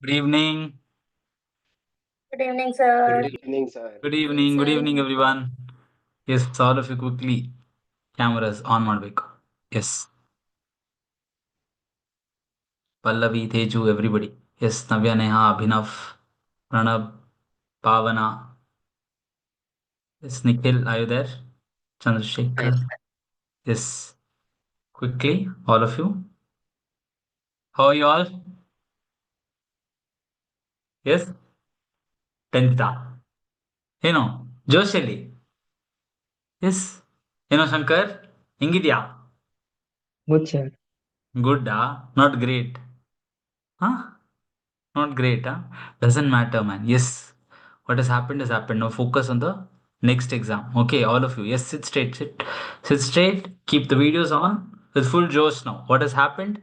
Good evening. Good evening, Good sir. evening, sir. Good Evening, evening. Good sir. evening, everyone. Yes, all of you quickly. Cameras on ಮಾಡಬೇಕು. Yes. Pallavi, Teju, everybody. Yes, Navya, Neha, Abhinav, Pranab, Pavana. Yes, Nikhil, are you there? Yes. Chandrasekhar. Yes. Quickly, all of you. How are you all? Yes. 10th. ಏನು ಜೋಶಲ್ಲಿ yes ಏನೋ ಶಂಕರ್ ಹೆಂಗಿದ್ಯಾ Good, sir. ಗುಡ್ಡಾ not great ಹಾ not great, huh? Doesn't matter, man. Yes, what has happened has happened. Now focus on the next exam. Okay, all of you. Yes, sit straight, sit straight. Keep the videos on with full josh now. What has happened?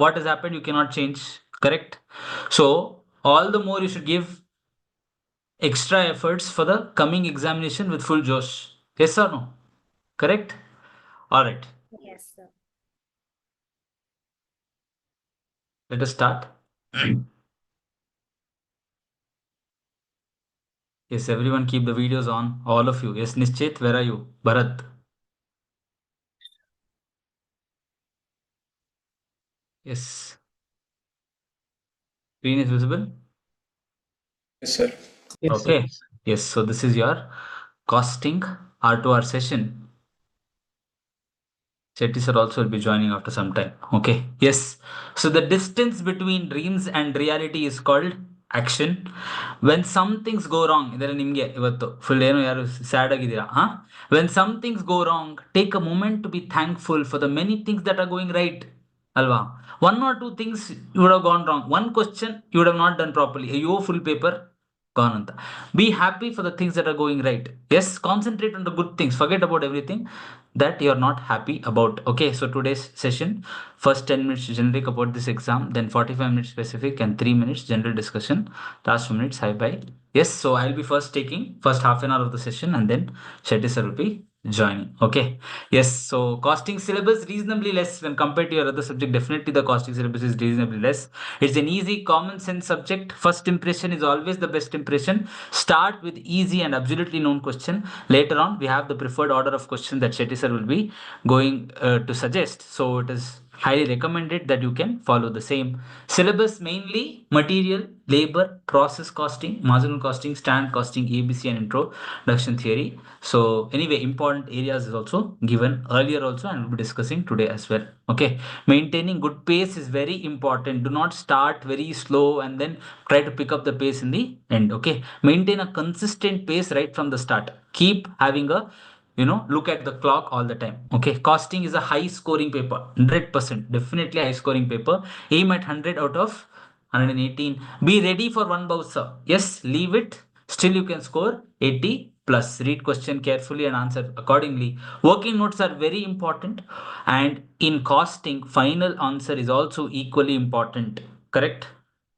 What has happened? You cannot change. Correct. So all the more you should give extra efforts for the coming examination with full josh. Yes or no? Correct. All right. Yes, sir. Let us start. Yes, everyone keep the videos on. All of you. Yes, Nischit, where are you? Bharat. Yes. Screen is visible? Yes, sir. Yes, sir. Okay. Yes. So this is your costing R2R session. Chetty sir also will be joining after some time. Okay. Yes. So the distance between dreams and reality is called action. When some things go wrong, ಇದರಲ್ಲಿ ನಿಮಗೆ ಇವತ್ತು full ಏನು ಯಾರು sad ಆಗಿದ್ದೀರಾ ಹಾ when some things go wrong take a moment to be thankful for the many things that are going right ಅಲ್ವಾ one or two things you would have gone wrong one question you would have not done properly ಅಯ್ಯೋ full paper gone anta. Be happy for the things that are going right. Yes, concentrate on the good things. Forget about everything that you're not happy about. Okay, so today's session, first 10 minutes generic about this exam, then 45 minutes specific, and 3 minutes general discussion. Last 2 minutes, hi bye. Yes, so I'll be first taking first half an hour of the session, and then Shetty sir will be joining. Okay, yes, so costing syllabus reasonably less when compared to your other subject. Definitely the costing syllabus is reasonably less. It's an easy common sense subject. First impression is always the best impression. Start with easy and absolutely known question. Later on we have the preferred order of questions that Shetty sir will be going to suggest. So it is highly recommended that you can follow the same syllabus. Mainly material, labor, process costing, marginal costing, stand costing, ABC and introduction theory. So anyway, important areas is also given earlier also, and we'll be discussing today as well. Okay, maintaining good pace is very important. Do not start very slow and then try to pick up the pace in the end. Okay, maintain a consistent pace right from the start. Keep having a look at the clock all the time. Okay, costing is a high scoring paper. 100% definitely high scoring paper. Aim at 100 out of 118. Be ready for one bouncer. Yes, leave it, still you can score 80 plus. Read question carefully and answer accordingly. Working notes are very important, and in costing final answer is also equally important. Correct.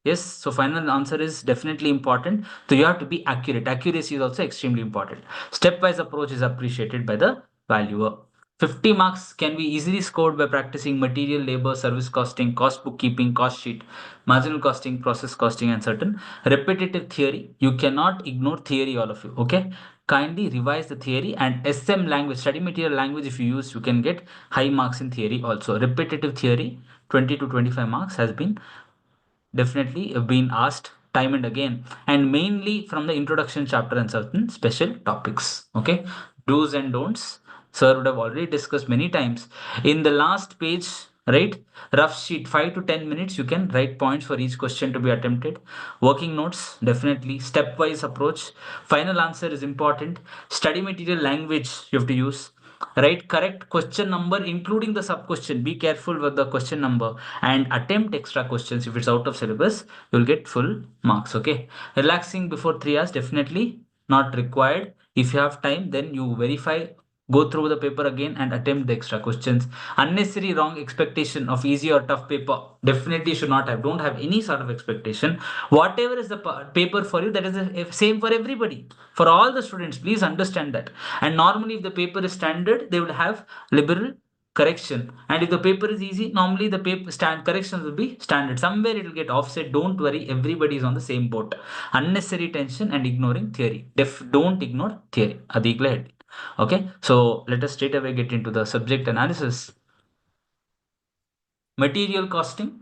Yes, so final answer is definitely important. So you have to be accurate. Accuracy is also extremely important. Stepwise approach is appreciated by the valuer. 50 marks can be easily scored by practicing material, labor, service costing, cost bookkeeping, cost sheet, marginal costing, process costing, and certain repetitive theory. You cannot ignore theory, all of you. Okay. Kindly revise the theory and SM language, study material language. If you use, you can get high marks in theory also. Repetitive theory, 20 to 25 marks has been definitely been asked time and again, and mainly from the introduction chapter and certain special topics. Okay, do's and don'ts sir would have already discussed many times in the last page, right? Rough sheet, 5 to 10 minutes you can write points for each question to be attempted. Working notes, definitely stepwise approach. Final answer is important. Study material language you have to use. Write correct question number including the sub question. Be careful with the question number, and attempt extra questions. If it's out of syllabus, you'll get full marks. Okay, relaxing before 3 hours definitely not required. If you have time, then you verify, go through the paper again and attempt the extra questions. Unnecessary wrong expectation of easy or tough paper definitely should not have. Don't have any sort of expectation. Whatever is the paper for you, that is the same for everybody, for all the students. Please understand that. And normally if the paper is standard, they will have liberal correction. And if the paper is easy, normally the paper corrections will be standard. Somewhere it will get offset. Don't worry, everybody is on the same boat. Unnecessary tension and ignoring theory. Don't ignore theory. Adikla head. Okay, so let us straight away get into the subject analysis. Material costing.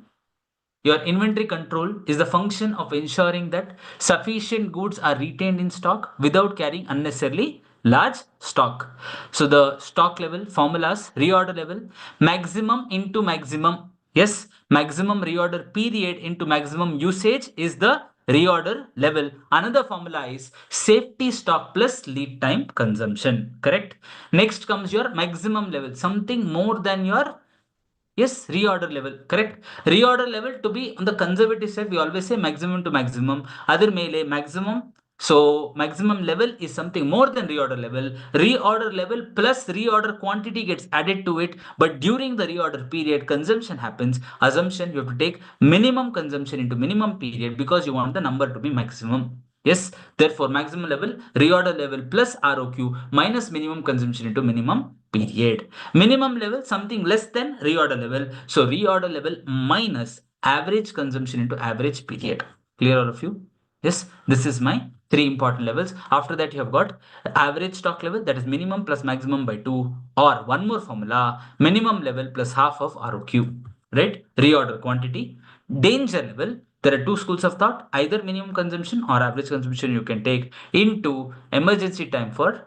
Your inventory control is the function of ensuring that sufficient goods are retained in stock without carrying unnecessarily large stock. So the stock level formulas, reorder level, maximum into maximum. Yes, maximum reorder period into maximum usage is the reorder level. Another formula is safety stock plus lead time consumption. Correct. Next comes your maximum level, something more than your yes, reorder level, correct. Reorder level to be on the conservative side, we always say maximum to maximum. Other melee maximum. So maximum level is something more than reorder level. Reorder level plus reorder quantity gets added to it. But during the reorder period, consumption happens. Assumption you have to take minimum consumption into minimum period because you want the number to be maximum. Yes, therefore maximum level, reorder level plus ROQ minus minimum consumption into minimum period. Minimum level something less than reorder level. So reorder level minus average consumption into average period. Clear all of you? Yes, this is my three important levels. After that you have got average stock level, that is minimum plus maximum by 2, or one more formula, minimum level plus half of ROQ. Right? Reorder quantity. Danger level, there are two schools of thought, either minimum consumption or average consumption you can take into emergency time for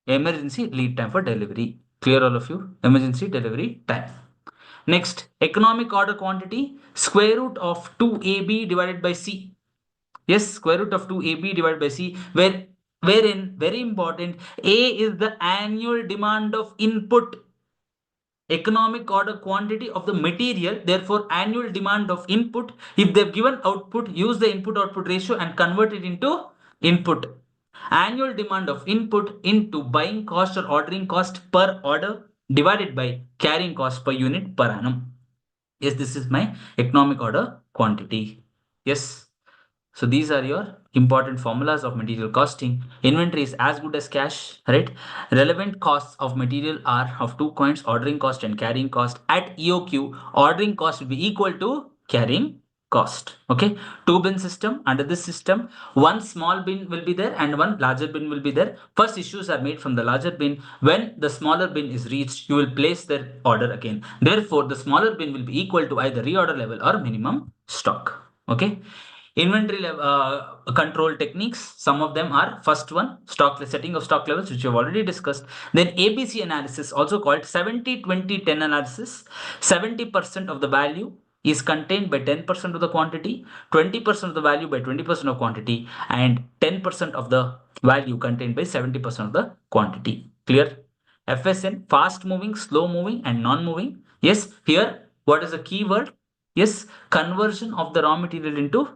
emergency lead time for delivery. Clear all of you? Emergency delivery time. Next, economic order quantity, square root of 2AB divided by C. Yes, square root of 2AB divided by C, wherein, very important, A is the annual demand of input, economic order quantity of the material, therefore annual demand of input. If they've given output, use the input output ratio and convert it into input. Annual demand of input into buying cost or ordering cost per order divided by carrying cost per unit per annum. Yes, this is my economic order quantity. Yes. So these are your important formulas of material costing. Inventory is as good as cash, right? Relevant costs of material are of two coins, ordering cost and carrying cost. At EOQ, ordering cost will be equal to carrying cost. Okay, two bin system. Under this system, one small bin will be there and one larger bin will be there. First issues are made from the larger bin. When the smaller bin is reached, you will place the order again. Therefore, the smaller bin will be equal to either reorder level or minimum stock. Okay. Inventory control techniques, some of them are: first one, setting of stock levels, which we have already discussed. Then ABC analysis, also called 70-20-10 analysis. 70% of the value is contained by 10% of the quantity, 20% of the value by 20% of quantity, and 10% of the value contained by 70% of the quantity. Clear? FSN, fast moving, slow moving, and non moving. Yes, here what is the key word? Yes, conversion of the raw material into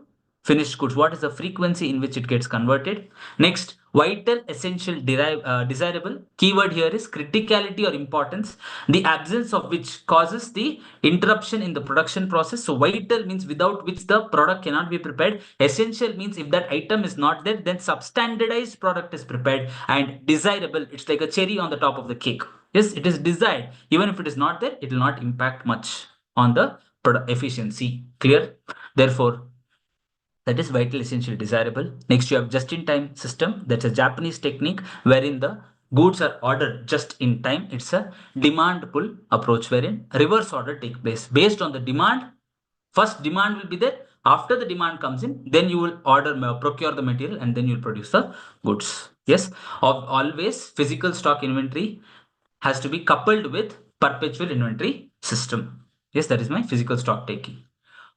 finished goods. What is the frequency in which it gets converted? Next, vital, essential, desirable. Keyword here is criticality or importance, the absence of which causes the interruption in the production process. So vital means without which the product cannot be prepared. Essential means if that item is not there, then substandardized product is prepared. And desirable, it's like a cherry on the top of the cake. Yes, it is desired. Even if it is not there, it will not impact much on the product efficiency. Clear? Therefore, that is vital, essential, desirable. Next, you have just-in-time system. That's a Japanese technique wherein the goods are ordered just in time. It's a demand pull approach wherein reverse order take place based on the demand. First demand will be there. After the demand comes in, then you will procure the material, and then you'll produce the goods. Yes, always physical stock inventory has to be coupled with perpetual inventory system. Yes, that is my physical stock taking.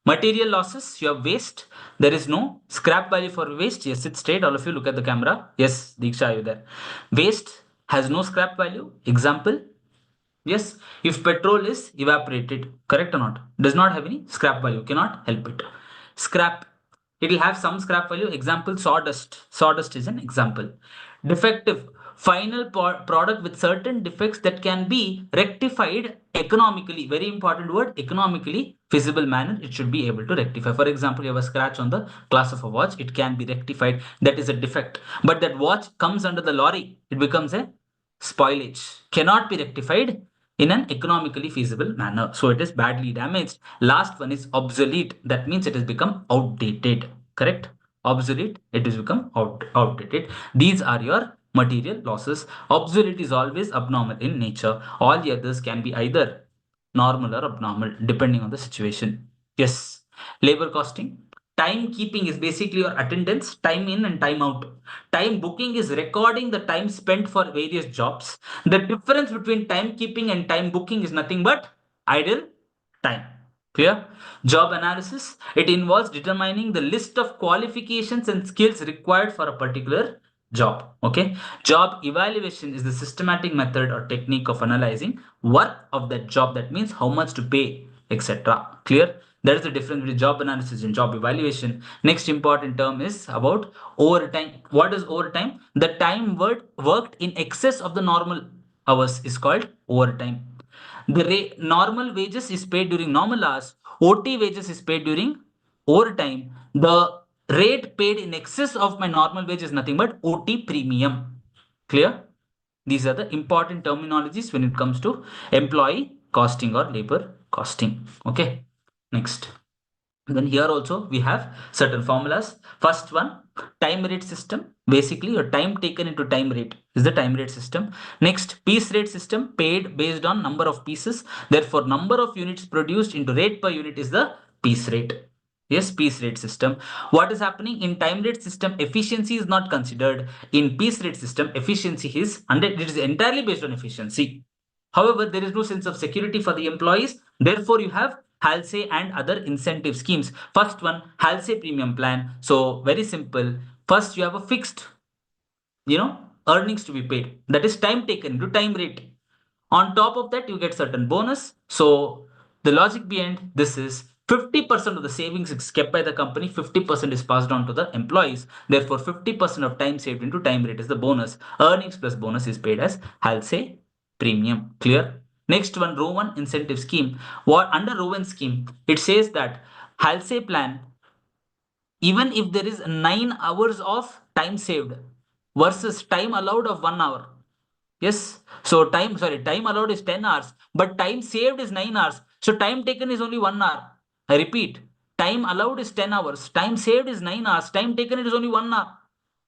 Material losses, you have waste. There is no scrap value for waste. Yes, it's straight. All of you look at the camera. Yes, Diksha, are you there? Waste has no scrap value. Example, yes, if petrol is evaporated, correct or not? Does not have any scrap value, cannot help it. Scrap, it will have some scrap value. Example, sawdust. Sawdust is an example. Defective, final product with certain defects that can be rectified economically. Very important word, economically feasible manner. It should be able to rectify. For example, you have a scratch on the glass of a watch. It can be rectified. That is a defect. But that watch comes under the lorry. It becomes a spoilage cannot be rectified in an economically feasible manner. So it is badly damaged. Last one is obsolete. That means it has become outdated. Correct? Obsolete, it has become outdated. These are your material losses. Obsolete is always abnormal in nature. All the others can be either normal or abnormal depending on the situation. Yes. Labor costing. Timekeeping is basically your attendance, time in and time out. Time booking is recording the time spent for various jobs. The difference between timekeeping and time booking is nothing but idle time. Clear? Job analysis. It involves determining the list of qualifications and skills required for a particular job. Okay. Job evaluation is the systematic method or technique of analyzing work of that job. That means how much to pay, etc. Clear? That is the difference between job analysis and job evaluation. Next important term is about overtime. What is overtime? The time worked in excess of the normal hours is called overtime. The normal wages is paid during normal hours. OT wages is paid during overtime. The rate paid in excess of my normal wage is nothing but OT premium. Clear? These are the important terminologies when it comes to employee costing or labor costing. Okay. Next. Then here also we have certain formulas. First one, time rate system. Basically, your time taken into time rate is the time rate system. Next, piece rate system, paid based on number of pieces. Therefore, number of units produced into rate per unit is the piece rate. Yes, piece rate system. What is happening in time rate system? Efficiency is not considered. In piece rate system, efficiency is 100. It is entirely based on efficiency. However, there is no sense of security for the employees. Therefore, you have Halsey and other incentive schemes. First one, Halsey premium plan. So very simple. First, you have a fixed, earnings to be paid. That is time taken into time rate. On top of that, you get certain bonus. So the logic behind this is 50% of the savings is kept by the company, 50% is passed on to the employees. Therefore, 50% of time saved into time rate is the bonus. Earnings plus bonus is paid as Halsey premium. Clear? Next one, row 1 incentive scheme. What under row 1 scheme, it says that Halsey plan, even if there is 9 hours of time saved versus time allowed of 1 hour. Yes. So time allowed is 10 hours, but time saved is 9 hours. So time taken is only 1 hour. I repeat, time allowed is 10 hours, time saved is 9 hours, time taken is only 1 hour.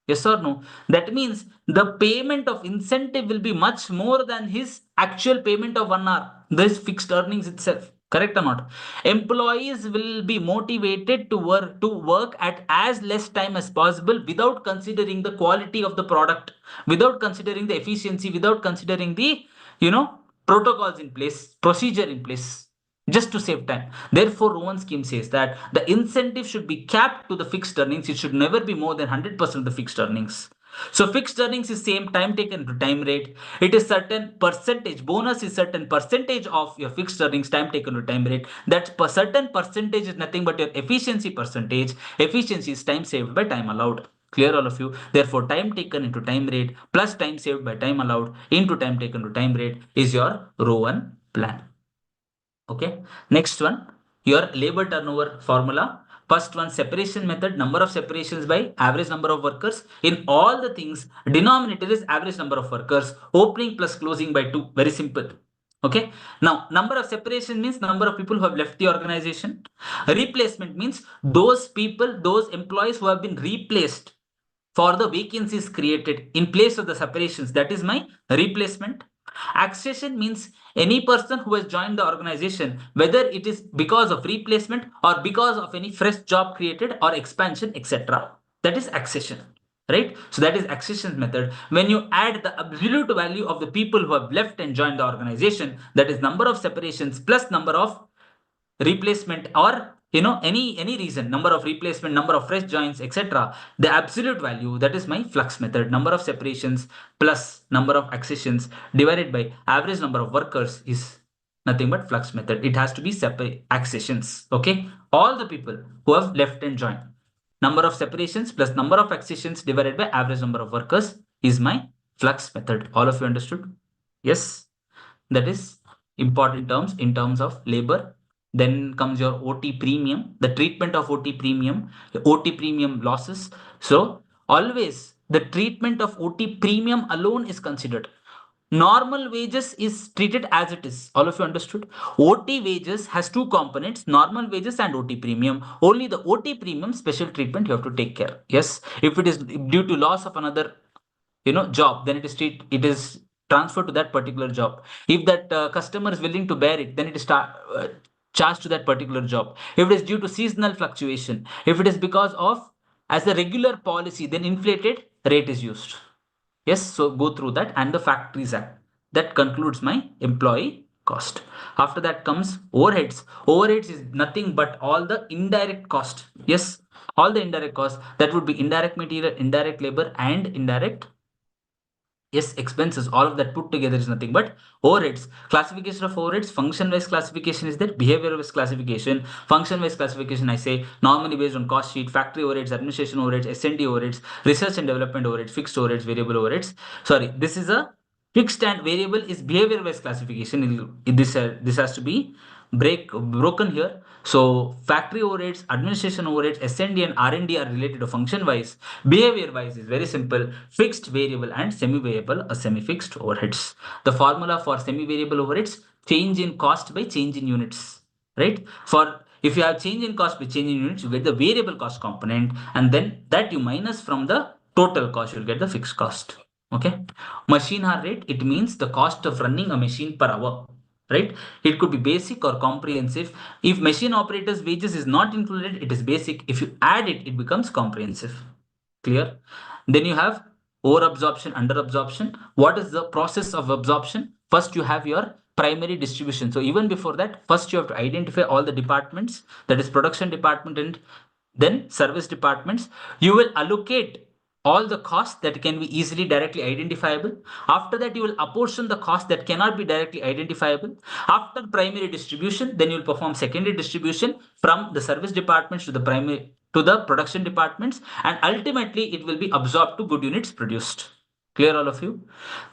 Yes or no? That means the payment of incentive will be much more than his actual payment of 1 hour. This fixed earnings itself. Correct or not? Employees will be motivated to work at as less time as possible without considering the quality of the product, without considering the efficiency, without considering the protocols in place, procedure in place, just to save time. Therefore, Rowan scheme says that the incentive should be capped to the fixed earnings. It should never be more than 100% of the fixed earnings. So fixed earnings is same time taken to time rate. It is certain percentage. Bonus is certain percentage of your fixed earnings time taken to time rate. That certain percentage is nothing but your efficiency percentage. Efficiency is time saved by time allowed. Clear all of you? Therefore, time taken into time rate plus time saved by time allowed into time taken to time rate is your row 1 plan. Okay. Next one, your labor turnover formula. First one, separation method, number of separations by average number of workers. In all the things, denominator is average number of workers. Opening plus closing by 2. Very simple. Okay. Now, number of separation means number of people who have left the organization. Replacement means those people, those employees who have been replaced for the vacancies created in place of the separations. That is my replacement. Accession means any person who has joined the organization, whether it is because of replacement or because of any fresh job created or expansion, etc. That is accession. Right? So that is accession method. When you add the absolute value of the people who have left and joined the organization, that is number of separations plus number of replacement, or any reason, number of replacement, number of fresh joins, etc. The absolute value, that is my flux method. Number of separations plus number of accessions divided by average number of workers is nothing but flux method. It has to be separate accessions. Okay, all the people who have left and joined, number of separations plus number of accessions divided by average number of workers is my flux method. All of you understood? Yes. That is important terms in terms of labor. Then comes your OT premium, the treatment of OT premium, the OT premium losses. So always the treatment of OT premium alone is considered. Normal wages is treated as it is. All of you understood? OT wages has two components, normal wages and OT premium. Only the OT premium special treatment you have to take care. Yes, if it is due to loss of another job, then it is transferred to that particular job. If that customer is willing to bear it, then it is charged to that particular job. If it is due to seasonal fluctuation, if it is because of as a regular policy, then inflated rate is used. Yes, so go through that and the Factories Act. That concludes my employee cost. After that comes overheads. Overheads is nothing but all the indirect cost. Yes, all the indirect cost, that would be indirect material, indirect labor, and indirect, yes, expenses. All of that put together is nothing but overheads. Classification of overheads, function wise classification is there, behavior wise classification. Function wise classification, I say normally based on cost sheet, factory overheads, administration overheads, S&D overheads, research and development overheads, fixed overheads, variable overheads. Sorry, this is a fixed and variable is behavior wise classification. This has to be broken here. So factory overheads, administration overheads, S&D and R&D are related to function wise. Behavior wise is very simple: fixed, variable, and semi-variable or semi-fixed overheads. The formula for semi-variable overheads: change in cost by change in units. Right? For if you have change in cost by change in units, you get the variable cost component, and then that you minus from the total cost, you'll get the fixed cost. Okay. Machine hour rate, it means the cost of running a machine per hour. Right? It could be basic or comprehensive. If machine operator's wages is not included, it is basic. If you add it, it becomes comprehensive. Clear? Then you have over absorption, under absorption. What is the process of absorption? First, you have your primary distribution. So even before that, first you have to identify all the departments, that is production department and then service departments. You will allocate all the costs that can be easily directly identifiable. After that, you will apportion the cost that cannot be directly identifiable. After primary distribution, then you will perform secondary distribution from the service departments to the primary to the production departments, and ultimately it will be absorbed to good units produced. Clear, all of you?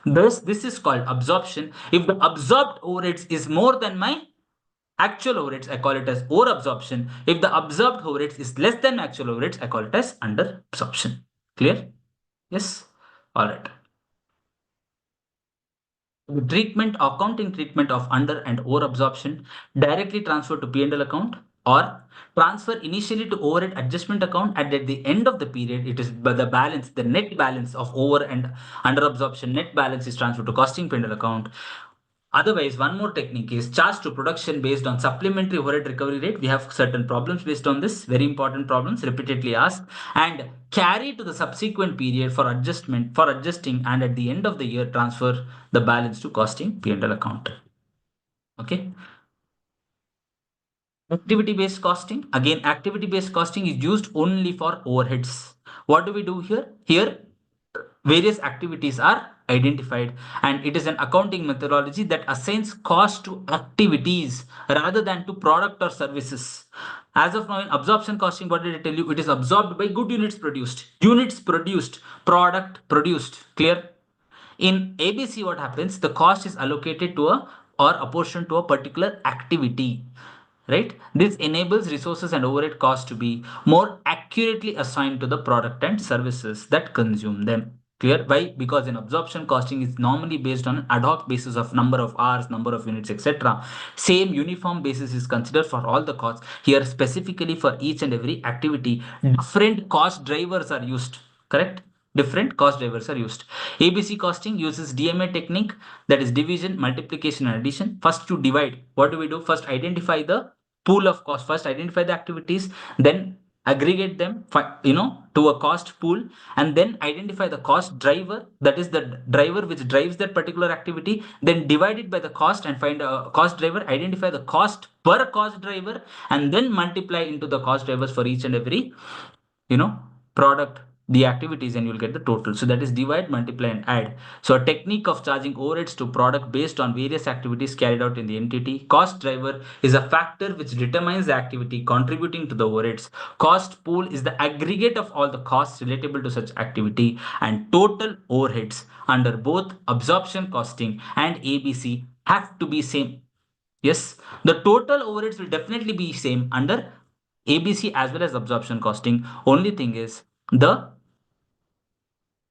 This is called absorption. If the absorbed overheads is more than my actual overheads, I call it as over absorption. If the absorbed overheads is less than actual overheads, I call it as under absorption. Clear? Yes? All right. The accounting treatment of under and over absorption: directly transfer to P&L account, or transfer initially to overhead adjustment account, and at the end of the period, it is the balance, the net balance of over and under absorption, net balance is transferred to costing P&L account. Otherwise, one more technique is charge to production based on supplementary overhead recovery rate. We have certain problems based on this, very important problems, repeatedly asked, and carry to the subsequent period for adjusting, and at the end of the year, transfer the balance to costing P&L account. Okay. Activity-based costing. Again, activity-based costing is used only for overheads. What do we do here? Here, various activities are identified, and it is an accounting methodology that assigns cost to activities rather than to product or services. As of now, in absorption costing, what did I tell you? It is absorbed by good units produced, product produced. Clear? In ABC, what happens? The cost is allocated to a or apportioned to a particular activity. Right? This enables resources and overhead costs to be more accurately assigned to the product and services that consume them. Clear? Why? Because in absorption costing is normally based on an ad hoc basis of number of hours, number of units, etc. Same uniform basis is considered for all the costs. Here, specifically for each and every activity, different cost drivers are used. Correct? Different cost drivers are used. ABC costing uses DMA technique, that is division, multiplication, and addition. First, to divide, what do we do? First, identify the pool of cost. First, identify the activities, then aggregate them, to a cost pool, and then identify the cost driver, that is the driver which drives that particular activity. Then divide it by the cost and find a cost driver. Identify the cost per cost driver, and then multiply into the cost drivers for each and every product, the activities, and you'll get the total. So that is divide, multiply, and add. So a technique of charging overheads to product based on various activities carried out in the entity. Cost driver is a factor which determines the activity contributing to the overheads. Cost pool is the aggregate of all the costs relatable to such activity, and total overheads under both absorption costing and ABC have to be same. Yes, the total overheads will definitely be same under ABC as well as absorption costing. Only thing is the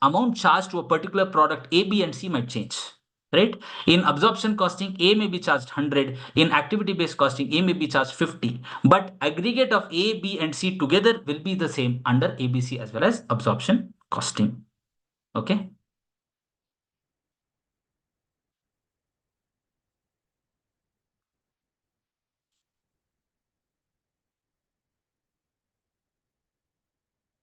amount charged to a particular product A, B, and C might change. right? In absorption costing, A may be charged 100. In activity based costing, A may be charged 50. But aggregate of A, B, and C together will be the same under ABC as well as absorption costing. Okay.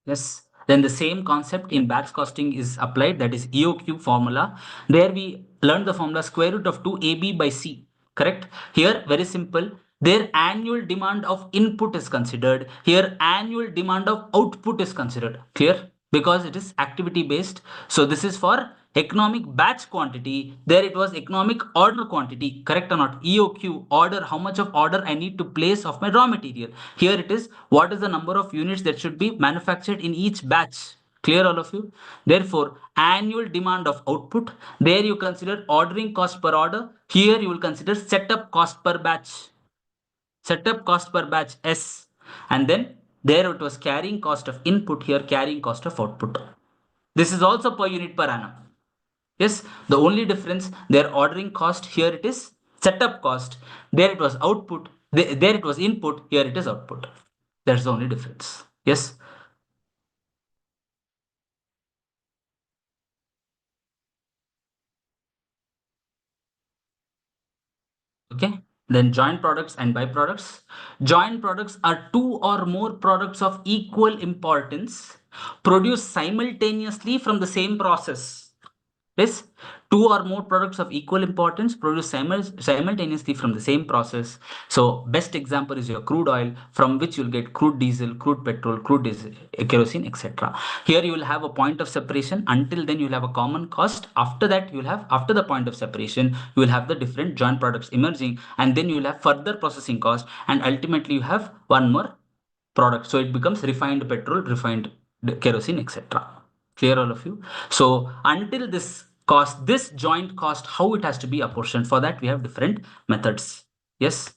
Yes. Then the same concept in batch costing is applied, that is EOQ formula. There we learned the formula square root of 2AB by C. Correct? Here, very simple. Their annual demand of input is considered. Here, annual demand of output is considered. Clear? Because it is activity based. So this is for economic batch quantity. There it was economic order quantity. Correct or not? EOQ, order, how much of order I need to place of my raw material. Here it is, what is the number of units that should be manufactured in each batch. Clear, all of you? Therefore, annual demand of output. There you consider ordering cost per order. Here you will consider setup cost per batch. Setup cost per batch S. And then there it was carrying cost of input. Here carrying cost of output. This is also per unit per annum. Yes, the only difference, their ordering cost, here it is setup cost. There it was output. There it was input. Here it is output. That's the only difference. Yes. Okay. Then joint products and byproducts. Joint products are two or more products of equal importance produced simultaneously from the same process. Yes, two or more products of equal importance produced simultaneously from the same process. So best example is your crude oil, from which you'll get crude diesel, crude petrol, crude diesel, kerosene, etc. Here you will have a point of separation. Until then you'll have a common cost. After that you'll have, after the point of separation, you will have the different joint products emerging, and then you will have further processing cost, and ultimately you have one more product. So it becomes refined petrol, refined kerosene, etc. Clear, all of you? So until this cost, this joint cost, how it has to be apportioned, for that we have different methods. Yes.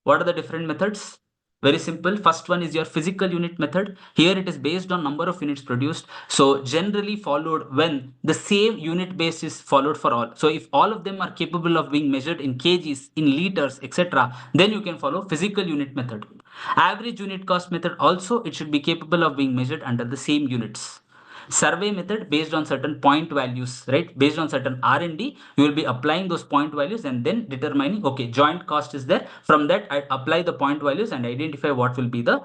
What are the different methods? Very simple. First one is your physical unit method. Here it is based on number of units produced. So generally followed when the same unit base is followed for all. So if all of them are capable of being measured in kgs, in liters, etc., then you can follow physical unit method. Average unit cost method also, it should be capable of being measured under the same units. Survey method, based on certain point values, right? Based on certain R&D, you will be applying those point values and then determining, okay, joint cost is there. From that, I apply the point values and identify what will be the,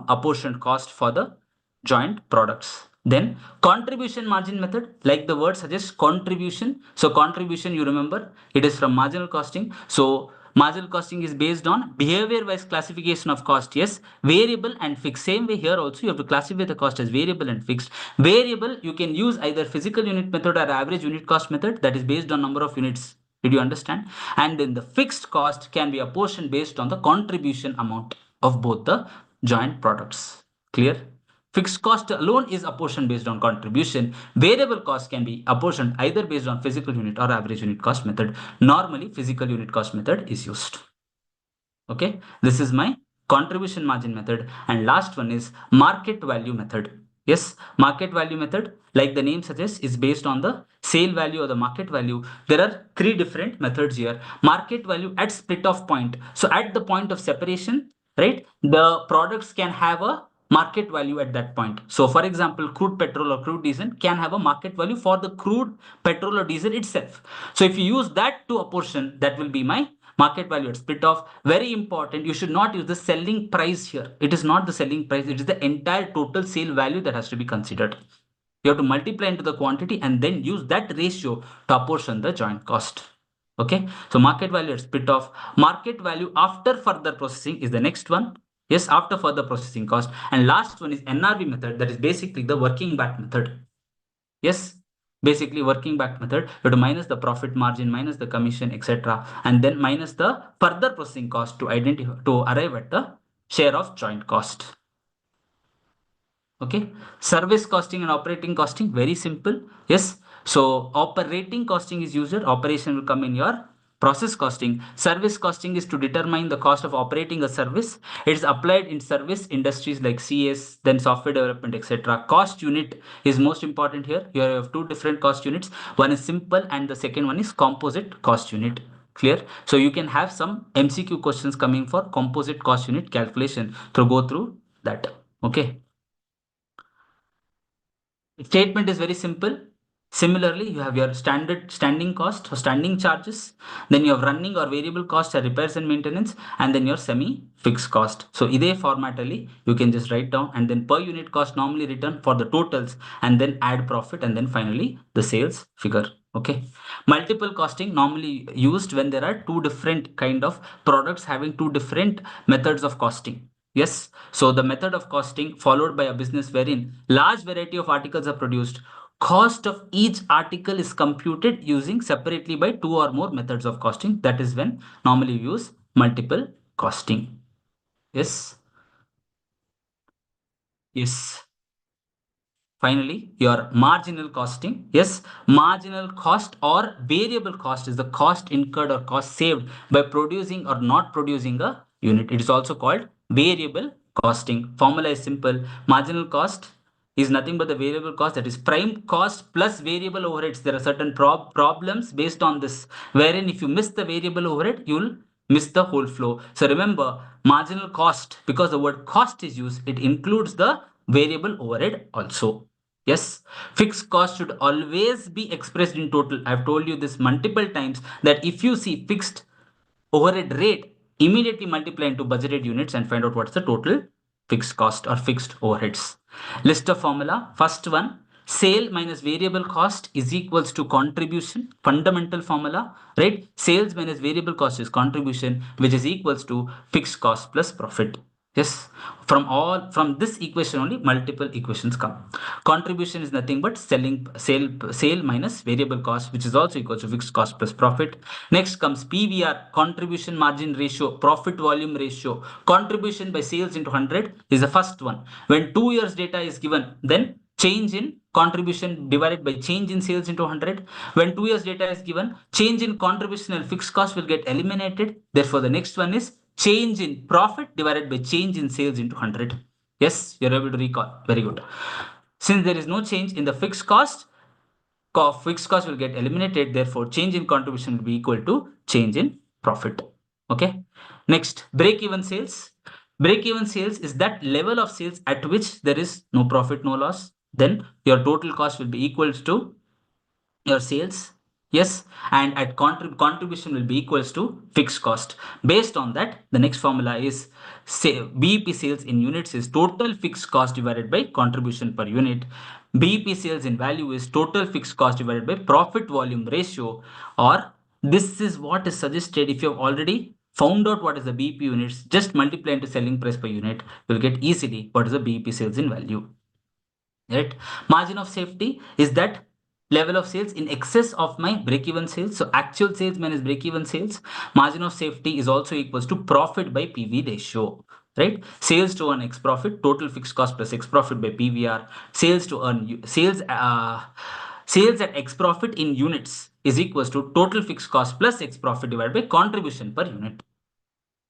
apportioned cost for the joint products. Then contribution margin method, like the word suggests, contribution. So contribution, you remember, it is from marginal costing. So marginal costing is based on behavior wise classification of cost. Yes, variable and fixed. Same way here also you have to classify the cost as variable and fixed. Variable, you can use either physical unit method or average unit cost method, that is based on number of units. Did you understand? And then the fixed cost can be apportioned based on the contribution amount of both the joint products. Clear? Fixed cost alone is apportioned based on contribution. Variable cost can be apportioned either based on physical unit or average unit cost method. Normally, physical unit cost method is used. Okay, this is my contribution margin method. And last one is market value method. Yes, market value method, like the name suggests, is based on the sale value or the market value. There are three different methods here. Market value at split off point. So at the point of separation, right, the products can have a market value at that point. So for example, crude petrol or crude diesel can have a market value for the crude petrol or diesel itself. So if you use that to apportion, that will be my market value at split off. Very important, you should not use the selling price here. It is not the selling price, it is the entire total sale value that has to be considered. You have to multiply into the quantity and then use that ratio to apportion the joint cost. Okay, so market value at split off. Market value after further processing is the next one. Yes, after further processing cost. And last one is NRV method, that is basically the working back method. Yes, basically working back method, you have to minus the profit margin, minus the commission, etc., and then minus the further processing cost to identify, to arrive at the share of joint cost. Okay, service costing and operating costing, very simple. Yes, so operating costing is used, operation will come in your Process costing. Service costing is to determine the cost of operating a service. It is applied in service industries like CS, then software development, etc. Cost unit is most important here. Here you have two different cost units. One is simple and the second one is composite cost unit. Clear? So you can have some MCQ questions coming for composite cost unit calculation. So go through that. Okay. Statement is very simple. Similarly, you have your standard standing cost or standing charges, then you have running or variable cost or repairs and maintenance, and then your semi-fixed cost. So ide formatally, you can just write down, and then per unit cost normally written for the totals, and then add profit, and then finally the sales figure. Okay. Multiple costing normally used when there are two different kind of products having two different methods of costing. Yes, so the method of costing followed by a business wherein large variety of articles are produced. Cost of each article is computed using separately by two or more methods of costing. That is when normally we use multiple costing. Yes. Yes. Finally, your marginal costing. Yes, marginal cost or variable cost is the cost incurred or cost saved by producing or not producing a unit. It is also called variable costing. Formula is simple. Marginal cost is nothing but the variable cost, that is prime cost plus variable overheads. There are certain problems based on this, wherein if you miss the variable overhead, you'll miss the whole flow. So remember, marginal cost, because the word cost is used, it includes the variable overhead also. Yes, fixed cost should always be expressed in total. I've told you this multiple times that if you see fixed overhead rate, immediately multiply into budgeted units and find out what's the total fixed cost or fixed overheads. List of formula. First one, sale minus variable cost is equals to contribution. Fundamental formula, right? Sales minus variable cost is contribution, which is equals to fixed cost plus profit. Yes, from this equation only multiple equations come. Contribution is nothing but sale minus variable cost, which is also equal to fixed cost plus profit. Next comes PVR, contribution margin ratio, profit volume ratio. Contribution by sales into 100 is the first one. When 2 years data is given, then change in contribution divided by change in sales into 100. When 2 years data is given, change in contribution and fixed cost will get eliminated. Therefore, the next one is change in profit divided by change in sales into 100. Yes, you're able to recall. Very good. Since there is no change in the fixed cost will get eliminated. Therefore, change in contribution will be equal to change in profit. Okay. Next, break-even sales. Break-even sales is that level of sales at which there is no profit, no loss. Then your total cost will be equals to your sales. Yes, and at contribution will be equals to fixed cost. Based on that, the next formula is say BEP sales in units is total fixed cost divided by contribution per unit. BEP sales in value is total fixed cost divided by profit volume ratio, or this is what is suggested. If you have already found out what is the BEP units, just multiply into selling price per unit. You'll get easily what is the BEP sales in value. Right? Margin of safety is that level of sales in excess of my break-even sales. So actual sales minus break-even sales. Margin of safety is also equals to profit by PV ratio. Right? Sales to earn X profit, total fixed cost plus X profit by PVR. Sales to earn sales at X profit in units is equals to total fixed cost plus X profit divided by contribution per unit.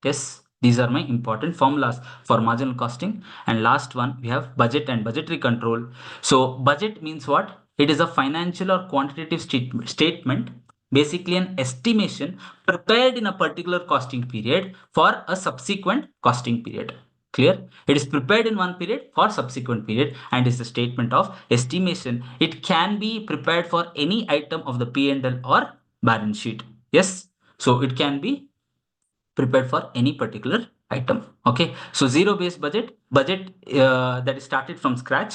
Yes, these are my important formulas for marginal costing. And last one, we have budget and budgetary control. So budget means what? It is a financial or quantitative statement, basically an estimation prepared in a particular costing period for a subsequent costing period. Clear? It is prepared in one period for subsequent period and is a statement of estimation. It can be prepared for any item of the P&L or balance sheet. Yes. So it can be prepared for any particular item. Okay, so zero based budget that is started from scratch.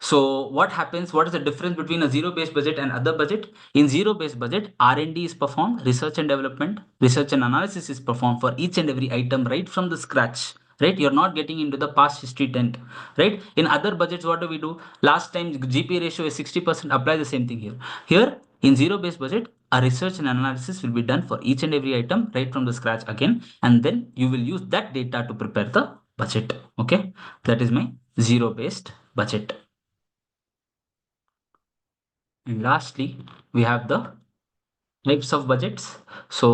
So what happens, what is the difference between a zero based budget and other budget? In zero based budget, R&D is performed, research and development, research and analysis is performed for each and every item right from the scratch. Right, you're not getting into the past history tent. Right, in other budgets, what do we do? Last time GP ratio is 60%, apply the same thing here. Here in zero based budget, a research and analysis will be done for each and every item right from the scratch again, and then you will use that data to prepare the budget. Okay, that is my zero based budget. And lastly, we have the types of budgets. So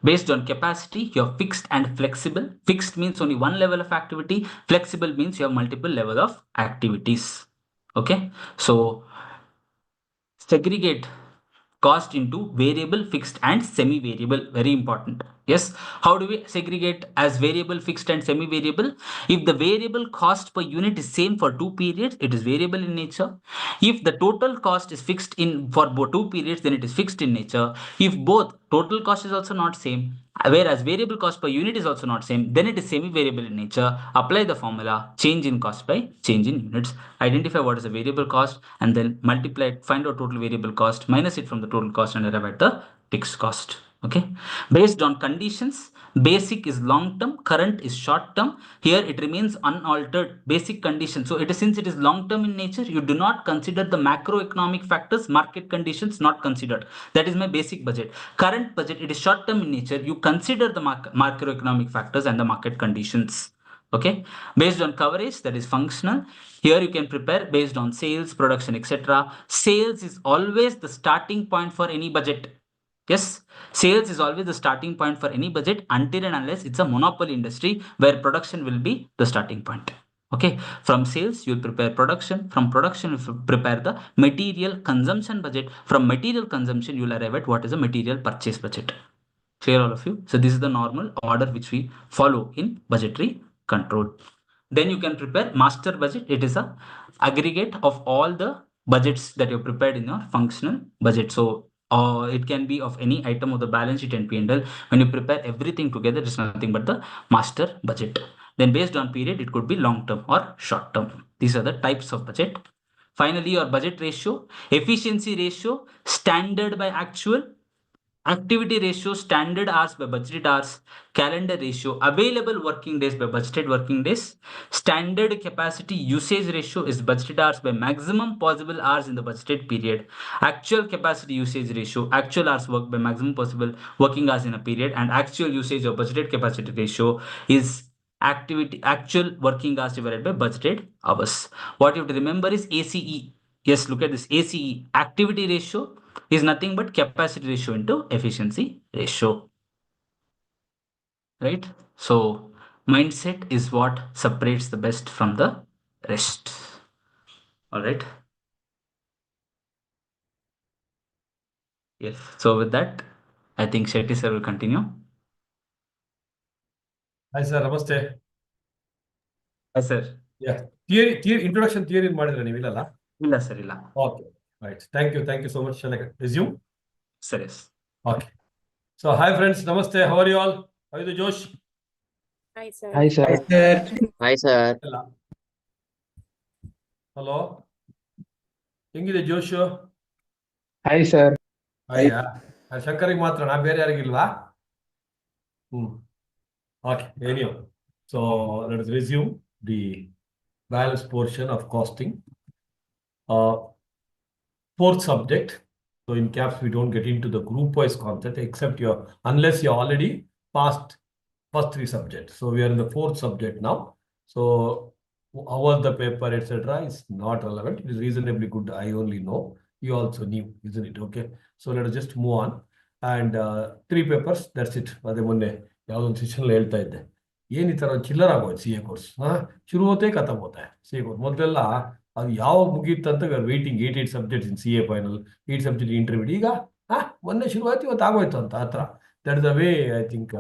based on capacity, you have fixed and flexible. Fixed means only one level of activity. Flexible means you have multiple level of activities. Okay. So segregate cost into variable, fixed, and semi-variable. Very important. Yes. How do we segregate as variable, fixed, and semi-variable? If the variable cost per unit is same for two periods, it is variable in nature. If the total cost is fixed in for both two periods, then it is fixed in nature. If both total cost is also not same, whereas variable cost per unit is also not same, then it is semi-variable in nature. Apply the formula change in cost by change in units. Identify what is the variable cost and then multiply it, find out total variable cost, minus it from the total cost and arrive at the fixed cost. Okay. Based on conditions, basic is long term, current is short term. Here it remains unaltered. Basic condition. So it is, since it is long term in nature, you do not consider the macroeconomic factors, market conditions not considered. That is my basic budget. Current budget, it is short term in nature. You consider the macroeconomic factors and the market conditions. Okay. Based on coverage, that is functional. Here you can prepare based on sales, production, etc. Sales is always the starting point for any budget. Yes, sales is always the starting point for any budget until and unless it's a monopoly industry where production will be the starting point. Okay, from sales you'll prepare production. From production you prepare the material consumption budget. From material consumption you'll arrive at what is a material purchase budget. Clear all of you? So this is the normal order which we follow in budgetary control. Then you can prepare master budget. It is a aggregate of all the budgets that you prepared in your functional budget. So it can be of any item of the balance sheet and P&L. When you prepare everything together, it's nothing but the master budget. Then based on period, it could be long term or short term. These are the types of budget. Finally, your budget ratio, efficiency ratio, standard by actual, activity ratio, standard hours by budgeted hours, calendar ratio, available working days by budgeted working days, standard capacity usage ratio is budgeted hours by maximum possible hours in the budgeted period, actual capacity usage ratio, actual hours worked by maximum possible working hours in a period, and actual usage of budgeted capacity ratio is activity actual working hours divided by budgeted hours. What you have to remember is ACE. Yes, look at this ACE, activity ratio is nothing but capacity ratio into efficiency ratio, right? So mindset is what separates the best from the rest. All right. Yes. So with that, I think Shetty sir will continue. Hi sir, namaste. Hi sir. Yeah, theory introduction theory ಮಾಡಿದ್ರೆ ನೀವಿಲ್ಲಲ್ಲ? ಇಲ್ಲ sir, ಇಲ್ಲ. Okay, right. Thank you so much. Shall I resume? Sir, yes. Okay. So hi friends, namaste. How are you all? How is the Josh? Hi, sir. Hi, sir. Hi, sir. ಇಲ್ಲ. Hello. ಹೆಂಗಿದೆ ಜೋಶ್? Hi, sir. ಅಯ್ಯ, ಶಂಕರಿಗೆ ಮಾತ್ರ ನಾ ಬೇರೆ ಯಾರಿಗಿಲ್ವಾ? Okay, anyhow. So let us resume the balance portion of costing. Fourth subject. So in caps, we don't get into the group wise concept except unless you're already past first three subjects. So we are in the fourth subject now. So how was the paper, etc. is not relevant. It is reasonably good. I only know. You also knew, isn't it? Okay. So let us just move on. And three papers, that's it. ಅದೇ ಮೊನ್ನೆ ಯಾವುದೊಂದು session ಹೇಳ್ತಾ ಇದ್ದೆ, ಏನ್ ಈ ತರ ಚಿಲ್ಲರ್ ಆಗೋಯ್ತು ಸಿ ಎ ಕೋರ್ಸ್. ಶುರು ಹೋತೆ ಖತಮ್ ಹೋತೆ ಸಿ ಎ ಕೋರ್ಸ್. ಮೊದಲೆಲ್ಲ ಅದು ಯಾವಾಗ ಮುಗೀತಂತ waiting 8 subjects in C A final, 8 subject intermediate. ಈಗ ಮೊನ್ನೆ ಶುರು ಆಯ್ತು, ಇವತ್ತು ಆಗೋಯ್ತು ಅಂತ ಆ ಥರ. That is the way I think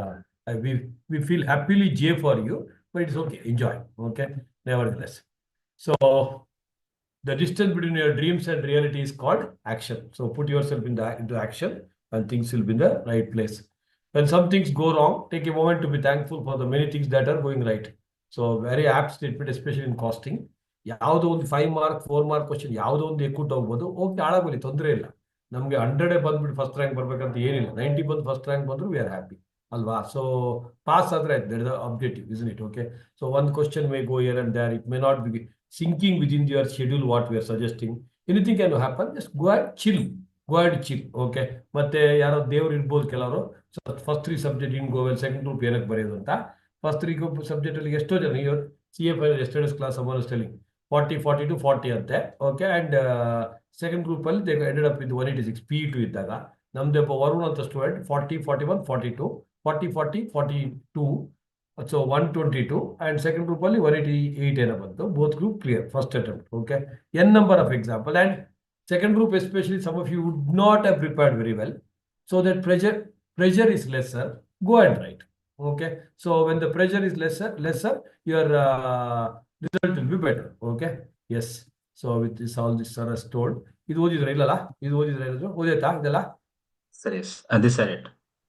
we feel happily ಜೆ for you, but it's okay, enjoy. Okay, nevertheless. So the distance between your dreams and reality is called action. So put yourself into action and things will be in the right place. When some things go wrong, take a moment to be thankful for the many things that are going right. So very apt statement, especially in costing. ಯಾವುದೋ ಒಂದು 5 mark 4 mark question ಯಾವುದೋ ಒಂದು ಎಕ್ಕುಟ್ಟು ಹೋಗ್ಬೋದು. Okay, ಹಾಳಾಗೋಲಿ, ತೊಂದರೆ ಇಲ್ಲ. ನಮಗೆ 100 ಬಂದ್ಬಿಟ್ಟು first rank ಬರ್ಬೇಕಂತ ಏನಿಲ್ಲ. 90 ಬಂದು ಫಸ್ಟ್ ರ್ಯಾಂಕ್ ಬಂದ್ರು ವಿ ಆರ್ ಹ್ಯಾಪಿ ಅಲ್ವಾ? ಸೊ ಪಾಸ್ ಆದ್ರೆ that the objective, isn't it? Okay, so ಒಂದು question may go here and there, it may not be syncing with in your schedule what we are suggesting. Anything can happen, just go and chill. Okay, ಮತ್ತೆ ಯಾರೋ ದೇವ್ರು ಇರ್ಬೋದು ಕೆಲವರು. First 3 subject in ಗೋವೆಲ್, second group ಏನಕ್ಕೆ ಬರೆಯೋದು ಅಂತ. First 3 subject ಅಲ್ಲಿ ಎಷ್ಟೋ ಜನ ಇವತ್ತು C A final ಎಸ್ಟರ್ಡೇಸ್ class Aman telling 40 to 40 ಅಂತೆ. ಓಕೆ, ಅಂಡ್ ಸೆಕೆಂಡ್ ಗ್ರೂಪ್ ಅಲ್ಲಿ they ended up with 186 P2 ಇದ್ದಾಗ. ನಮ್ದು ವರುಣ್ ಅಂತ student 40, 41, 42, 40, 40, 42. So 122 and second group only 188 ಏನೋ ಬಂತು. Both group clear first attempt. Okay. N number of example and second group especially some of you would not have prepared very well. So that pressure is lesser. Go and write. Okay. So when the pressure is lesser, your result will be better. Okay. Yes. So with this all this sir has told. ಇದು ಓದಿದ್ರೆ ಇಲ್ಲಲ್ಲ, ಇದು ಓದಿದ್ರೆ ಓದಾಯ್ತಾ ಇದೆಲ್ಲ? ಸರಿ S ಅದೇ sir it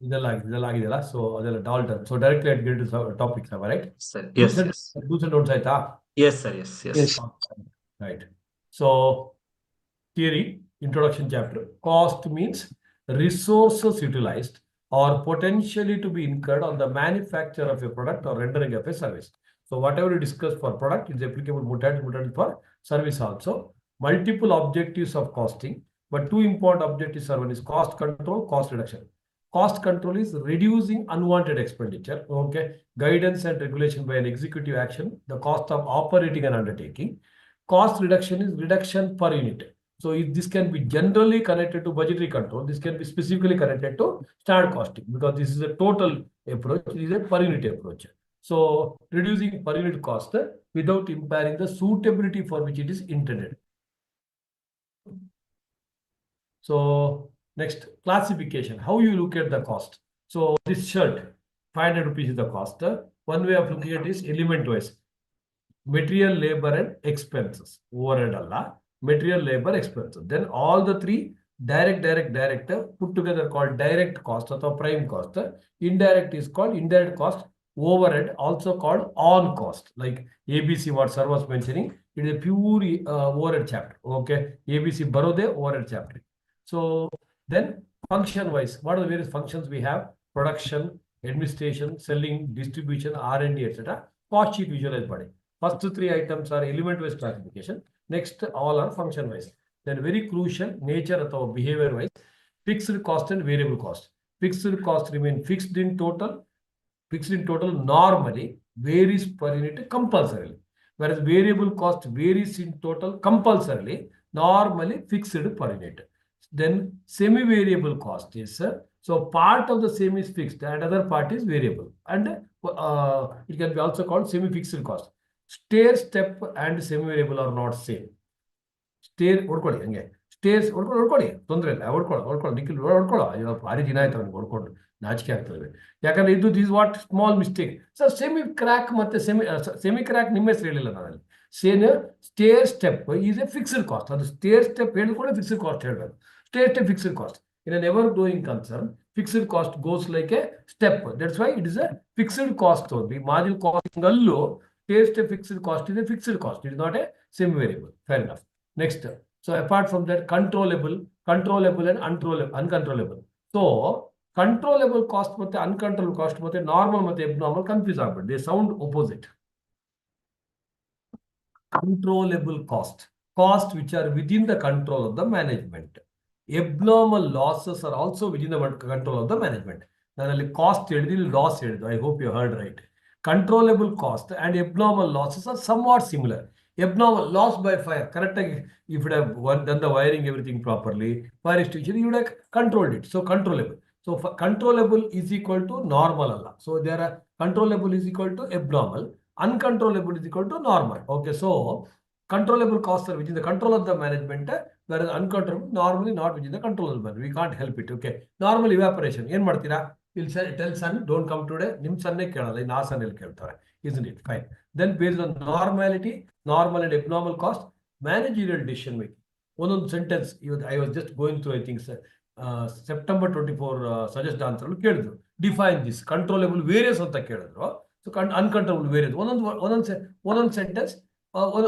ಇದೆಲ್ಲ ಆಗಿದೆಯಲ್ಲ, ಸೊ ಅದೆಲ್ಲ all done. So directly I'd get to topics right. ಸರಿ yes yes dos and don'ts ಆಯ್ತಾ? Yes sir yes yes Right. So theory, introduction chapter. Cost means resources utilized or potentially to be incurred on the manufacture of a product or rendering of a service. So whatever you discuss for product is applicable mutant for service also. Multiple objectives of costing, but two important objectives are: one is cost control, cost reduction. Cost control is reducing unwanted expenditure. Okay. Guidance and regulation by an executive action, the cost of operating an undertaking. Cost reduction is reduction per unit. So this can be generally connected to budgetary control. This can be specifically connected to standard costing because this is a total approach. This is a per unit approach. So reducing per unit cost without impairing the suitability for which it is intended. So next, classification. How you look at the cost. So this shirt, 500 rupees is the cost. One way of looking at it is element wise. Material, labor and expenses. Overhead Allah. Material, labor, expenses. Then all the three direct put together called direct cost or prime cost. Indirect is called indirect cost. Overhead also called on cost. Like ABC what sir was mentioning. It is a pure overhead chapter. Okay. ABC Barode overhead chapter. So then function wise, what are the various functions we have? Production, administration, selling, distribution, R&D, etc. Cost sheet visualize body. First three items are element wise classification. Next, all are function wise. Then very crucial, nature or behavior wise, fixed cost and variable cost. Fixed cost remain fixed in total. Fixed in total normally varies per unit compulsorily. Whereas variable cost varies in total compulsorily, normally fixed per unit. Then semi-variable cost is so part of the same is fixed and other part is variable, and it can be also called semi-fixed cost. Stair step and semi-variable are not same. Stair ಓಡ್ಕೊಳ್ಳಿ ಹಂಗೆ stairs ಓಡ್ಕೊಳ್ಳಿ ತೊಂದರೆ ಇಲ್ಲ, ಓಡ್ಕೊಳ್ಳೋ ನಿಖಿಲ್ ಓಡ್ಕೊಳ್ಳೋ. ಅಯ್ಯೋ ಭಾರಿ ದಿನ ಆಯ್ತು ಅವ್ನಿಗೆ ಓಡ್ಕೊಂಡು ನಾಚಿಕೆ ಆಗ್ತದೆ. ಯಾಕಂದ್ರೆ ಇದು this what small mistake sir. Semi crack ಮತ್ತೆ ಸೆಮಿ ಕ್ರ್ಯಾಕ್ ನಿಮ್ಮ ಹೆಸರು ಹೇಳಿಲ್ಲ ನಾನಲ್ಲಿ. Stair step is A fixed cost. ಅದು ಸ್ಟೇರ್ ಸ್ಟೆಪ್ ಹೇಳಿದ್ರೆ ಫಿಕ್ಸ್ಡ್ ಕಾಸ್ಟ್ ಹೇಳಬೇಕು. Stair step fixed cost. In an ever growing concern, fixed cost goes like a step. That's why it is a fixed cost only. Marginal costing allo, stair step fixed cost is a fixed cost. It is not a semi variable. Fair enough. Next. So apart from that, controllable and uncontrollable. So controllable cost ಮತ್ತೆ uncontrollable cost ಮತ್ತೆ normal ಮತ್ತೆ abnormal confuse ಆಗ್ಬಿಟ್ಟು they sound opposite. Controllable cost which are within the control of the management. Abnormal losses are also within the control of the management. Nanalli cost ಹೇಳಿದ್ರು, loss ಹೇಳಿದ್ರು. I hope you heard right. Controllable cost and abnormal losses are somewhat similar. Abnormal loss by fire, correct? If you have done the wiring everything properly, fire extinguisher, you would have controlled it. So controllable. So controllable is equal to normal Allah. So there are controllable is equal to abnormal, uncontrollable is equal to normal. Okay, so controllable costs are within the control of the management, whereas uncontrollable normally not within the control of the management. We can't help it. Okay, normal evaporation. Yen ಮಾಡ್ತೀರಾ? You'll say, tell son, don't come today. Nim sanne ಕೇಳಲ್ಲ, ಇನ್ನು ಆ ಸನ್ನೆಲ್ಲಿ ಕೇಳ್ತಾರೆ. Isn't it? Fine. Then based on normality, normal and abnormal cost, managerial decision making. One sentence, I was just going through, I think, September 24 suggest answer ಕೇಳಿದ್ರು. Define this. Controllable various ಅಂತ ಕೇಳಿದ್ರು. So uncontrollable various. ಒಂದೊಂದು sentence,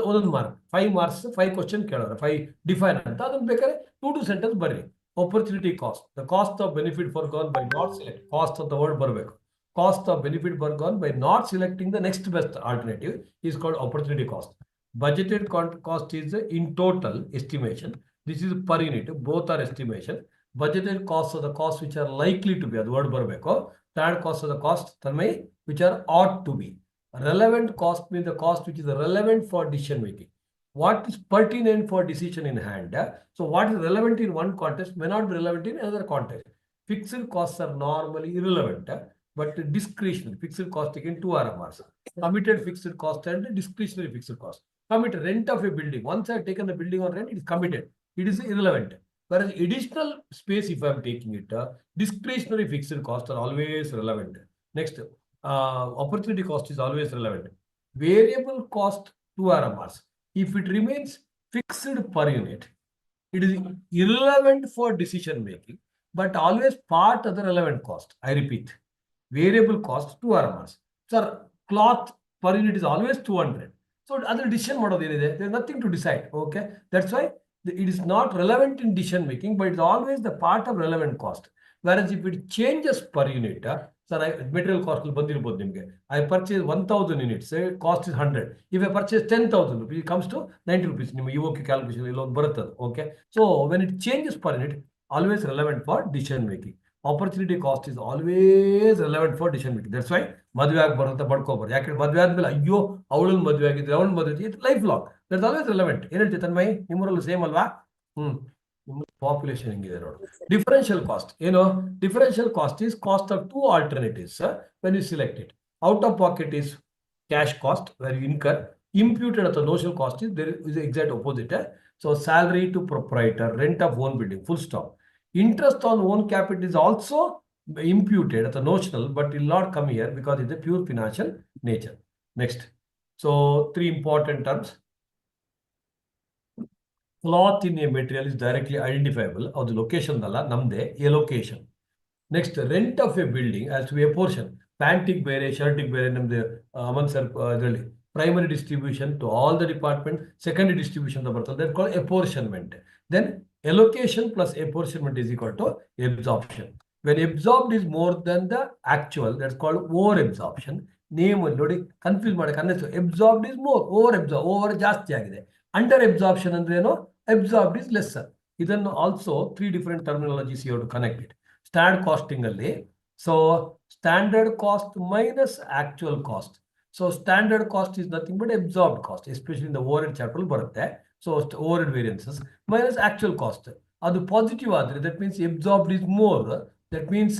ಒಂದೊಂದು mark, 5 marks 5 question ಕೇಳಿದ್ರು. 5 define ಅಂತ ಅದನ್ನ ಬೇಕಾದ್ರೆ 2 sentence ಬರ್ರಿ. Opportunity cost, the cost of benefit forgone by not select. Cost of the word ಬರಬೇಕು. Cost of benefit forgone by not selecting the next best alternative is called opportunity cost. Budgeted cost is in total estimation. This is per unit. Both are estimation. Budgeted costs are the costs which are likely to be. That word ಬರಬೇಕು. Third cost are the costs which are ought to be. Relevant cost means the cost which is relevant for decision making. what is pertinent for decision in hand. So what is relevant in one context may not be relevant in another context. Fixed costs are normally irrelevant, but discretionary fixed cost taken 2 RMRs. Committed fixed cost and discretionary fixed cost. Committed rent of a building. Once I have taken the building on rent, it is committed. It is irrelevant. Whereas additional space, if I am taking it, discretionary fixed costs are always relevant. Next, opportunity cost is always relevant. Variable cost 2 RMRs. If it remains fixed per unit, it is irrelevant for decision making, but always part of the relevant cost. I repeat, variable cost 2 RMRs. Sir, cloth per unit is always 200. So other decision model there is nothing to decide. Okay, that's why it is not relevant in decision making, but it's always the part of relevant cost. Whereas if it changes per unit, sir, material cost will I purchase 1000 units, cost is 100. If I purchase 10,000 rupees, it comes to 90 rupees. EOQ calculation okay. So when it changes per unit, always relevant for decision making. Opportunity cost is always relevant for decision making. That's why ಮದುವೆ ಆಗಿ ಬರುತ್ತೆ ಬಡ್ಕೋಬಾರ್ದು. ಯಾಕಂದ್ರೆ ಮದುವೆ ಆದ್ಮೇಲೆ ಅಯ್ಯೋ ಅವಳನ್ನ ಮದುವೆ ಆಗಿದ್ರೆ ಅವಳ ಮದುವೆ it life long. That's always relevant. ಏನ್ ಹೇಳ್ತೀವಿ ತನ್ಮಯ್, ನಿಮ್ಮೂರಲ್ಲೂ ಸೇಮ್ ಅಲ್ವಾ? ನಿಮ್ಮ ಪಾಪ್ಯುಲೇಷನ್ ಹೆಂಗಿದೆ ನೋಡಿ. ಡಿಫರೆನ್ಷಿಯಲ್ ಕಾಸ್ಟ್ ಏನು? Differential cost is cost of two alternatives when you select it. Out of pocket is cash cost where you incur. Imputed at the notional cost is there is the exact opposite. So salary to proprietor, rent of own building, full stop. Interest on own capital is also imputed at the notional, but will not come here because it's a pure financial nature. Next. So 3 important terms. Cloth in a material is directly identifiable of the location dalla namde a location. Next, rent of a building has to be a portion. Pantic bere, shirtic bere namde Aman sir primary distribution to all the department, secondary distribution that's called apportionment. Then allocation plus apportionment is equal to absorption. When absorbed is more than the actual, that's called over absorption. Name ನೋಡಿ confuse ಮಾಡಕ್ಕೆ ಅನ್ನಿಸ್ತು. Absorbed is more, over ಜಾಸ್ತಿ ಆಗಿದೆ. Under absorption ಅಂದ್ರೆ ಏನು? Absorbed is lesser. ಇದನ್ನು also 3 different terminologies you have to connect it. Standard costing ಅಲ್ಲಿ, so standard cost minus actual cost. So standard cost is nothing but absorbed cost, especially in the overhead chapter ಬರುತ್ತೆ. So overhead variances minus actual cost. ಅದು positive ಆದರೆ that means absorbed is more. That means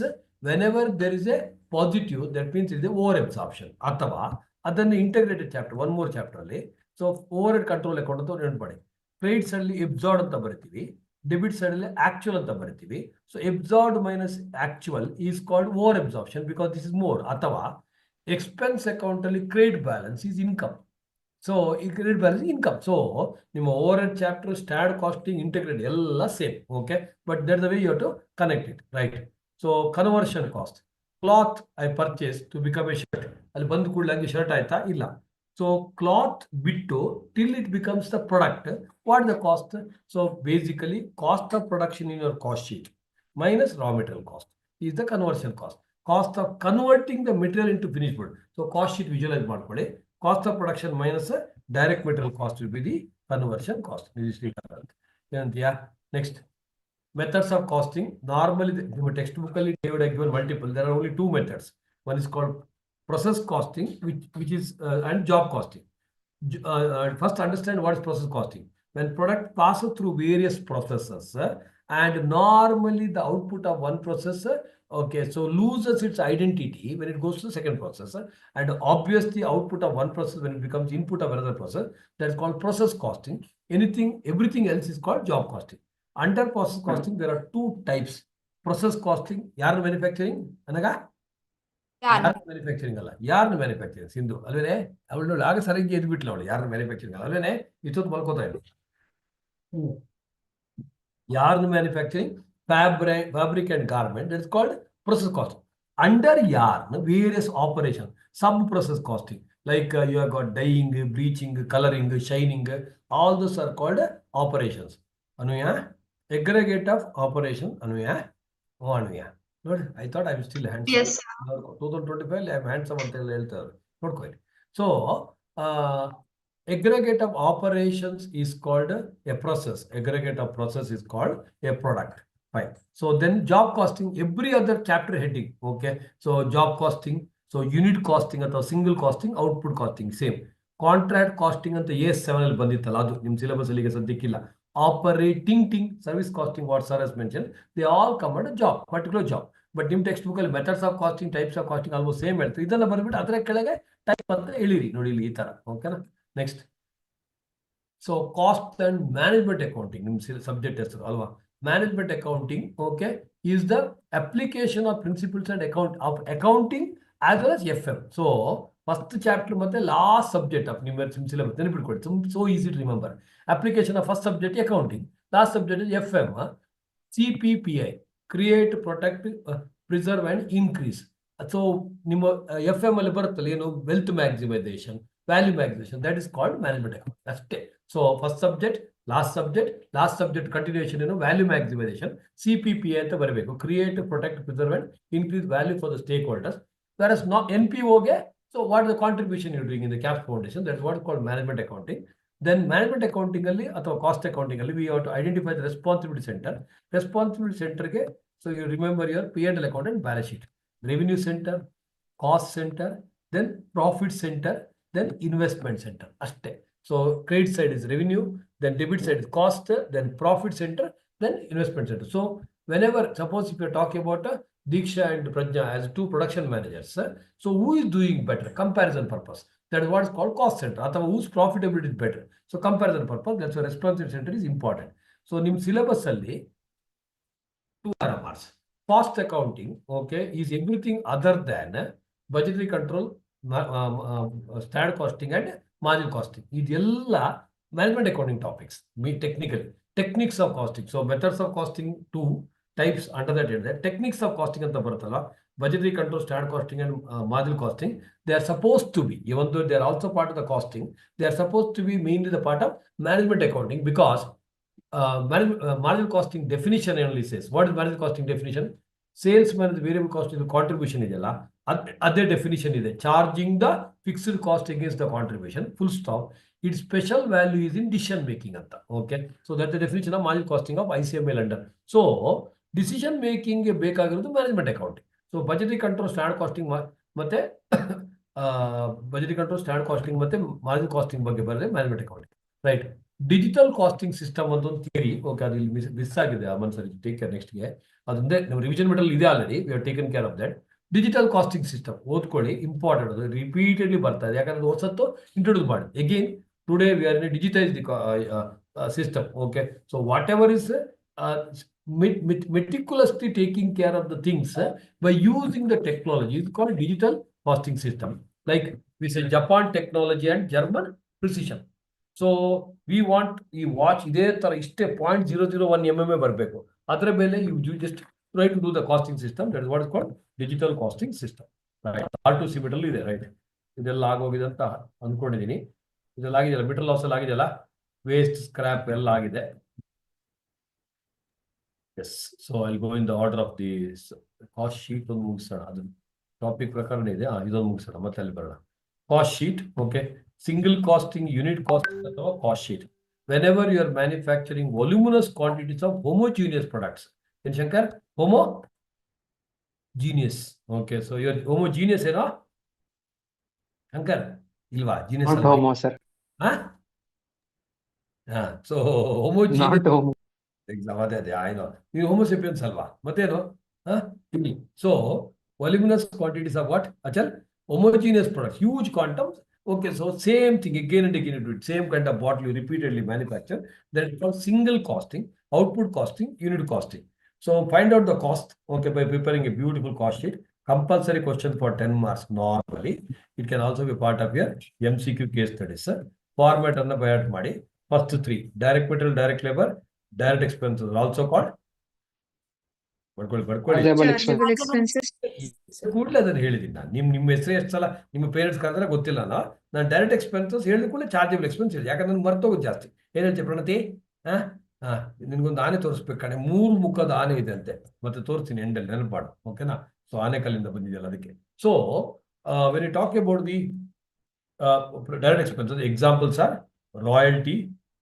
whenever there is a positive, that means it is a over absorption. ಅಥವಾ ಅದನ್ನು integrated chapter, one more chapter ಅಲ್ಲಿ so overhead control account ಅಂತ ನೆನಪಡಿ. Credit side ಅಲ್ಲಿ ಎಬ್ಸಾರ್ಡ್ ಅಂತ ಬರಿತೀವಿ, debit side ಅಲ್ಲಿ actual ಅಂತ ಬರಿತೀವಿ. So absorbed minus actual is called over absorption because this is more. ಅಥವಾ ಎಕ್ಸ್ಪೆನ್ಸ್ ಅಕೌಂಟ್ ಅಲ್ಲಿ credit balance is income. So ಈ ಕ್ರೆಡಿಟ್ ಬ್ಯಾಲೆನ್ಸ್ ಇನ್ಕಮ್. ಸೊ ನಿಮ್ಮ overhead chapter, standard costing, integrated ಎಲ್ಲ same. Okay, but that the way you have to connect it, right? So conversion cost, cloth I purchase to become a shirt. ಅಲ್ಲಿ ಬಂದು ಕೂಡಲೇ ಹಂಗೆ shirt ಆಯ್ತಾ? ಇಲ್ಲ. So cloth ಬಿಟ್ಟು till it becomes the product, what the cost? So basically cost of production in your cost sheet minus raw material cost is the conversion cost. Cost of converting the material into finished good. So cost sheet visualize ಮಾಡ್ಕೊಳ್ಳಿ. Cost of production minus direct material cost will be the conversion cost. Next, methods of costing. Normally, the textbook they would have given multiple. There are only 2 methods. One is called process costing, which is and job costing. First, understand what is process costing. When product passes through various processes, and normally the output of one processor, okay, so loses its identity when it goes to the second processor, and obviously output of one process when it becomes input of another process, that's called process costing. Everything else is called job costing. Under process costing, there are 2 types. Process costing, ಯಾರು manufacturing ಅನಗ? ಯಾರು manufacturing ಅಲ್ಲ, ಯಾರು manufacturing? Sindhu ಅಲ್ವೇನೆ? ಅವಳು ಆಗ ಸರಿಗೆ ಎದ್ದು ಬಿಟ್ಲು ಅವಳು, ಯಾರು ಮ್ಯಾನುಫ್ಯಾಕ್ಚರಿಂಗ್ ಅಲ್ಲ ಅಲ್ವೇನೆ? ಇಷ್ಟೊತ್ತು ಮಲ್ಕೋತಾ ಇದ್ಲು. Yarn manufacturing, fabric and garment, that is called process cost. Under yarn, various operations, sub-process costing, like you have got dyeing, bleaching, coloring, shining, all those are called operations. Anuya, aggregate of operation, Anuya, oh Anuya. Good, I thought I was still handsome. Yes. 2025, I am handsome until not quite. So, aggregate of operations is called a process. Aggregate of process is called a product. Fine. So then job costing, every other chapter heading. Okay. So job costing, so unit costing or single costing, output costing, same. Contract costing ಅಂತ A7 ಅಲ್ಲಿ ಬಂದಿತ್ತಲ್ಲ, ಅದು ನಿಮ್ಮ syllabus ಅಲ್ಲಿ ಈಗ ಸದ್ಯಕ್ಕಿಲ್ಲ. Operating service costing, what sir has mention, they all come under job, particular job. But ನಿಮ್ಮ textbook ಅಲ್ಲಿ methods of costing, types of costing almost same ಹೇಳ್ತಾರೆ. ಇದೆಲ್ಲ ಬರ್ಬಿಟ್ಟು ಅದರ ಕೆಳಗೆ ಟೈಪ್ ಅಂತ ಹೇಳಿರಿ ನೋಡಿ ಇಲ್ಲಿ ಈ ತರ. ಓಕೆನಾ? Next, so cost and management accounting ನಿಮ್ಮ ಸಬ್ಜೆಕ್ಟ್ ಹೆಸರು ಅಲ್ವಾ? Management accounting, okay, is the application of principles and accounting as well as FM. So first chapter ಮತ್ತೆ ಲಾಸ್ಟ್ ಸಬ್ಜೆಕ್ಟ್ ಆಫ್ ನಿಮ್ಮ ಸಿಲೆಬಸ್ ನೆನಪಿಟ್ಕೊಳ್ಳಿ. So easy to remember. Application of first subject accounting, last subject FM. CPPI, create, protect, preserve and increase. So ನಿಮ್ಮ FM ಅಲ್ಲಿ ಬರುತ್ತಲ್ಲ ಏನು, wealth maximization, value maximization, that is called management account ಅಷ್ಟೇ. So first subject, last subject continuation ಏನು, value maximisation. CPPI ಅಂತ ಬರಬೇಕು, create, protect, preserve and increase value for the stake holders. Whereas not NPOಗೆ, so what is the contribution you're doing in the CAPS foundation? That's what is called management accounting. Then management accounting ಅಲ್ಲಿ ಅಥವಾ cost accounting ಅಲ್ಲಿ we have to identify the responsibility center. Responsibility center ಗೆ, so you remember your P&L account and balance sheet, revenue center, cost center, then profit center, then investment center ಅಷ್ಟೇ. So credit side is revenue, then debit side is cost, then profit center, then investment center. So whenever, suppose if you're talking about Diksha and Prajna as two production managers, so who is doing better? Comparison purpose. That is what is called cost center. Or whose profitability is better. So comparison purpose, that's why responsibility center is important. So in syllabus alli 2 marks. Cost accounting, okay, is everything other than budgetary control, standard costing and marginal costing. ಇದೆಲ್ಲ management accounting topics. Techniques of costing. So methods of costing, 2 types under that ಹೇಳಿದೆ. Techniques of costing ಅಂತ ಬರುತ್ತಲ್ಲ, budgetary control, standard costing and marginal costing, they are supposed to be, even though they are also part of the costing, they are supposed to be mainly the part of management accounting, because marginal costing definition only says, what is marginal costing definition? Sales minus variable cost is contribution ಇದೆಯಲ್ಲ, ಅದೇ definition ಇದೆ. Charging the fixed cost against the contribution, full stop. It special value is in decision making ಅಂತ. Okay, so that the definition of marginal costing of ICMA London. So decision making ಬೇಕಾಗಿರೋದು management accounting. So budgetary control, standard costing ಮತ್ತೆ budgetary control, standard costing ಮತ್ತೆ marginal costing ಬಗ್ಗೆ ಬರೆದ್ರೆ management accounting, right. Digital costing system ಅಂತ ಒಂದು theory, okay, ಅದು ಇಲ್ಲಿ miss ಆಗಿದೆ. ಅಮನ್ ಸರ್, ಟೇಕ್ ಕೇರ್ ನೆಕ್ಸ್ಟ್ಗೆ. ಅದೊಂದೇ ನಮ್ಮ ರಿವಿಷನ್ ಮೆಟಲ್ ಇದೆ already, we are taken care of that. Digital costing system ಓದ್ಕೊಳ್ಳಿ, ಇಂಪಾರ್ಟೆಂಟ್. ಅದು ರಿಪೀಟೆಡ್ಲಿ ಬರ್ತಾ ಇದೆ, ಯಾಕಂದ್ರೆ ಹೊಸತ್ತು ಇಂಟ್ರೊಡ್ಯೂಸ್ ಮಾಡಿ. Again today we are in digitize the system. Okay, so whatever is meticulously taking care of the things by using the technology is called digital costing system. Like we say Japan technology and German precision. So we watch ಇದೇ ತರ ಇಷ್ಟೇ 0.001 mm ಬರಬೇಕು. ಅದರ ಮೇಲೆ you just try to do the costing system. That is what is called digital costing system. Right. R2C metal ಇದೆ, right. ಇದೆಲ್ಲ ಆಗೋಗಿದೆ ಅಂತ ಅನ್ಕೊಂಡಿದ್ದೀನಿ. ಇದೆಲ್ಲ ಆಗಿದೆಯಲ್ಲ, ಮೆಟಲ್ ಲಾಸ್ ಎಲ್ಲ ಆಗಿದೆಯಲ್ಲ, ವೇಸ್ಟ್, ಸ್ಕ್ರಾಪ್ ಎಲ್ಲ ಆಗಿದೆ. Yes, so I'll go in the order of the cost sheet ಒಂದು ಮುಗಿಸೋಣ. ಅದು ಟಾಪಿಕ್ ಪ್ರಕರಣ ಇದೆ, ಇದೊಂದು ಮುಗಿಸೋಣ, ಮತ್ತೆ ಅಲ್ಲಿ ಬರೋಣ. Cost sheet, okay, single costing, unit costing ಅಥವಾ cost sheet. Whenever you are manufacturing voluminous quantities of homogeneous products. ಏನ್ Shankar? Homogeneous. Okay, so your homogeneous ಏನೋ ಶಂಕರ್? ಇಲ್ವಾ? ಜೀನಿಯಸ್ ಸೊ ಹೋಮೋಜೀನಿಯಸ್ ಎಕ್ಸಾಮ್ ಅದೇ ಆಯ್ತು. ನೀವು ಹೋಮೋಸೆಪಿಯನ್ಸ್ ಅಲ್ವಾ, ಮತ್ತೇನು? So voluminous quantities of what Achal? Homogeneous product, huge quantums. Okay, so same thing again and again, you do it. Same kind of bottle you repeatedly manufacture. That is called single costing, output costing, unit costing. So find out the cost, okay, by preparing a beautiful cost sheet. Compulsory question for 10 marks normally. It can also be part of your MCQ case studies. Format ಅನ್ನು ಬಯಾಟ್ ಮಾಡಿ. First 3 direct material, direct labor, direct expenses are also called Chargeable expenses. ಕೂಡಲೇ ಅದನ್ನು ಹೇಳಿದ್ದೀನಿ ನಾನು. ನಿಮ್ಮ ಹೆಸರು ಎಷ್ಟು ಸಲ ನಿಮ್ಮ ಪೇರೆಂಟ್ಸ್ ಕರೆದ್ರೆ ಗೊತ್ತಿಲ್ಲ. ನಾನು ಡೈರೆಕ್ಟ್ ಎಕ್ಸ್ಪೆನ್ಸಸ್ ಹೇಳಿದ ಕೂಡಲೇ ಚಾರ್ಜಬಲ್ ಎಕ್ಸ್ಪೆನ್ಸ್ ಹೇಳಿ, ಯಾಕಂದ್ರೆ ನನಗೆ ಮರ್ತೋಗೋದು ಜಾಸ್ತಿ. ಏನು ಹೇಳ್ತೀವಿ ಪ್ರಣತಿ? ನಿನ್ಗೊಂದು ಆನೆ ತೋರಿಸ್ಬೇಕು ಕಣೆ, 3 ಮುಖದ ಆನೆ ಇದೆ ಅಂತೆ, ಮತ್ತೆ ತೋರಿಸ್ತೀನಿ ಎಂಡಲ್ಲಿ, ನೆನಪಾಡು. ಓಕೆನಾ? ಸೊ ಆನೆ ಕಲ್ಲಿಂದ ಬಂದಿದೆಯಲ್ಲ ಅದಕ್ಕೆ. So when you talk about the direct expenses, examples are royalty,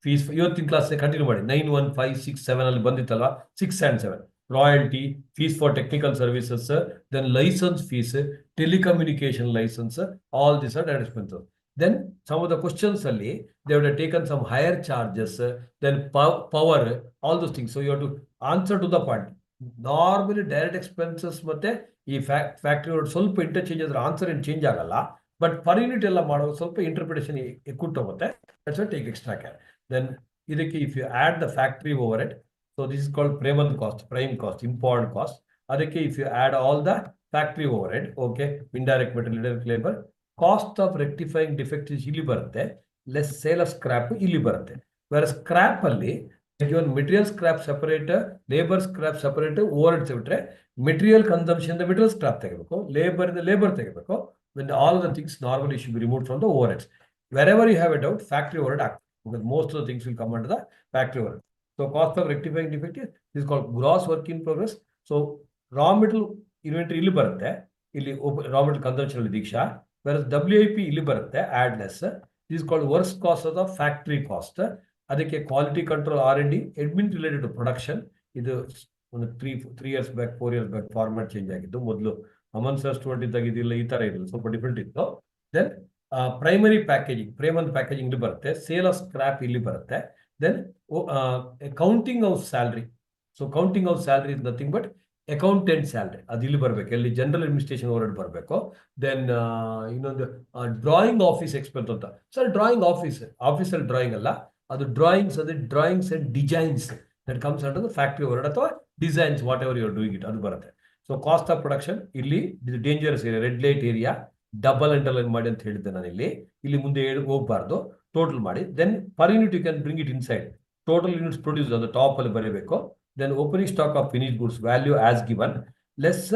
fees. ಇವತ್ತಿನ ಕ್ಲಾಸ್ ಕಂಟಿನ್ಯೂ ಮಾಡಿ. 9, 1, 5, 6, 7 ಅಲ್ಲಿ ಬಂದಿತ್ತಲ್ವಾ, 6 and 7. Royalty, fees for technical services, then licence fees, telecommunication licence, all this are direct expenses. Then some of the questions only, they would have taken some higher charges, then power, all those things. So you have to answer to the point. Normally direct expenses ಮತ್ತೆ ಈ factory ಸ್ವಲ್ಪ interchange ಆದ್ರೆ answer ಏನು change ಆಗಲ್ಲ, but per unit ಎಲ್ಲ ಮಾಡೋದು ಸ್ವಲ್ಪ interpretation ಹೋಗುತ್ತೆ. That's why take extra care. Then ಇದಕ್ಕೆ if you add the factory overhead, so this is called prime cost, important cost. ಅದಕ್ಕೆ if you add all the factory overhead, okay, indirect material, indirect labour, cost of rectifying defects ಇಲ್ಲಿ ಬರುತ್ತೆ, less sale of scrap ಇಲ್ಲಿ ಬರುತ್ತೆ. ಬೇರೆ scrap ಅಲ್ಲಿ given material scrap separate, labor scrap separate, overheads ಬಿಟ್ರೆ material consumption the material scrap ತೆಗಿಬೇಕು, labor ತೆಗಿಬೇಕು. When all the things normally should be removed from the overheads. Wherever you have a doubt, factory overhead act, because most of the things will come under the factory overhead. So cost of rectifying defect is called gross work in progress. So raw material inventory ಇಲ್ಲಿ ಬರುತ್ತೆ, ಇಲ್ಲಿ raw material consumption ಅಲ್ಲಿ ದೀಕ್ಷಾ, whereas WIP ಇಲ್ಲಿ ಬರುತ್ತೆ add less. This is called works cost of the factory cost. ಅದಕ್ಕೆ quality control, R&D, admin related to production. ಇದು ಒಂದು 3 years back 4 years back format change ಆಗಿದ್ದು. ಮೊದಲು ಅಮನ್ ಸರ್ ಸ್ಟೂಡೆಂಟ್ ಇದ್ದಾಗ ಇದಿಲ್ಲ, ಈ ತರ ಇರಲಿಲ್ಲ, ಸ್ವಲ್ಪ ಡಿಫ್ರೆಂಟ್ ಇತ್ತು. ದೆನ್ ಪ್ರೈಮರಿ ಪ್ಯಾಕೇಜಿಂಗ್, ಪ್ಯಾಕೇಜಿಂಗ್ ಇಲ್ಲಿ ಬರುತ್ತೆ, ಸೇಲ್ ಆಫ್ ಸ್ಕ್ರಾಪ್ ಇಲ್ಲಿ ಬರುತ್ತೆ. Then counting of salary. So counting of salary is nothing but accountant salary, ಅದು ಇಲ್ಲಿ ಬರಬೇಕು, ಎಲ್ಲಿ ಜನರಲ್ ಅಡ್ಮಿನಿಸ್ಟ್ರೇಷನ್ ಓವರ್ಹೆಡ್ ಬರಬೇಕು. ದೆನ್ ಇನ್ನೊಂದು ಡ್ರಾಯಿಂಗ್ ಆಫೀಸ್ ಎಕ್ಸ್ಪೆನ್ಸ್ ಅಂತ. ಸರ್ ಡ್ರಾಯಿಂಗ್ ಆಫೀಸಲ್ಲಿ ಡ್ರಾಯಿಂಗ್ ಅಲ್ಲ, ಅದು ಡ್ರಾಯಿಂಗ್ಸ್, ಅದು drawings and designs that comes under the factory overhead, ಅಥವಾ designs whatever you are doing it, ಅದು ಬರುತ್ತೆ. ಸೊ ಕಾಸ್ಟ್ ಆಫ್ ಪ್ರೊಡಕ್ಷನ್ ಇಲ್ಲಿ dangerous area, red light area, double underline ಮಾಡಿ ಅಂತ ಹೇಳಿದ್ದೆ ನಾನು. ಇಲ್ಲಿ ಮುಂದೆ ಹೋಗಬಾರ್ದು, ಟೋಟಲ್ ಮಾಡಿ. Then per unit you can bring it inside. Total units produce ಅದು ಟಾಪ್ ಅಲ್ಲಿ ಬರೀಬೇಕು. Then opening stock of finish goods value as given, less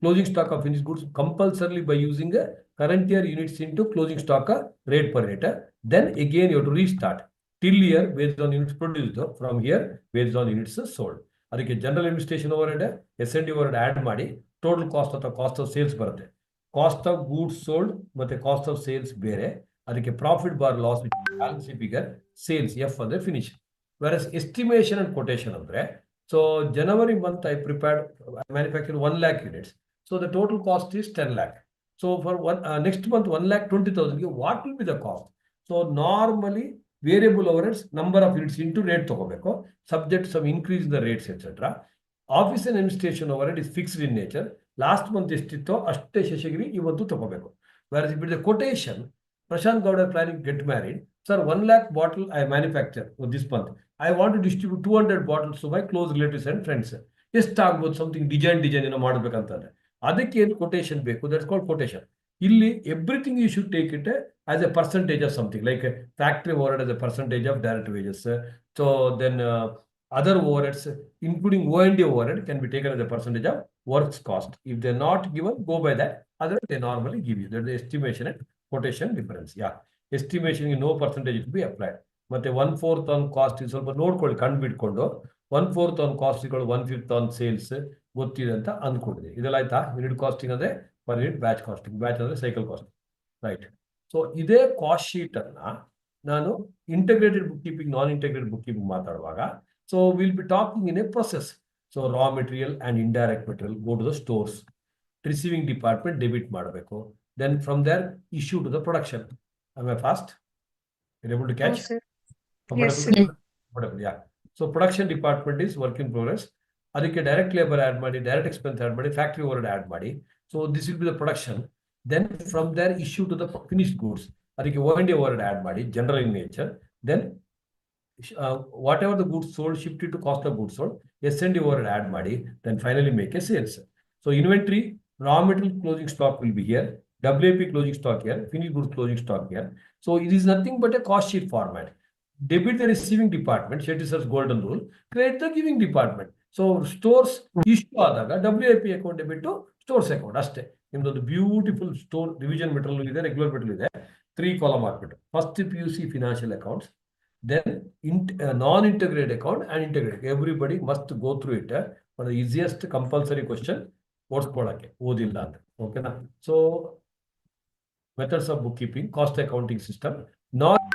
closing stock of finished goods compulsorily by using a current year units into closing stock rate per rate. Then again you have to restart till year based on units produced, from here based on units sold. ಅದಕ್ಕೆ general administration overhead, S&D overhead add ಮಾಡಿ total cost ಅಥವಾ cost of sales ಬರುತ್ತೆ. Cost of goods sold ಮತ್ತೆ cost of sales ಬೇರೆ. ಅದಕ್ಕೆ profit bar loss balance figure, sales F ಅಂದ್ರೆ finish. Versus estimation and quotation ಅಂದ್ರೆ, so January month I manufactured 1 lakh units. So the total cost is 10 lakh. So for next month 1,20,000, what will be the cost? So normally variable overheads number of units into rate ತಗೋಬೇಕು, subject some increase in the rates etc. Office and administration overhead is fixed in nature. Last month ಎಷ್ಟಿತ್ತೋ ಅಷ್ಟೇ ಶೇಷಗಿರಿ ಇವತ್ತು ತಗೋಬೇಕು. Whereas if it is a quotation, Prashant Gowda planning to get married, sir 1 lakh bottle I manufacture this month, I want to distribute 200 bottles to my close relatives and friends. ಎಷ್ಟಾಗ್ಬೋದು, something design ಏನೋ ಮಾಡ್ಬೇಕಂತಂದ್ರೆ ಅದಕ್ಕೆ ಏನು quotation ಬೇಕು, that's called quotation. ಇಲ್ಲಿ everything you should take it as a percentage of something, like factory overhead as a percentage of direct wages. So then other overheads including O&D overhead can be taken as a percentage of works cost. If they're not given, go by that. Otherwise they normally give you. That's the estimation and quotation difference. Yeah, estimation no percentage to be applied. ಮತ್ತೆ 1/4 on cost ಸ್ವಲ್ಪ ನೋಡ್ಕೊಳ್ಳಿ, ಕಂಡುಬಿಟ್ಕೊಂಡು 1/4 on cost 1/5 on sales ಗೊತ್ತಿದೆ ಅಂತ ಅಂದ್ಕೊಂಡಿದೆ. ಇದೆಲ್ಲ ಆಯ್ತಾ? Unit costing ಅಂದ್ರೆ per unit batch costing, batch ಅಂದ್ರೆ ಸೈಕಲ್ ಕಾಸ್ಟಿಂಗ್, ರೈಟ್. ಸೊ ಇದೇ ಕಾಸ್ಟ್ ಶೀಟ್ ಅನ್ನ ನಾನು integrated book keeping, non integrated book keeping ಮಾತಾಡುವಾಗ, so we'll be talking in a process. So raw material and indirect material go to the stores, receiving department debit ಮಾಡಬೇಕು, then from there issue to the production. Am I fast? You're able to catch? No, sir. Yes, sir. Yeah. So production department is work in progress. ಅದಕ್ಕೆ direct labor add ಮಾಡಿ, direct expense add ಮಾಡಿ, factory overhead add ಮಾಡಿ. So this will be the production. Then from there issue to the finished goods. ಅದಕ್ಕೆ O&D overhead add ಮಾಡಿ, general in nature. Then whatever the goods sold shifted to cost of goods sold, S&D overhead add ಮಾಡಿ, then finally make a sales. So inventory, raw material closing stock will be here, WIP closing stock here, finished goods closing stock here. So it is nothing but a cost sheet format. Debit the receiving department, Shetty sir's golden rule, credit the giving department. So stores issue ಆದಾಗ WIP account debit to stores account ಅಷ್ಟೇ. ನಿಮ್ದೊಂದು beautiful store division material ಇದೆ, regular material ಇದೆ, 3 column ಹಾಕ್ಬಿಟ್ಟು first PUC financial accounts, then non-integrated account and integrated. Everybody must go through it for the easiest compulsory question. ಓಡಿಸ್ಕೊಳ್ಳಕ್ಕೆ ಓದಿಲ್ಲ ಅಂದ್ರೆ, ಓಕೆನಾ? So methods of book keeping, cost accounting system, not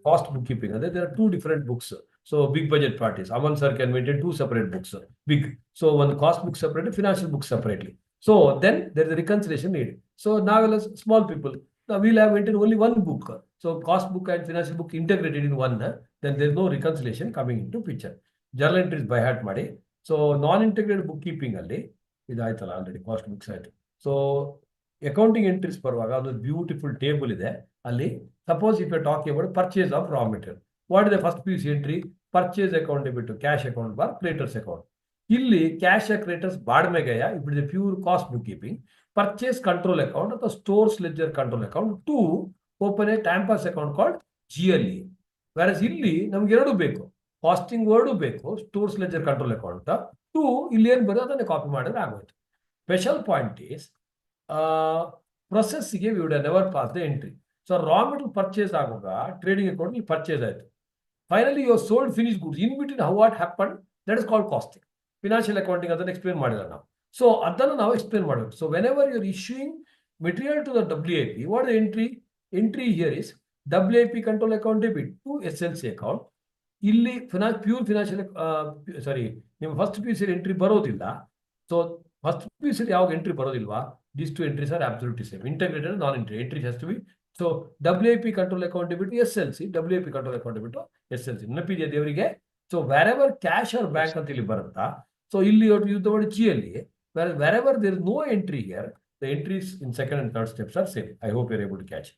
cost book keeping. ಅಂದ್ರೆ there are 2 different books. So big budget parties, Aman sir can maintain 2 separate books, big. So one cost book separately, financial book separately. So then there is a reconciliation need. So now as small people, Now we'll have maintained only one book. So cost book and financial book integrated in one, then there's no reconciliation coming into picture. Journal entries by heart ಮಾಡಿ. So non-integrated bookkeeping ಅಲ್ಲಿ ಇದಾಯ್ತಲ್ಲ already cost books ಆಯ್ತು. So accounting entries ಬರುವಾಗ ಒಂದು beautiful table ಇದೆ ಅಲ್ಲಿ. Suppose if you talking about purchase of raw material, what is the first piece entry? Purchase account ಬಿಟ್ಟು cash account bar creditors account. ಇಲ್ಲಿ cash creditors ಬಾಡ್ಮೆಗಯ it is pure cost bookkeeping. Purchase control account ಅಥವಾ stores ledger control account to open a ಟ್ಯಾಂಪಸ್ account called GLE. Versus ಇಲ್ಲಿ ನಮ್ಗೆ ಎರಡು ಬೇಕು, costing word ಬೇಕು, stores ledger control account to ಇಲ್ಲಿ ಏನು ಬರೋದು ಅದನ್ನೇ ಕಾಪಿ ಮಾಡಿದ್ರೆ ಆಗೋಯ್ತು. ಸ್ಪೆಷಲ್ ಪಾಯಿಂಟ್ ಈಸ್ ಪ್ರೊಸೆಸ್ಗೆ we would never pass the entry. So raw material purchase ಆಗುವಾಗ ಟ್ರೇಡಿಂಗ್ ಅಕೌಂಟ್ ಇಲ್ಲಿ ಪರ್ಚೇಸ್ ಆಯಿತು. Finally you sold finish goods in between how what happen, that is called costing. Financial accounting ಅದನ್ನು explain ಮಾಡಿಲ್ಲ ನಾವು. ಸೊ ಅದನ್ನು ನಾವು ಎಕ್ಸ್ಪ್ಲೇನ್ ಮಾಡಬೇಕು. So whenever you are issuing material to the WIP, what the entry? Entry here is WIP control account debit to SLC account. ಇಲ್ಲಿ pure financial sorry ನಿಮ್ಮ first P C entry ಬರೋದಿಲ್ಲ. So first P C ಯಾವಾಗ entry ಬರೋದಿಲ್ವಾ, these two entries are absolutely same. Integrated non entry entry has to be. So WIP control account ಬಿಟ್ಟು SLC, WIP control account ಬಿಟ್ಟು SLC. ನೆನಪಿದೆಯಾ ದೇವರಿಗೆ? So wherever cash or bank ಅಂತ ಇಲ್ಲಿ ಬರುತ್ತಾ, so ಇಲ್ಲಿ ಯುದ್ಧ ಮಾಡಿ GLE. Wherever there is no entry here, the entries in second and third steps are same. I hope you're able to catch.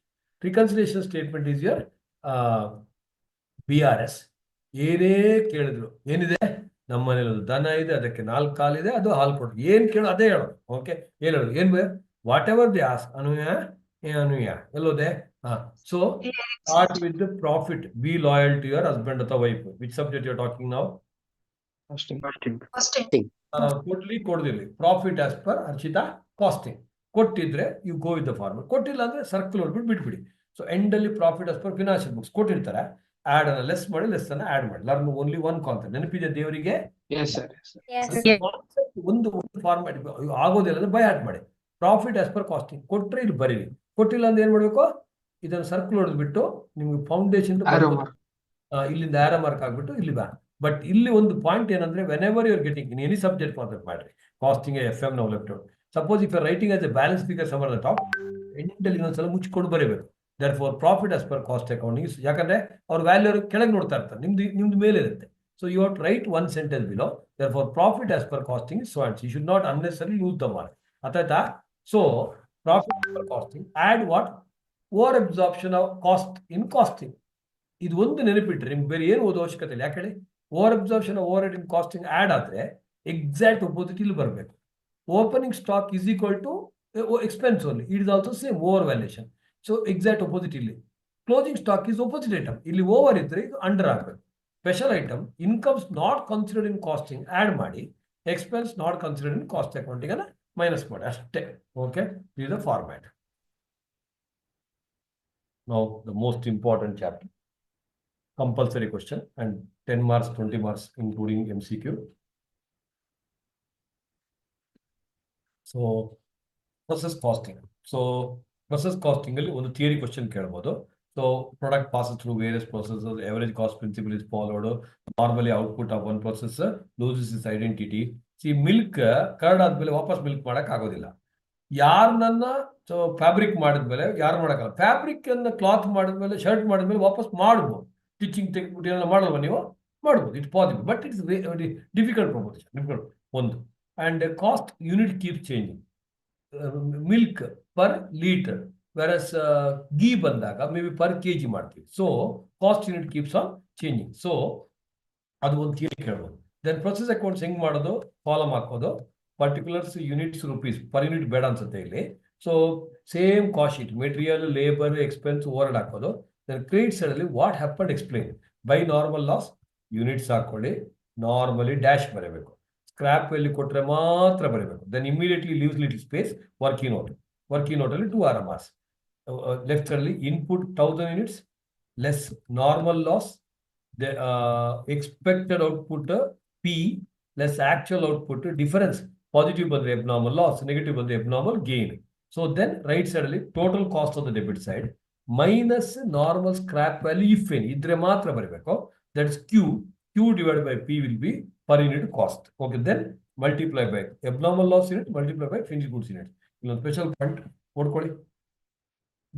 Reconciliation statement is your BRS. ಏನೇ ಕೇಳಿದ್ರು ಏನಿದೆ, ನಮ್ಮ ಮನೇಲಿ ದನ ಇದೆ, ಅದಕ್ಕೆ 4 ಕಾಲಿದೆ, ಅದು ಹಾಲು ಕೊಡ್ತು, ಏನ್ ಕೇಳೋ ಅದೇ ಹೇಳೋದು. ಓಕೆ, ಏನ್ ಹೇಳೋದು, ಏನ್ ವಾಟ್ ಎವರ್ ದಿ ಆಸ್ ಅನುಯ ಎಲ್ಲೋದೆ. So start with the profit. Be loyal to your husband ಅಥವಾ wife. Which subject you are talking now? ಕೊಡ್ಲಿ ಕೊಡ್ದಿರ್ಲಿ, ಪ್ರಾಫಿಟ್ ಆಸ್ ಪರ್ ಅರ್ಚಿತಾ ಕಾಸ್ಟಿಂಗ್. ಕೊಟ್ಟಿದ್ರೆ you go with the formula, ಕೊಟ್ಟಿಲ್ಲ ಅಂದ್ರೆ ಸರ್ಕಲ್ ಹೊಡ್ಬಿಟ್ಟು ಬಿಟ್ಬಿಡಿ. ಸೊ ಎಂಡ್ ಅಲ್ಲಿ profit as per financial books ಕೊಟ್ಟಿರ್ತಾರೆ, ಆಡ್ ಅನ್ನ ಲೆಸ್ ಮಾಡಿ, ಲೆಸ್ ಅನ್ನ ಆಡ್ ಮಾಡಿ. Learn only one concept. ನೆನಪಿದೆ ದೇವರಿಗೆ? ಒಂದು ಫಾರ್ಮ್ಯಾಟ್ ಆಗೋದಿಲ್ಲ ಅಂದ್ರೆ ಬೈ ಹಾರ್ಟ್ ಮಾಡಿ. ಪ್ರಾಫಿಟ್ ಆಸ್ ಪರ್ ಕಾಸ್ಟಿಂಗ್ ಕೊಟ್ರೆ ಇಲ್ಲಿ ಬರೀರಿ, ಕೊಟ್ಟಿಲ್ಲ ಅಂದ್ರೆ ಏನ್ ಮಾಡ್ಬೇಕು, ಇದನ್ನ ಸರ್ಕಲ್ ಹೊಡೆದ್ಬಿಟ್ಟು ನಿಮ್ಗೆ ಫೌಂಡೇಶನ್ ಇಲ್ಲಿಂದ ಆರೋ ಮಾರ್ಕ್ ಆಗ್ಬಿಟ್ಟು ಇಲ್ಲಿ ಬಾ. ಬಟ್ ಇಲ್ಲಿ ಒಂದು ಪಾಯಿಂಟ್ ಏನಂದ್ರೆ, whenever your getting in any subject concept ಮಾಡ್ರಿ. ಕಾಸ್ಟಿಂಗ್ FM ನಾವು left out. Suppose if your writing as a balance figure ಸಮರ್ ದ ಟಾಪ್, ಎಂಡಲ್ಲಿ ಇನ್ನೊಂದ್ಸಲ ಮುಚ್ಚಿಕೊಂಡು ಬರೀಬೇಕು. Therefore, profit as per cost accounting is, ಯಾಕಂದ್ರೆ ಅವ್ರ ವ್ಯಾಲ್ಯೂ ಕೆಳಗೆ ನೋಡ್ತಾ ಇರ್ತಾರೆ, ನಿಮ್ದು ಮೇಲೆ ಇರುತ್ತೆ. So you have to write one sentence below. Therefore, profit as per costing is so and so. You should not unnecessarily lose the mark. Atayta? So profit as per costing, add what? Over absorption of cost in costing. ಇದು ಒಂದು ನೆನಪಿಟ್ರೆ ನಿಮ್ಗೆ ಬೇರೆ ಏನು ಓದೋ ಅವಶ್ಯಕತೆ ಇಲ್ಲ. ಯಾಕಂದ್ರೆ over absorption overhead in costing add ಆದ್ರೆ ಎಕ್ಸಾಕ್ಟ್ ಅಪೋಸಿಟ್ ಇಲ್ಲಿ ಬರಬೇಕು. Opening stock is equal to expense only, it is also same over valuation. So exact opposite ಇಲ್ಲಿ. Closing stock is opposite item, ಇಲ್ಲಿ ಓವರ್ ಇದ್ರೆ ಇದು under ಆಗಬೇಕು. Special item incomes not considered in costing add ಮಾಡಿ, expense not considered in cost accounting ಅನ್ನ minus ಮಾಡಿ ಅಷ್ಟೇ. Okay, ಇದು the format. Now the most important chapter, compulsory question and 10 marks 20 marks including MCQ. So process costing. So process costing ಅಲ್ಲಿ ಒಂದು theory question ಕೇಳಬಹುದು. So product passes through various processes, average cost principle is followed, normally output of one process loses its identity. See milk curd ಆದ್ಮೇಲೆ ವಾಪಸ್ milk ಮಾಡಕ್ ಆಗೋದಿಲ್ಲ. ಯಾರನ್ನ fabric ಮಾಡಿದ್ಮೇಲೆ ಯಾರು ಮಾಡಕ್ಕಲ್ಲ, ಫ್ಯಾಬ್ರಿಕ್ ಅನ್ನ ಕ್ಲಾತ್ ಮಾಡಿದ್ಮೇಲೆ ಶರ್ಟ್ ಮಾಡಿದ್ಮೇಲೆ ವಾಪಸ್ ಮಾಡ್ಬೋದು. ಸ್ಟಿಚಿಂಗ್ ತೆಗೆದ್ಬಿಟ್ಟು ಎಲ್ಲ ಮಾಡಲ್ವ ನೀವು? ಮಾಡ್ಬೋದು, it's possible, but it's difficult proposition. Difficult ಒಂದು. And cost unit keep changing. Milk per litre, versus ghee ಬಂದಾಗ ಮೇ ಬಿ ಪರ್ kg ಮಾಡ್ತೀವಿ. So cost unit keeps on changing. So ಅದು ಒಂದು ಥಿಯರಿ ಕೇಳ್ಬೋದು. ದೆನ್ ಪ್ರೊಸೆಸ್ ಅಕೌಂಟ್ಸ್ ಹೆಂಗ್ ಮಾಡೋದು, column ಹಾಕೋದು, particulars units rupees per unit ಬೇಡ ಅನ್ಸುತ್ತೆ ಇಲ್ಲಿ. So same cost sheet, material, labour, expense, overhead ಹಾಕೋದು. Then credit side ಅಲ್ಲಿ what happened explain. By normal loss units ಹಾಕೊಳ್ಳಿ, ನಾರ್ಮಲಿ ಡ್ಯಾಶ್ ಬರೀಬೇಕು, ಸ್ಕ್ರಾಪ್ ವ್ಯಾಲ್ಯೂ ಕೊಟ್ಟರೆ ಮಾತ್ರ ಬರೀಬೇಕು. Then immediately leaves little space working note. Working ನೋಟಲ್ಲಿ 2 RMRs. ಲೆಫ್ಟ್ ಸೈಡಲ್ಲಿ input 1000 units less normal loss, expected output P less actual output difference. Positive ಬಂದರೆ abnormal loss, negative ಬಂದರೆ abnormal gain. So then right ಸೈಡಲ್ಲಿ total cost on the debit side minus normal scrap value if ಏನ್ ಇದ್ರೆ ಮಾತ್ರ ಬರಬೇಕು. That is Q. Q divided by P will be per unit cost. Okay, then multiply by abnormal loss unit, multiply by finished goods unit. ಇನ್ನೊಂದು special point ನೋಡ್ಕೊಳ್ಳಿ.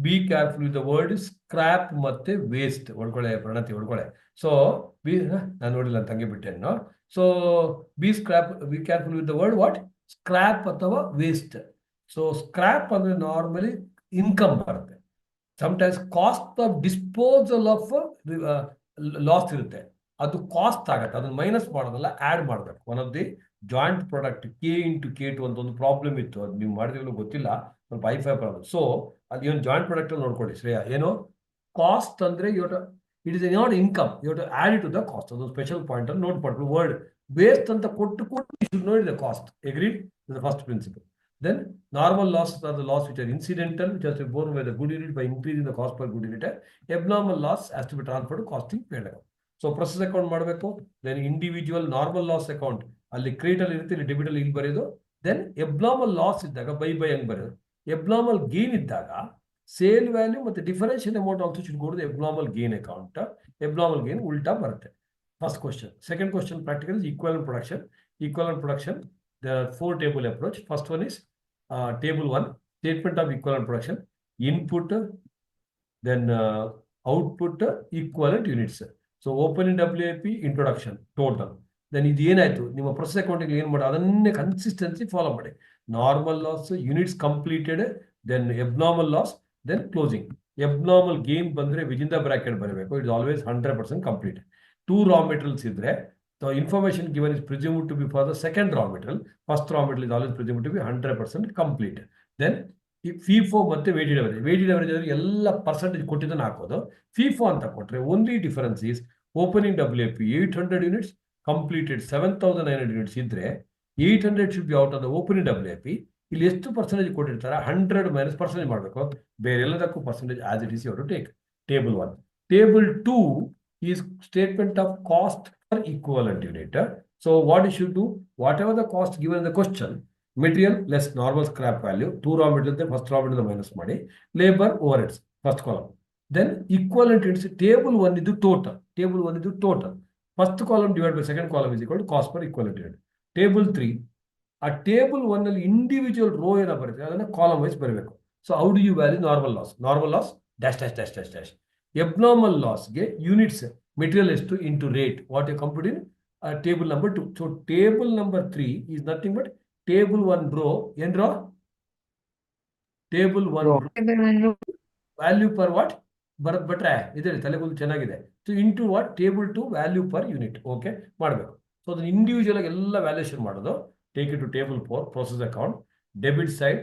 Be careful with the word scrap ಮತ್ತೆ waste ಒಳ್ಕೊಳೆ ಪ್ರಣತಿ ಒಳ್ಕೊಳೆ. So ನಾನು ನೋಡಿಲ್ಲ ತಂಗಿ ಬಿಟ್ಟೆನು. So be careful with the word what scrap ಅಥವಾ ವೇಸ್ಟ್. ಸೊ ಸ್ಕ್ರಾಪ್ ಅಂದ್ರೆ ನಾರ್ಮಲಿ ಇನ್ಕಮ್ ಬರುತ್ತೆ. Sometimes cost of disposal of loss ಇರುತ್ತೆ, ಅದು ಕಾಸ್ಟ್ ಆಗುತ್ತೆ. ಅದನ್ನ ಮೈನಸ್ ಮಾಡೋದಲ್ಲ, ಆಡ್ ಮಾಡಬೇಕು. One of the joint product K/K2 ಅಂತ ಒಂದು ಪ್ರಾಬ್ಲಮ್ ಇತ್ತು, ಅದು ನೀವು ಮಾಡಿದ್ರೂ ಗೊತ್ತಿಲ್ಲ, ಸ್ವಲ್ಪ ಐಫೈ ಪ್ರಾಬ್ಲಮ್. ಸೊ ಅದು ಏನು ಜಾಯಿಂಟ್ ಪ್ರಾಡಕ್ಟ್ ಅಲ್ಲಿ ನೋಡ್ಕೊಳ್ಳಿ ಶ್ರೇಯ. ಏನು ಕಾಸ್ಟ್ ಅಂದ್ರೆ it is not income, you to add it to the cost. ಅದೊಂದು ಸ್ಪೆಷಲ್ ಪಾಯಿಂಟ್ ಅಲ್ಲಿ ನೋಡ್ಕೊಡ್ರಿ. ವರ್ಡ್ ವೇಸ್ಟ್ ಅಂತ ಕೊಟ್ಟು ನೋಡಿದೆ cost. Agreed the first principle. Then normal losses are the loss which are incidental, which has to be borne by the good unit by increasing the cost per good unit. Abnormal loss has to be transferred to costing paid account. So process account ಮಾಡಬೇಕು. Then individual normal loss account ಅಲ್ಲಿ credit ಅಲ್ಲಿ ಇರುತ್ತೆ, ಇಲ್ಲಿ debit ಅಲ್ಲಿ ಇಲ್ಲಿ ಬರೆಯೋದು. Then abnormal loss ಇದ್ದಾಗ by ಹಂಗೆ ಬರೆಯೋದು. Abnormal gain ಇದ್ದಾಗ ಸೇಲ್ ವ್ಯಾಲ್ಯೂ ಮತ್ತೆ differential amount also should go to abnormal gain account. Abnormal gain ಉಲ್ಟಾ ಬರುತ್ತೆ. First question. Second question practical is equivalent production. Equivalent production, there are 4 table approach. First one is table 1, statement of equivalent production, input, then output, equivalent units. So opening WAP, introduction, total. Then ಇದು ಏನಾಯ್ತು ನಿಮ್ಮ process accounting ಏನು ಮಾಡಿ ಅದನ್ನೇ consistency follow ಮಾಡಿ. Normal loss, units completed, then abnormal loss, then closing. Abnormal gain ಬಂದ್ರೆ within the bracket ಬರಬೇಕು. It always 100% complete. 2 raw materials ಇದ್ರೆ the information given is presumed to be for the second raw material. First raw material is always presumed to be 100% complete. Then FIFO ಮತ್ತೆ weighted average. Weighted average ಅಂದ್ರೆ ಎಲ್ಲ percentage ಕೊಟ್ಟಿದ್ದನ್ನು ಹಾಕೋದು. FIFO ಅಂತ ಕೊಟ್ರೆ only difference is opening WAP 800 units, completed 7900 units ಇದ್ರೆ 800 should be out of the opening WAP. ಇಲ್ಲಿ ಎಷ್ಟು percentage ಕೊಟ್ಟಿರ್ತಾರೆ 100 ಮೈನಸ್ ಪರ್ಸೆಂಟೇಜ್ ಮಾಡಬೇಕು. ಬೇರೆ ಎಲ್ಲದಕ್ಕೂ percentage as it is you have to take. Table 1. Table 2 is statement of cost per equivalent unit. So what you should do, whatever the cost given in the question, material less normal scrap value, 2 raw material, first raw material minus money, labor overheads, first column. Then equivalent units, table 1 is the total. Table 1 is the total. First column divided by second column is equal to cost per equivalent unit. Table 3, a table 1 ಅಲ್ಲಿ individual row ಏನ ಬರುತ್ತೆ ಅದನ್ನ column wise ಬರಬೇಕು. So how do you value normal loss? Normal loss dash dash dash dash dash. Abnormal loss ಗೆ units material ಎಷ್ಟು into rate, what you compute in table number 2. So table number 3 is nothing but table 1 row, n row, table 1 row, value per what ಬರತ್ ಬಿಟ್ರೆ ಇದೆ ತಲೆಗೂದು ಚೆನ್ನಾಗಿದೆ. So into what table 2 value per unit. Okay ಮಾಡಬೇಕು. So ಅದನ್ನ individual ಆಗಿ ಎಲ್ಲ valuation ಮಾಡೋದು. Take it to table 4 process account, debit side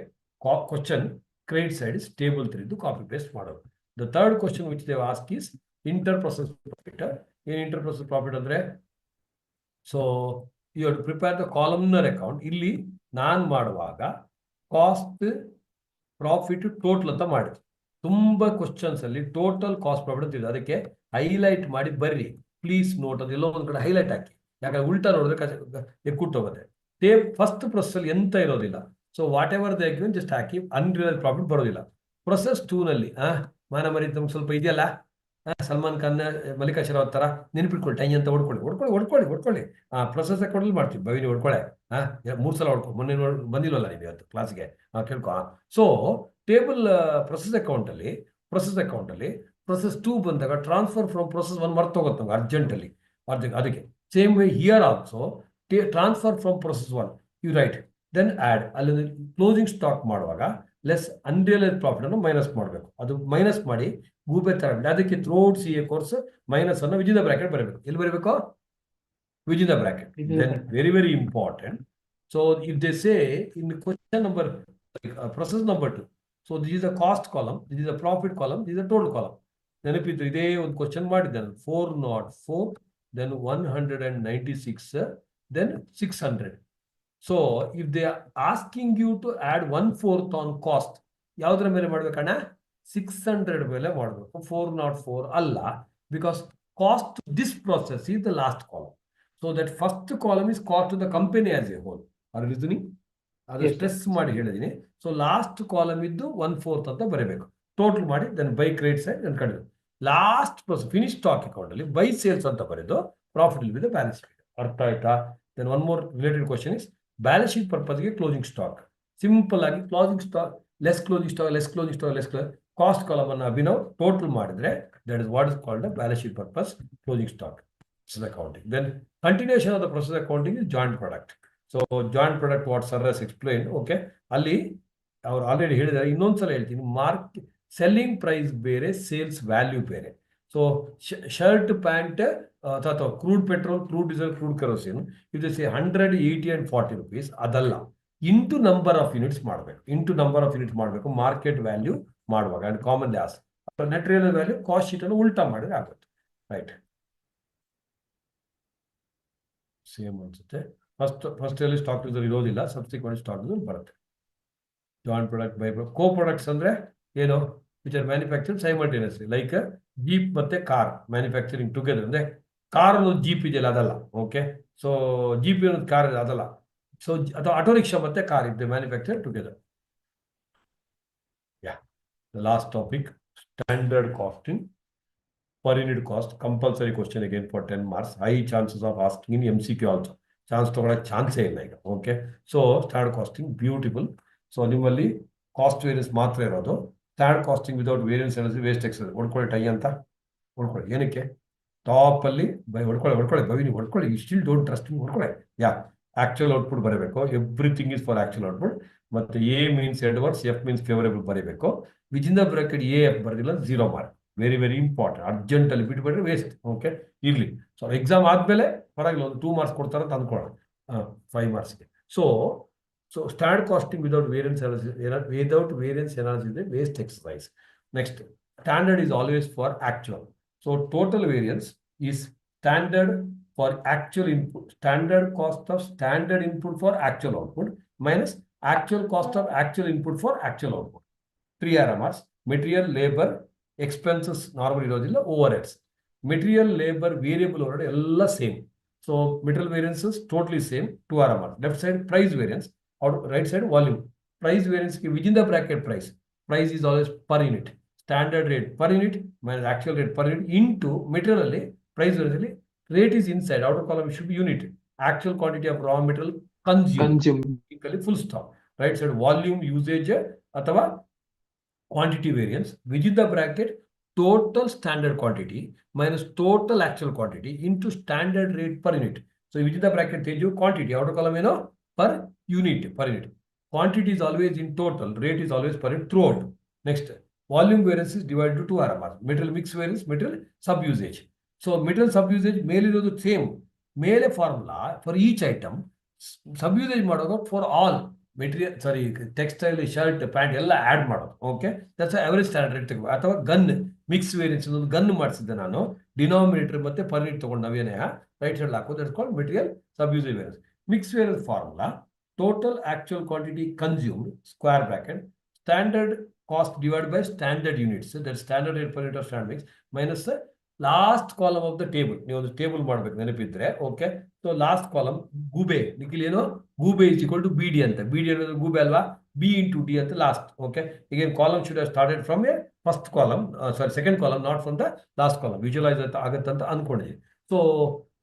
question, credit side is table 3 ಇದು ಕಾಪಿ ಪೇಸ್ಟ್ ಮಾಡೋದು. The third question which they ask is inter process profit. ಏನು inter process profit ಅಂದ್ರೆ, so you have to prepare the columnar account. ಇಲ್ಲಿ ನಾನು ಮಾಡುವಾಗ cost profit total ಅಂತ ಮಾಡಿದ್ವಿ. ತುಂಬಾ ಕ್ವಶನ್ಸ್ ಅಲ್ಲಿ ಟೋಟಲ್ ಕಾಸ್ಟ್ ಪ್ರಾಫಿಟ್ ಅಂತ ಇದೆ, ಅದಕ್ಕೆ ಹೈಲೈಟ್ ಮಾಡಿ ಬರ್ರಿ ಪ್ಲೀಸ್ ನೋಟ್. ಅದೆಲ್ಲೋ ಒಂದ್ ಕಡೆ ಹೈಲೈಟ್ ಹಾಕಿ, ಯಾಕಂದ್ರೆ ಉಲ್ಟಾ ನೋಡಿದ್ರೆ ಎಕ್ಕುಟ್ಟೋಗುತ್ತೆ. ಫಸ್ಟ್ ಪ್ರೊಸೆಸ್ ಅಲ್ಲಿ ಎಂತ ಇರೋದಿಲ್ಲ. So what ever they given just hockey, unreal profit ಬರೋದಿಲ್ಲ. ಪ್ರೊಸೆಸ್ 2 ನಲ್ಲಿ ಮಾನ ಮರಿ ನಮ್ಗೆ ಸ್ವಲ್ಪ ಇದೆಯಲ್ಲ, ಸಲ್ಮಾನ್ ಖಾನ್ ಮಲ್ಲಿಕಾ ಶೆರಾವತ್ ತರ ನೆನಪಿಟ್ಕೊಳ್ಳಿ, ಟೈ ಅಂತ ಹೊಡ್ಕೊಳ್ಳಿ. ಪ್ರೊಸೆಸ್ ಅಕೌಂಟ್ ಅಲ್ಲಿ ಮಾಡ್ತೀವಿ, ಬವಿನಿ ಹೊಡ್ಕೊಳ್ಳೆ. 3 ಸಲ ಹೊಡ್ಕೊ, ಮೊನ್ನೆ ಬಂದಿಲ್ವಲ್ಲ ನೀವು ಇವತ್ತು ಕ್ಲಾಸ್ಗೆ, ಕೇಳ್ಕೊ. ಸೊ ಟೇಬಲ್ ಪ್ರೊಸೆಸ್ ಅಕೌಂಟ್ ಅಲ್ಲಿ ಪ್ರೊಸೆಸ್ 2 ಬಂದಾಗ ಟ್ರಾನ್ಸ್ಫರ್ ಫ್ರಮ್ ಪ್ರೊಸೆಸ್ 1 ಮರ್ತೋಗುತ್ತೆ ನಮ್ಗೆ ಅರ್ಜೆಂಟಲ್ಲಿ. ಅದಕ್ಕೆ same way here also transfer from process 1 you write, then add. ಅಲ್ಲಿ ಕ್ಲೋಸಿಂಗ್ ಸ್ಟಾಕ್ ಮಾಡುವಾಗ ಲೆಸ್ ಅನ್ರಿಯಲೈಸ್ ಪ್ರಾಫಿಟ್ ಅನ್ನು ಮೈನಸ್ ಮಾಡಬೇಕು. ಅದು ಮೈನಸ್ ಮಾಡಿ ಗೂಬೆ ತರ ಅದಕ್ಕೆ ಥ್ರೋಟ್ CA ಕೋರ್ಸ್ ಮೈನಸ್ ಅನ್ನು ವಿಜಿನ್ ದ ಬ್ರಾಕೆಟ್ ಬರಬೇಕು. ಎಲ್ಲಿ ಬರಬೇಕು? Within the bracket. Then very very important. So if they say in question number process number 2, so this is a cost column, this is a profit column, this is a total column. ನೆನಪಿದ್ದು ಇದೇ ಒಂದು question ಮಾಡಿದ್ದಾನೆ. 404, then 196, then 600. So if they are asking you to add 1/4 on cost, ಯಾವ್ದ್ರ ಮೇಲೆ ಮಾಡ್ಬೇಕಣ್ಣ? 600 ಮೇಲೆ ಮಾಡಬೇಕು, 404 ಅಲ್ಲ. Because cost this process is the last column. So that first column is cost to the company as a whole. Are you listening? ಅದು stress ಮಾಡಿ ಹೇಳಿದೀನಿ. So last column ಇದ್ದು 1/4 ಅಂತ ಬರೀಬೇಕು. ಟೋಟಲ್ ಮಾಡಿ then by credit side then ಕಡಿಮೆ. Last process finish stock account ಅಲ್ಲಿ by sales ಅಂತ ಬರೆದು profit will be the balance sheet. ಅರ್ಥ ಆಯ್ತಾ? Then one more related question is balance sheet ಪರ್ಪಸ್ಗೆ ಕ್ಲೋಸಿಂಗ್ ಸ್ಟಾಕ್. ಸಿಂಪಲ್ ಆಗಿ closing stock less closing stock cost column ಅನ್ನು Abhinav total ಮಾಡಿದ್ರೆ that is what is called balance sheet purpose closing stock accounting. Then continuation of the process accounting is joint product. So joint product what sir has explain. Okay, ಅಲ್ಲಿ ಅವ್ರು already ಹೇಳಿದ್ದಾರೆ, ಇನ್ನೊಂದ್ಸಲ ಹೇಳ್ತೀನಿ. Selling price ಬೇರೆ, sales value ಬೇರೆ. So shirt pant ಅಥವಾ crude petrol, crude diesel, crude kerosene ಇದು 100, 80 and 40 rupees ಅದಲ್ಲ, ಇಂಟು ನಂಬರ್ ಆಫ್ ಯೂನಿಟ್ಸ್ ಮಾಡಬೇಕು. ಮಾಡಬೇಕು ಮಾರ್ಕೆಟ್ ವ್ಯಾಲ್ಯೂ ಮಾಡುವಾಗ and common loss net real value cost sheet ಅನ್ನು ಉಲ್ಟಾ ಮಾಡಿದ್ರೆ ಆಗುತ್ತೆ. ರೈಟ್, ಸೇಮ್ ಅನ್ಸುತ್ತೆ. ಫಸ್ಟ್ ಅಲ್ಲಿ ಸ್ಟಾಕ್ ಯೂಸರ್ ಇರೋದಿಲ್ಲ, ಸಬ್ಸಿಕ್ವೆಂಟ್ ಸ್ಟಾಕ್ ಯೂಸರ್ ಬರುತ್ತೆ. Joint product by co products ಅಂದ್ರೆ ಏನು, which are manufactured simultaneously, like jeep ಮತ್ತೆ ಕಾರ್ ಮ್ಯಾನುಫ್ಯಾಕ್ಚರಿಂಗ್ ಟುಗೆದರ್. ಅಂದ್ರೆ ಕಾರ್ ಅನ್ನೋದು ಜೀಪ್ ಇದೆಯಲ್ಲ ಅದಲ್ಲ. ಓಕೆ, ಸೊ ಜೀಪ್ ಅನ್ನೋದು ಕಾರ್ ಅದಲ್ಲ. ಸೊ ಅಥವಾ ಆಟೋ ರಿಕ್ಷಾ ಮತ್ತೆ ಕಾರ್ ಇದೆ manufacture together. Yeah, the last topic standard costing. Per unit cost, compulsory question again for 10 marks. High chances of asking in MCQ also. Chance ತಗೊಳಕ್ಕೆ ಚಾನ್ಸೇ ಇಲ್ಲ ಈಗ. Okay, so standard costing beautiful. So ನಿಮ್ಮಲ್ಲಿ cost variance ಮಾತ್ರ ಇರೋದು. Standard costing without variance energy waste X ಹೊಡ್ಕೊಳ್ಳಿ, tie ಅಂತ ಹೊಡ್ಕೊಳ್ಳಿ. ಏನಕ್ಕೆ ಟಾಪ್ ಅಲ್ಲಿ ಹೊಡ್ಕೊಳ್ಳಿ ಬವಿ, ನೀವು ಹೊಡ್ಕೊಳ್ಳಿ. You still don't trust me, ಹೊಡ್ಕೊಳ್ಳಿ. ಯಾ, ಆಕ್ಚುಯಲ್ ಔಟ್ಪುಟ್ ಬರಬೇಕು. Everything is for actual output. ಮತ್ತೆ A means adverse, F means favourable ಬರೀಬೇಕು. Within the bracket A F ಬರೆದಿಲ್ಲ, 0 mark. Very very important. Urgent ಅಲ್ಲಿ ಬಿಟ್ಬಿಟ್ರೆ ವೇಸ್ಟ್. ಓಕೆ, ಇರ್ಲಿ. So exam ಆದ್ಮೇಲೆ ಪರವಾಗಿಲ್ಲ, ಒಂದು 2 marks ಕೊಡ್ತಾರೆ ಅಂತ ಅಂದ್ಕೊಳ್ಳೋಣ, 5 marksಗೆ. So standard costing without variance analysis ಇದೆ waste exercise. Next, standard is always for actual. So total variance is standard for actual input, standard cost of standard input for actual output minus actual cost of actual input for actual output. 3 RMRs. Material, labor, expenses normal ಇರೋದಿಲ್ಲ, overheads. Material, labor, variable overhead ಎಲ್ಲ same. So material variances totally same, 2 RMR. Left side price variance, or right side volume. Price variance within the bracket price. Price is always per unit. Standard rate per unit minus actual rate per unit into material ಅಲ್ಲಿ price variance rate is inside, outer column should be unit. Actual quantity of raw material consumed. Full stop. Right side volume usage ಅಥವಾ quantity variance within the bracket total standard quantity minus total actual quantity into standard rate per unit. So within the bracket ತೆಗೆದು quantity, outer column ಏನು per unit. Quantity is always in total, rate is always per unit throughout. Next, volume variance is divided to 2 RMR. Material mix variance, material sub usage. So material sub usage ಮೇಲಿರೋದು same, ಮೇಲೆ formula for each item. Sub usage ಮಾಡೋದು for all material, sorry textile, shirt, pant ಎಲ್ಲ add ಮಾಡೋದು. Okay, that's average standard rate ತೆಗೆದು. ಅಥವಾ ಗನ್ mix variance ಒಂದು ಗನ್ ಮಾಡಿಸಿದ್ದೆ ನಾನು, ಡಿನಾಮಿನೇಟರ್ ಮತ್ತೆ ಪರ್ ಯೂನಿಟ್ ತಗೊಂಡು ನಾವೇನೇ ರೈಟ್ ಸೈಡ್ ಹಾಕೋದು, that's called material sub usage variance. Mix variance formula total actual quantity consumed square bracket standard cost divided by standard units, that standard rate per unit of standard mix minus the last column of the table. ನೀವು ಒಂದು table ಮಾಡಬೇಕು ನೆನಪಿದ್ರೆ. Okay, so last column ಗೂಬೆ, ನಿಖಿಲ್ ಏನು ಗೂಬೆ is equal to BD ಅಂತ. BD ಅನ್ನೋದು ಗೂಬೆ ಅಲ್ವಾ, B into D ಅಂತ last. Okay, again column should have started from a first column, second column, not from the last column. Visualize ಆಗುತ್ತೆ ಅಂತ ಅನ್ಕೊಂಡಿದ್ದೀವಿ. So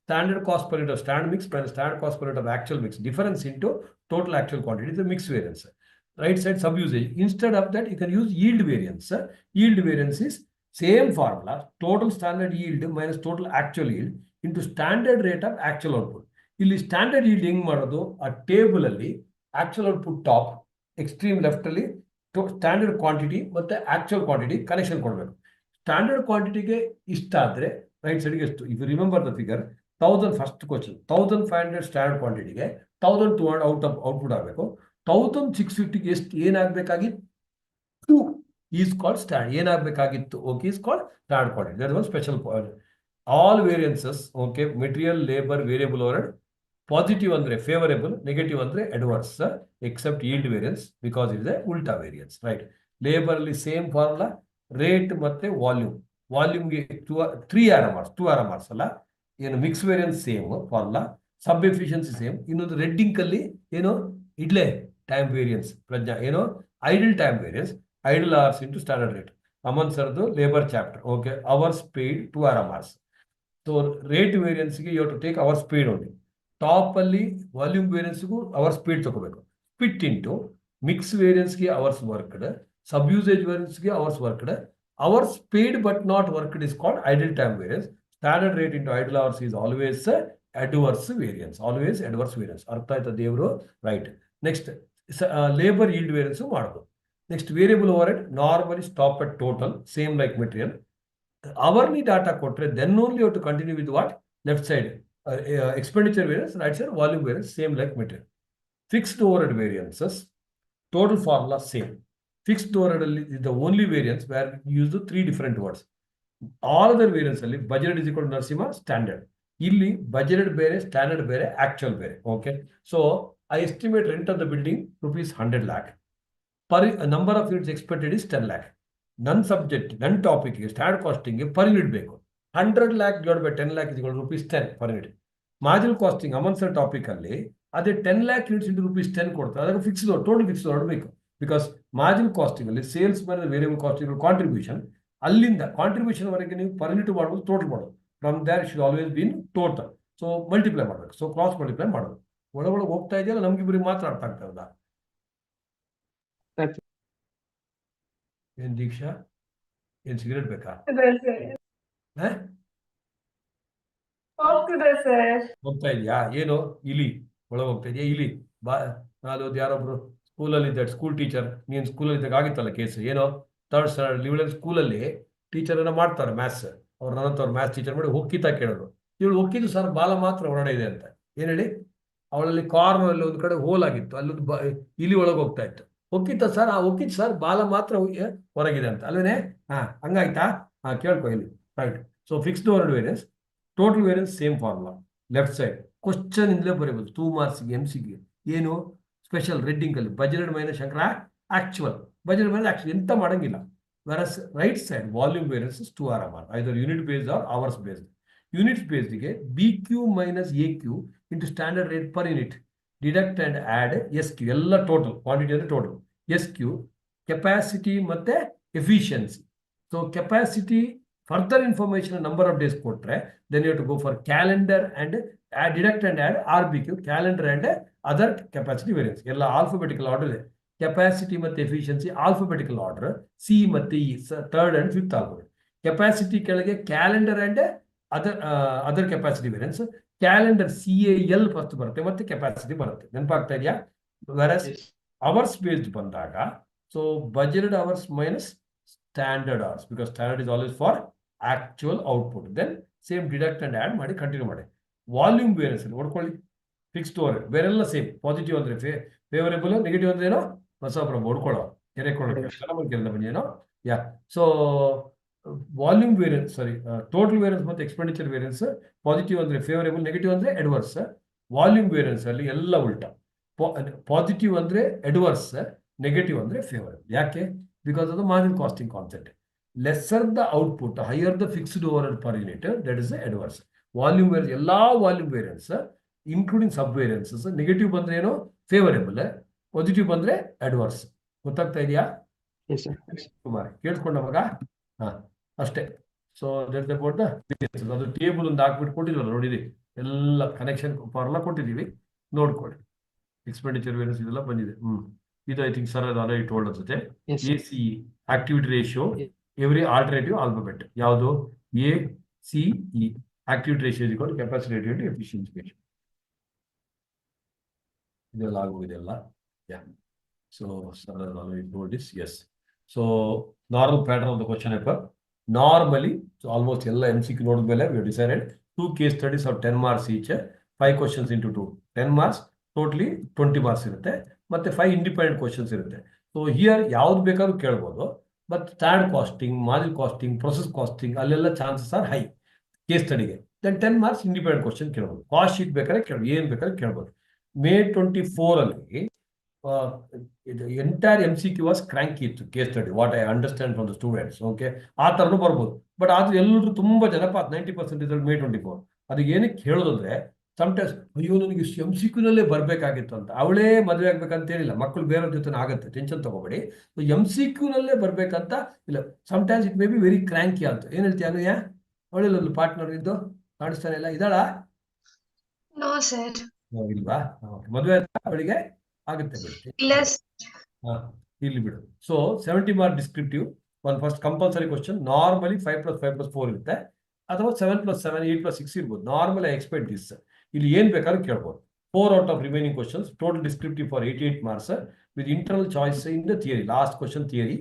standard cost per unit of standard mix minus standard cost per unit of actual mix, difference into total actual quantity, the mix variance. Right side sub usage. Instead of that, you can use yield variance. Yield variance is same formula, total standard yield minus total actual yield into standard rate of actual output. ಇಲ್ಲಿ standard yield ಹೆಂಗ್ ಮಾಡೋದು, ಆ table ಅಲ್ಲಿ actual output top, extreme left ಅಲ್ಲಿ standard quantity ಮತ್ತೆ actual quantity connection ಕೊಡಬೇಕು. Standard ಕ್ವಾಂಟಿಟಿಗೆ ಇಷ್ಟ ಆದ್ರೆ ರೈಟ್ ಸೈಡ್ಗೆ ಎಷ್ಟು, if you remember the figure 1000 first question, 1500 standard ಕ್ವಾಂಟಿಟಿಗೆ 1200 ಔಟ್ಪುಟ್ ಆಗಬೇಕು. 1650ಗೆ ಎಷ್ಟು ಏನಾಗಬೇಕಾಗಿತ್ತು ಈಸ್ ಕಾಲ್ಡ್ ಸ್ಟ್ಯಾಂಡರ್ಡ್, ಏನಾಗಬೇಕಾಗಿತ್ತು okay is called standard quantity. That one special point. All variances okay, material, labour, variable overhead positive ಅಂದ್ರೆ ಫೇವರೇಬಲ್, ನೆಗೆಟಿವ್ ಅಂದ್ರೆ adverse, except yield variance because it is a ಉಲ್ಟಾ variance. Right, labour ಅಲ್ಲಿ same formula, rate ಮತ್ತೆ volume. ವಾಲ್ಯೂಮ್ಗೆ 3 RMRs, 2 RMRs ಅಲ್ಲ, ಏನು mix variance same formula, sub efficiency same. ಇನ್ನೊಂದು reading ಅಲ್ಲಿ ಏನು ಇಡ್ಲೆ ಟೈಮ್ ವೇರಿಯನ್ಸ್, ಪ್ರಜ್ಞಾ ಏನು idle time variance, idle hours into standard rate. Aman ಸರ್ದು labour chapter. Okay, hours paid 2 RMRs. So rate ವೇರಿಯನ್ಸ್ಗೆ you have to take hour speed only. Top ಅಲ್ಲಿ volume ವೇರಿಯನ್ಸ್ಗೂ hour speed ತಗೋಬೇಕು. Split into mix ವೇರಿಯನ್ಸ್ಗೆ hours worked, Sub-usage variance ಗೆ hours worked. Hours paid but not worked is called idle time variance. Standard rate into idle hours is always adverse variance. Always adverse variance. ಅರ್ಥ ಆಯ್ತಾ ದೇವರು? Right. Next, labor yield variance ಮಾಡಬಹುದು. Next, variable overhead normally stop at total, same like material. Hourly data ಕೊಟ್ರೆ then only you have to continue with what? Left side. Expenditure variance, right side volume variance, same like material. Fixed overhead variances, total formula same. Fixed overhead is the only variance where we use the three different words. All other variance ಅಲ್ಲಿ budgeted is equal to Narasimha standard. ಇಲ್ಲಿ budgeted ಬೇರೆ, standard ಬೇರೆ, actual ಬೇರೆ. Okay. So I estimate rent of the building rupees 100 lakh. Per number of units expected is 10 lakh. None subject, none topic, standard costing per unit ಬೇಕು. 100 lakh divided by 10 lakh is equal to rupees 10 per unit. Marginal costing Aman sir topic ಅಲ್ಲಿ ಅದೇ 10 lakh units into rupees 10 ಕೊಡ್ತಾರೆ. ಅದಕ್ಕೆ fixed total fixed ಮಾಡಬೇಕು. Because marginal costing ಅಲ್ಲಿ sales ಮೇಲೆ variable costing contribution ಅಲ್ಲಿಂದ contribution ವರೆಗೆ ನೀವು ಪರ್ ಯೂನಿಟ್ ಮಾಡ್ಬೋದು, ಟೋಟಲ್ ಮಾಡೋದು. From there should always be in total. So multiply ಮಾಡಬೇಕು. ಸೊ ಕ್ರಾಸ್ ಮಲ್ಟಿಪ್ಲೈ ಮಾಡೋದು. ಒಳಗೊಳಗೆ ಹೋಗ್ತಾ ಇದೆಯಲ್ಲ, ನಮ್ಗಿಬ್ಬರಿಗೆ ಮಾತ್ರ ಅರ್ಥ ಆಗ್ತಾ ಇರೋದಾ? ಏನ್ ದೀಕ್ಷಾ, ಏನ್ ಸಿಗರೇಟ್ ಬೇಕಾ? ಹೋಗ್ತಾ ಇದೆಯಾ? ಏನು ಇಲಿ ಒಳಗೆ ಹೋಗ್ತಾ ಇದೆಯಾ? ಇಲಿ ಬಾ. ನಾಲ್ಕು ಯಾರೊಬ್ರು ಸ್ಕೂಲಲ್ಲಿ ಇದ್ದ ಸ್ಕೂಲ್ ಟೀಚರ್, ನೀನು ಸ್ಕೂಲಲ್ಲಿ ಇದ್ದಾಗ ಆಗಿತ್ತಲ್ಲ ಕೇಸ್, ಏನೋ ಥರ್ಡ್ ಸ್ಟ್ಯಾಂಡರ್ಡ್ ಲೆವೆಲ್ ಸ್ಕೂಲಲ್ಲಿ ಟೀಚರ್ ಏನೋ ಮಾಡ್ತಾರೆ ಮ್ಯಾಥ್ಸ್. ಅವ್ರು ನನ್ನಂತವ್ರು ಮ್ಯಾಥ್ಸ್ ಟೀಚರ್ ಮಾಡಿ ಹೊಕ್ಕಿತ ಕೇಳೋರು. ಇವಳು ಹೊಕ್ಕಿದ್ದು ಸರ್ ಬಾಲ ಮಾತ್ರ ಹೊರಗಡೆ ಇದೆ ಅಂತ. ಏನ್ ಹೇಳಿ? ಅವಳಲ್ಲಿ ಕಾರ್ನರ್ ಅಲ್ಲಿ ಒಂದು ಕಡೆ ಹೋಲ್ ಆಗಿತ್ತು, ಅಲ್ಲೊಂದು ಇಲಿ ಒಳಗೆ ಹೋಗ್ತಾ ಇತ್ತು. ಹೊಕ್ಕಿತ್ತ ಸರ್, ಆ ಹೊಕ್ಕಿತ್ತು ಸರ್ ಬಾಲ ಮಾತ್ರ ಹೊರಗಿದೆ ಅಂತ. ಅಲ್ವೇನೆ? ಹಂಗಾಯ್ತಾ? ಕೇಳ್ಕೊ ಇಲ್ಲಿ. Right. So fixed overhead variance, total variance same formula. Left side question ಇಂದಲೇ ಬರೀಬಹುದು. 2 ಮಾರ್ಕ್ಸ್ಗೆ MCಗೆ ಏನು ಸ್ಪೆಷಲ್ ರೆಡ್ಡಿಂಗ್ ಅಲ್ಲಿ ಬಜೆಟೆಡ್ ಮೈನಸ್ ಶಂಕರ ಆಕ್ಚುಯಲ್, ಬಜೆಟ್ ಮೈನಸ್ ಆಕ್ಚುಯಲ್, ಎಂತ ಮಾಡಂಗಿಲ್ಲ. Whereas right side volume variance is 2R Aman, either unit based or hours based. Units based ಗೆ BQ minus AQ into standard rate per unit, deduct and add SQ, ಎಲ್ಲ total quantity ಅಂದ್ರೆ total, SQ capacity ಮತ್ತೆ efficiency. So capacity further information number of days ಕೊಟ್ರೆ then you have to go for calendar and add, deduct and add RBQ, calendar and other capacity variance. ಎಲ್ಲ alphabetical order ಇದೆ. Capacity ಮತ್ತೆ efficiency alphabetical order, C ಮತ್ತೆ E third and fifth alphabet. Capacity ಕೆಳಗೆ calendar and other capacity variance. Calendar CAL first ಬರುತ್ತೆ, ಮತ್ತೆ capacity ಬರುತ್ತೆ. ನೆನಪಾಗ್ತಾ ಇದೆಯಾ? ವೆರಸ್ ಅವರ್ಸ್ ಬೇಸ್ಡ್ ಬಂದಾಗ so budgeted hours minus standard hours, because standard is always for actual output. Then same deduct and add ಮಾಡಿ continue ಮಾಡಿ. Volume variance ಅಲ್ಲಿ ನೋಡ್ಕೊಳ್ಳಿ. ಫಿಕ್ಸ್ಡ್ ಓವರ್ ಬೇರೆಲ್ಲ ಸೇಮ್. ಪಾಸಿಟಿವ್ ಅಂದ್ರೆ ಫೇವರೇಬಲ್, ನೆಗೆಟಿವ್ ಅಂದ್ರೆ ಏನೋ ಹೊಸಬ್ರೊಬ್ಬ ಹೊಡ್ಕೊಳ್ಳೋ ಕೆರೆ ಬಂದೇನೋ. ಯಾ. ಸೊ ವಾಲ್ಯೂಮ್ ವೇರಿಯನ್ಸ್, ಸಾರಿ ಟೋಟಲ್ ವೇರಿಯನ್ಸ್ ಮತ್ತೆ ಎಕ್ಸ್ಪೆಂಡಿಚರ್ ವೇರಿಯನ್ಸ್. ಪಾಸಿಟಿವ್ ಅಂದ್ರೆ ಫೇವರೇಬಲ್, ನೆಗೆಟಿವ್ ಅಂದ್ರೆ ಅಡ್ವರ್ಸ್. ವಾಲ್ಯೂಮ್ ವೇರಿಯನ್ಸ್ ಅಲ್ಲಿ ಎಲ್ಲ ಉಲ್ಟಾ. ಪಾಸಿಟಿವ್ ಅಂದ್ರೆ ಅಡ್ವರ್ಸ್, ನೆಗೆಟಿವ್ ಅಂದ್ರೆ ಫೇವರೇಬಲ್. ಯಾಕೆ? Because of the marginal casting concept. Lesser the output, higher the fixed over per unit, that is adverse. Volume variance, ಎಲ್ಲಾ volume variance including ಸಬ್ variances. Negative ಬಂದ್ರೆ ಏನು favourable, positive ಬಂದ್ರೆ adverse. ಗೊತ್ತಾಗ್ತಾ ಇದೆಯಾ ಕುಮಾರ್? ಕೇಳಿಸ್ಕೊಂಡ ಮಗ? ಅಷ್ಟೇ. So that about the variances. ಅದು table ಒಂದು ಹಾಕ್ಬಿಟ್ಟು ಕೊಟ್ಟಿದ್ವಲ್ಲ, ನೋಡಿರಿ ಎಲ್ಲ ಕನೆಕ್ಷನ್ ಫಾರ್ಮುಲಾ ಕೊಟ್ಟಿದ್ದೀವಿ, ನೋಡ್ಕೊಳ್ಳಿ. ಎಕ್ಸ್ಪೆಂಡಿಚರ್ ವೇರಿಯನ್ಸ್ ಇದೆಲ್ಲ ಬಂದಿದೆ. ಇದು I think sir already told ಅನ್ಸುತ್ತೆ. ACE activity ratio every alternative alphabet ಯಾವುದು? ACE activity ratio is equal capacity ratio into efficiency ratio. ಇದೆಲ್ಲ ಆಗೋಗಿದೆಲ್ಲ. Yeah. So sir already told this. Yes. So normal pattern of the question paper. Normally almost ಎಲ್ಲ MCQ ನೋಡಿದ್ಮೇಲೆ we have decided 2 case studies of 10 marks each, 5 questions into 2, 10 marks, totally 20 marks ಇರುತ್ತೆ. ಮತ್ತೆ 5 independent questions ಇರುತ್ತೆ. So here ಯಾವ್ದು ಬೇಕಾದ್ರೂ ಕೇಳ್ಬೋದು. But standard costing, marginal costing, process costing ಅಲ್ಲೆಲ್ಲ chances are high case ಸ್ಟಡಿಗೆ. ದೆನ್ 10 ಮಾರ್ಕ್ಸ್ ಇಂಡಿಪೆಂಡೆಂಟ್ ಕ್ವಶನ್ ಕೇಳ್ಬೋದು. Cost sheet ಬೇಕಾದ್ರೆ ಕೇಳ್ಬೋದು, ಏನ್ ಬೇಕಾದ್ರೆ ಕೇಳ್ಬೋದು. May 24 ಅಲ್ಲಿ ಇದು ಎಂಟೈರ್ MCQ ವಾಸ್ ಕ್ರ್ಯಾಂಕಿ ಇತ್ತು case study, what I understand from the students. Okay, ಆ ಥರನೂ ಬರ್ಬೋದು. ಬಟ್ ಆದ್ರೆ ಎಲ್ಲರೂ ತುಂಬಾ ಜನಪಾತ 90% ರಿಸಲ್ಟ್ May 24. ಅದಕ್ಕೆ ಏನಕ್ಕೆ ಹೇಳೋದಂದ್ರೆ ಸಮ್ಟೈಮ್ಸ್ ಅಯ್ಯೋ ನನಗೆ MCQ ನಲ್ಲೇ ಬರ್ಬೇಕಾಗಿತ್ತು ಅಂತ. ಅವಳೇ ಮದುವೆ ಆಗ್ಬೇಕಂತ ಏನಿಲ್ಲ, ಮಕ್ಕಳು ಬೇರೆಯವ್ರ ಜೊತೆ ಆಗುತ್ತೆ, ಟೆನ್ಷನ್ ತಗೋಬೇಡಿ. MCQ ನಲ್ಲೇ ಬರ್ಬೇಕಂತ ಇಲ್ಲ. Sometimes it may be very cranky ಅಂತ. ಏನ್ ಹೇಳ್ತೀಯ ಅನುಯ? ಅವಳೆಲ್ಲ ಪಾರ್ಟ್ನರ್ ಇದ್ದು ಕಾಣಿಸ್ತಾನೆ ಇಲ್ಲ, ಇದ್ದಾಳ? ಇಲ್ವಾ? ಮದುವೆ ಅವಳಿಗೆ ಆಗುತ್ತೆ ಬಿಡಿ. ಇಲ್ಲಿ ಬಿಡು. ಸೊ 70 ಮಾರ್ಕ್ ಡಿಸ್ಕ್ರಿಪ್ಟಿವ್ ಒಂದು ಫಸ್ಟ್ ಕಂಪಲ್ಸರಿ ಕ್ವಶನ್. ನಾರ್ಮಲಿ 5+5+4 ಇರುತ್ತೆ, ಅಥವಾ 7+7 8+6 ಇರ್ಬೋದು. Normally I expect this. ಇಲ್ಲಿ ಏನ್ ಬೇಕಾದ್ರೂ ಕೇಳ್ಬೋದು. 4 out of remaining questions, total descriptive for 88 marks with internal choice in the theory. Last question theory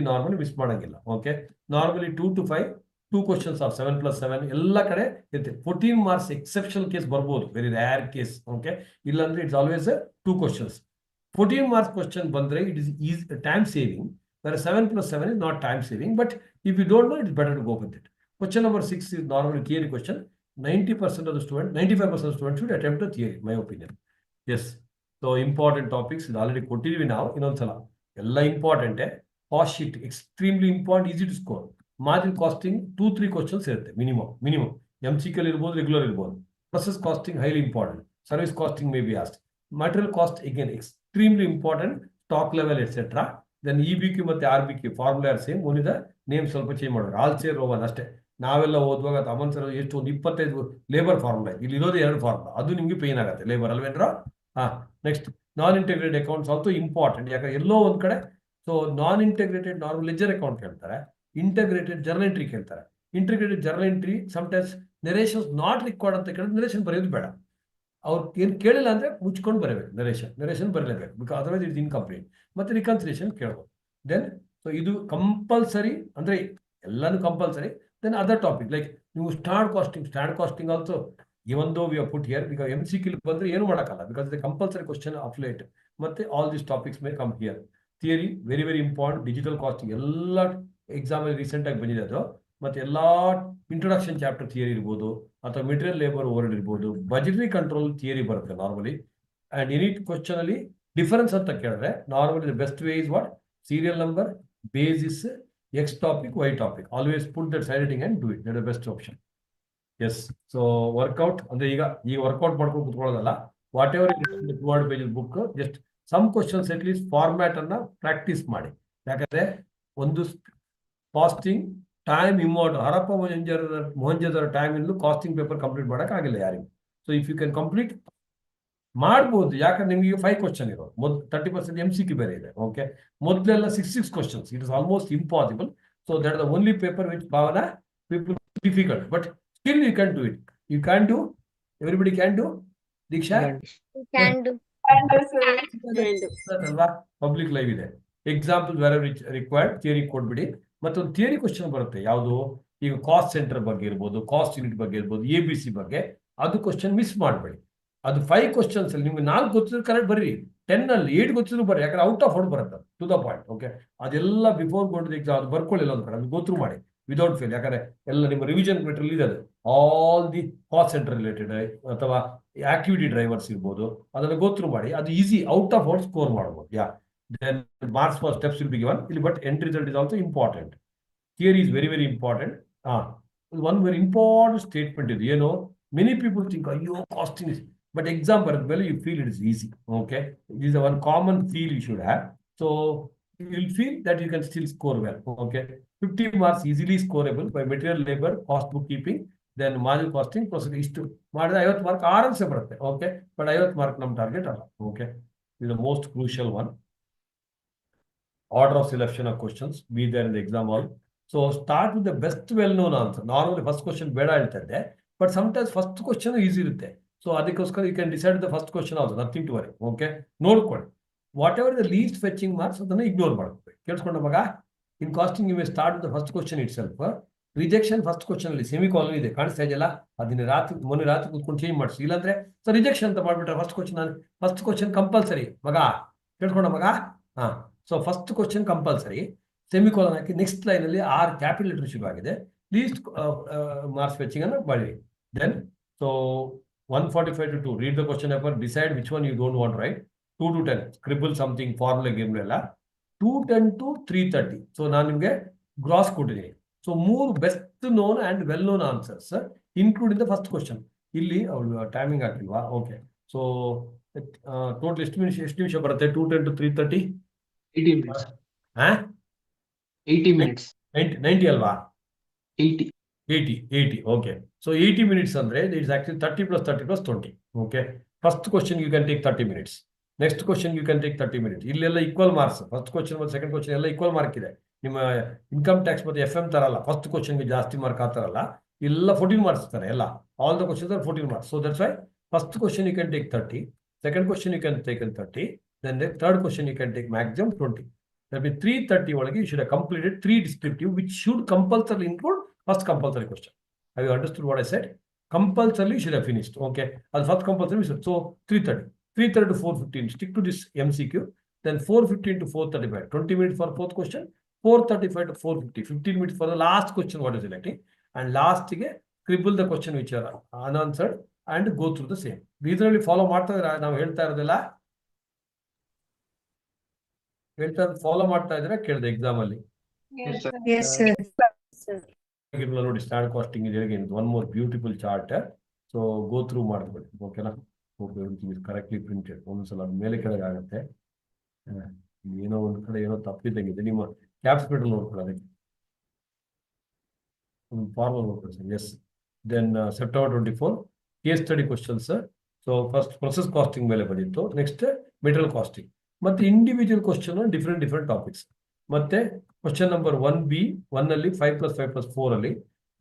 normally miss ಮಾಡಂಗಿಲ್ಲ. Okay, normally 2 to 5 2 questions of 7+7 ಎಲ್ಲ ಕಡೆ ಇರುತ್ತೆ. 14 marks ಎಕ್ಸೆಪ್ಷನಲ್ ಕೇಸ್ ಬರ್ಬೋದು, very rare case. Okay, ಇಲ್ಲಾಂದ್ರೆ it's always 2 questions. 14 marks question ಬಂದ್ರೆ it is easy, time saving, whereas 7+7 is not time saving, but if you don't know, it's better to go with it. Question number 6 is normally theory question. 90% of the students, 95% of the students should attempt the theory, my opinion. Yes. So important topics is already ಕೊಟ್ಟಿದ್ದೀವಿ ನಾವು. ಇನ್ನೊಂದ್ಸಲ ಎಲ್ಲ important. Cost sheet extremely important, easy to score. Margin costing 2-3 questions ಇರುತ್ತೆ minimum. MCQ ಇರ್ಬೋದು, regular ಇರ್ಬೋದು. Process costing highly important. Service costing may be asked. Material cost again extremely important, stock level etc. Then EBQ ಮತ್ತೆ RBQ formula same, ಓನಿದ name ಸ್ವಲ್ಪ change ಮಾಡೋರು. ಆಲ್ಸೇ Rowan ಅಷ್ಟೇ. ನಾವೆಲ್ಲ ಓದುವಾಗ Aman sir ಎಷ್ಟು ಒಂದು 25 ಲೇಬರ್ ಫಾರ್ಮುಲಾ, ಇಲ್ಲಿ ಇರೋದು 2 ಫಾರ್ಮುಲಾ. ಅದು ನಿಮ್ಗೆ ಪೇನ್ ಆಗುತ್ತೆ, ಲೇಬರ್ ಅಲ್ವೇನ್ರ. ನೆಕ್ಸ್ಟ್ ನಾನ್ ಇಂಟಿಗ್ರೇಟೆಡ್ ಅಕೌಂಟ್ಸ್ ಆಲ್ಸೋ ಇಂಪಾರ್ಟೆಂಟ್. ಯಾಕಂದ್ರೆ ಎಲ್ಲೋ ಒಂದ್ ಕಡೆ ಸೊ ನಾನ್ ಇಂಟಿಗ್ರೇಟೆಡ್ ನಾರ್ಮಲ್ ಲೆಜರ್ ಅಕೌಂಟ್ ಕೇಳ್ತಾರೆ, ಇಂಟಿಗ್ರೇಟೆಡ್ ಜರ್ನಲ್ ಎಂಟ್ರಿ ಕೇಳ್ತಾರೆ. Integrated journal entry sometimes narrations not required ಅಂತ ಕೇಳಿದ್ರೆ ನರೇಷನ್ ಬರೆಯೋದು ಬೇಡ. ಅವ್ರು ಏನು ಕೇಳಿಲ್ಲ ಅಂದ್ರೆ ಮುಚ್ಕೊಂಡು ಬರಬೇಕು, ನರೇಷನ್ ಬರಲೇಬೇಕು, ಬಿಕಾಸ್ ಅದರ್ವೈಸ್ ಇಟ್ಸ್ ಇನ್ಕಂಪ್ಲೀಟ್. ಮತ್ತೆ ರಿಕನ್ಸಿಲೇಷನ್ ಕೇಳ್ಬೋದು. ದೆನ್ ಸೊ ಇದು ಕಂಪಲ್ಸರಿ, ಅಂದ್ರೆ ಎಲ್ಲಾನು compulsory. Then other topic like ನೀವು stand costing also even though we are put here, because MCQ ಬಂದ್ರೆ ಏನು ಮಾಡೋಕ್ಕಲ್ಲ, because is compulsory question of late. ಮತ್ತೆ all this topics may come here. Theory very very important. Digital costing ಎಲ್ಲ exam ಅಲ್ಲಿ recent ಆಗಿ ಬಂದಿದೆ ಅದು. ಮತ್ತೆ ಎಲ್ಲಾ ಇಂಟ್ರೊಡಕ್ಷನ್ ಚಾಪ್ಟರ್ ಥಿಯರಿ ಇರ್ಬೋದು, ಅಥವಾ ಮೆಟೀರಿಯಲ್ ಲೇಬರ್ ಓವರ್ಡ್ ಇರ್ಬೋದು, ಬಜೆಟರಿ ಕಂಟ್ರೋಲ್ ಥಿಯರಿ ಬರುತ್ತೆ ನಾರ್ಮಲಿ. ಅಂಡ್ ಎನಿ ಕ್ವಶನ್ ಅಲ್ಲಿ ಡಿಫರೆನ್ಸ್ ಅಂತ ಕೇಳಿದ್ರೆ normally the best way is what, serial number, basis, X topic, Y topic. Always put that side heading and do it. That the best option. Yes. So workout ಅಂದ್ರೆ ಈಗ workout ಮಾಡ್ಕೊಂಡು ಕುತ್ಕೊಳ್ಳೋದಲ್ಲ. What ever 200 pages book, just some questions at least format ಅನ್ನ practice ಮಾಡಿ. ಯಾಕಂದ್ರೆ ಒಂದು costing time immortal. Harappa ಮೊಹಂಜದಾರ time ಇಂದ costing paper complete ಮಾಡಕ್ ಆಗಿಲ್ಲ ಯಾರಿಗೂ. So if you can complete ಮಾಡ್ಬೋದು, ಯಾಕಂದ್ರೆ ನಿಮಗೆ 5 ಕ್ವಶನ್ ಇರೋದು, 30% MCQ ಬೇರೆ ಇದೆ. ಓಕೆ, ಮೊದಲೆಲ್ಲ 6 questions, it is almost impossible. So that the only paper which Bhavana people difficult, but still you can do it. You can do, everybody can do. Diksha Can do. ಅಲ್ವಾ, public live ಇದೆ. Example were required theory ಕೊಟ್ಬಿಡಿ. ಮತ್ತೊಂದು theory question ಬರುತ್ತೆ, ಯಾವುದು ಈಗ cost centre ಬಗ್ಗೆ ಇರ್ಬೋದು, cost unit ಬಗ್ಗೆ ಇರ್ಬೋದು, ABC ಬಗ್ಗೆ. ಅದು ಕ್ವಶನ್ ಮಿಸ್ ಮಾಡಬೇಡಿ. ಅದು 5 ಕ್ವಶನ್ಸ್ ಅಲ್ಲಿ ನಿಮ್ಗೆ 4 ಗೊತ್ತಿದ್ರು ಕರೆಕ್ಟ್ ಬರ್ರಿ, 10 ಅಲ್ಲಿ 8 ಗೊತ್ತಿದ್ರು ಬರ್ರಿ. ಯಾಕಂದ್ರೆ ಔಟ್ ಆಫ್ ಔಟ್ ಬರುತ್ತೆ, ಟು ದ ಪಾಯಿಂಟ್. ಓಕೆ, ಅದೆಲ್ಲ ಬಿಫೋರ್ ಗೋಲ್ಡ್ ಎಕ್ಸಾಮ್ ಅದು ಬರ್ಕೊಳ್ಳಿಲ್ಲ ಒಂದು ಕಡೆ, ಅದು ಗೋತ್ರು ಮಾಡಿ ವಿದೌಟ್ ಫೇಲ್. ಯಾಕಂದ್ರೆ ಎಲ್ಲ ನಿಮ್ಮ ರಿವಿಷನ್ ಮೆಟೀರಿಯಲ್ ಇದೆ, ಅದು all the cost centre related ಅಥವಾ ಆಕ್ಟಿವಿಟಿ ಡ್ರೈವರ್ಸ್ ಇರ್ಬೋದು, ಅದನ್ನು ಗೋತ್ರು ಮಾಡಿ. ಅದು easy out of out score ಮಾಡ್ಬೋದು. ಯಾ, then marks for steps will be given. But end result is also important. Theory is very, very important. One very important statement is, many people think, costing is, but exam well, you feel it is easy. Okay, this is one common feel you should have. So you will feel that you can still score well. Okay, 50 marks easily scoreable by material labor, cost bookkeeping, then marginal costing, process ಇಷ್ಟು ಮಾಡಿದ್ರೆ 50 mark ಆರಾಮ್ಸೆ ಬರುತ್ತೆ. Okay, but 50 mark ನಮ್ಮ target ಅಲ್ಲ. Okay, ಇದು the most crucial one. Order of selection of questions be there in the exam hall. So start with the best well-known answer. Normally first question ಬೇಡ ಹೇಳ್ತಾರೆ, but sometimes first question easy ಇರುತ್ತೆ. So ಅದಕ್ಕೋಸ್ಕರ you can decide the first question also, nothing to worry. Okay, ನೋಡ್ಕೊಳ್ಳಿ. Whatever the least fetching marks ಅದನ್ನ ignore ಮಾಡ್ಬೇಕು. ಕೇಳಿಸ್ಕೊಂಡ ಮಗ, in costing you may start with the first question itself. Rejection first question ಅಲ್ಲಿ semicolon ಇದೆ, ಕಾಣಿಸ್ತಾ ಇದೆಯಲ್ಲ, ಅದನ್ನ ಮೊನ್ನೆ ರಾತ್ರಿ ಕೂತ್ಕೊಂಡು ಚೇಂಜ್ ಮಾಡಿಸಿ. ಇಲ್ಲಾಂದ್ರೆ ಸೊ ರಿಜೆಕ್ಷನ್ ಅಂತ ಮಾಡ್ಬಿಟ್ರೆ ಫಸ್ಟ್ ಕ್ವಶನ್ ಕಂಪಲ್ಸರಿ ಮಗ. ಕೇಳ್ಕೊಂಡ ಮಗ. So first question compulsory, semicolon ಹಾಕಿ ನೆಕ್ಸ್ಟ್ ಲೈನ್ ಅಲ್ಲಿ 6 ಕ್ಯಾಪಿಟಲ್ ಲೆಟರ್ ಶುರು ಆಗಿದೆ, ಲೀಸ್ಟ್ ಮಾರ್ಕ್ಸ್ ಫೆಚಿಂಗ್ ಅನ್ನು ಮಾಡಿ. Then so 145 to 2 read the question paper, decide which one you don't want, right? 2 to 10 scribble something, formula game ಎಲ್ಲ. 210 to 330. So ನಾನು ನಿಮಗೆ gross ಕೊಟ್ಟಿದ್ದೀನಿ. So 3 best known and well known answers including the first question. ಇಲ್ಲಿ ಅವಳು timing ಹಾಕಿಲ್ವಾ? Okay, so total ಎಷ್ಟು ನಿಮಿಷ ಬರುತ್ತೆ? 210 to 330 80 minutes. 80 minutes. 90 ಅಲ್ವಾ? 80. 80. ಓಕೆ, ಸೊ 80 minutes ಅಂದ್ರೆ it's actually 30 + 30 + 20. Okay, first question you can take 30 minutes. Next question you can take 30 minutes. ಇಲ್ಲೆಲ್ಲ equal marks. First question ಮತ್ತು ಸೆಕೆಂಡ್ ಕ್ವಶನ್ ಎಲ್ಲ equal mark ಇದೆ. ನಿಮ್ಮ ಇನ್ಕಮ್ ಟ್ಯಾಕ್ಸ್ ಮತ್ತು F M ತರಲ್ಲ. First ಕ್ವಶನ್ಗೆ ಜಾಸ್ತಿ ಮಾರ್ಕ್ ಆ ಥರ ಅಲ್ಲ. ಎಲ್ಲ 14 ಮಾರ್ಕ್ಸ್ ಇರ್ತಾರೆ ಎಲ್ಲ. All the questions are 14 marks. So that's why first question you can take 30, second question you can take 30, then the third question you can take maximum 20. That means 330 ಒಳಗೆ you should have completed 3 descriptive, which should compulsorily include first compulsory question. Have you understood what I said? Compulsorily you should have finished. Okay, as first compulsory we said, so 330 to 415, stick to this MCQ. Then 415 to 435, 20 minutes for fourth question, 435 to 450, 15 minutes for the last question what is selecting, and last ಗೆ scribble the question which are unanswered and go through the same. ಇದರಲ್ಲಿ follow ಮಾಡ್ತಾ ಇದ್ರೆ ನಾವು ಹೇಳ್ತಾ ಇರೋದಿಲ್ಲ, follow ಮಾಡ್ತಾ ಇದ್ರೆ ಕೇಳಿದೆ ಎಕ್ಸಾಮ್ ಅಲ್ಲಿ. Yes, sir. ನೋಡಿ ಸ್ಟ್ಯಾಂಡ್ ಕಾಸ್ಟಿಂಗ್ ಇದೆ. One more beautiful chart. So go through ಮಾಡ್ಕೊಳ್ಳಿ. ಓಕೆನಾ? Correctly printed. ಒಂದ್ಸಲ ಅದು ಮೇಲೆ ಕೆಳಗೆ ಆಗುತ್ತೆ. ಏನೋ ಒಂದ್ ಕಡೆ ಏನೋ ತಪ್ಪಿದ್ದಂಗಿದೆ. ನಿಮ್ಮ ಕ್ಯಾಪ್ಸ್ ಬಿಟ್ಟು ನೋಡ್ಕೊಳ್ಳೋದಕ್ಕೆ ಒಂದು ಫಾರ್ಮಲ್ ನೋಡ್ಕೊಳ್ಳಿ sir. Yes. Then September 24 case study questions. So first process costing ಮೇಲೆ ಬಂದಿತ್ತು. Next material costing. ಮತ್ತೆ ಇಂಡಿವಿಜುವಲ್ ಕ್ವಶನ್ ಡಿಫ್ರೆಂಟ್ ಟಾಪಿಕ್ಸ್. ಮತ್ತೆ ಕ್ವಶನ್ ನಂಬರ್ 1B 1 ಅಲ್ಲಿ 5+5+4 ಅಲ್ಲಿ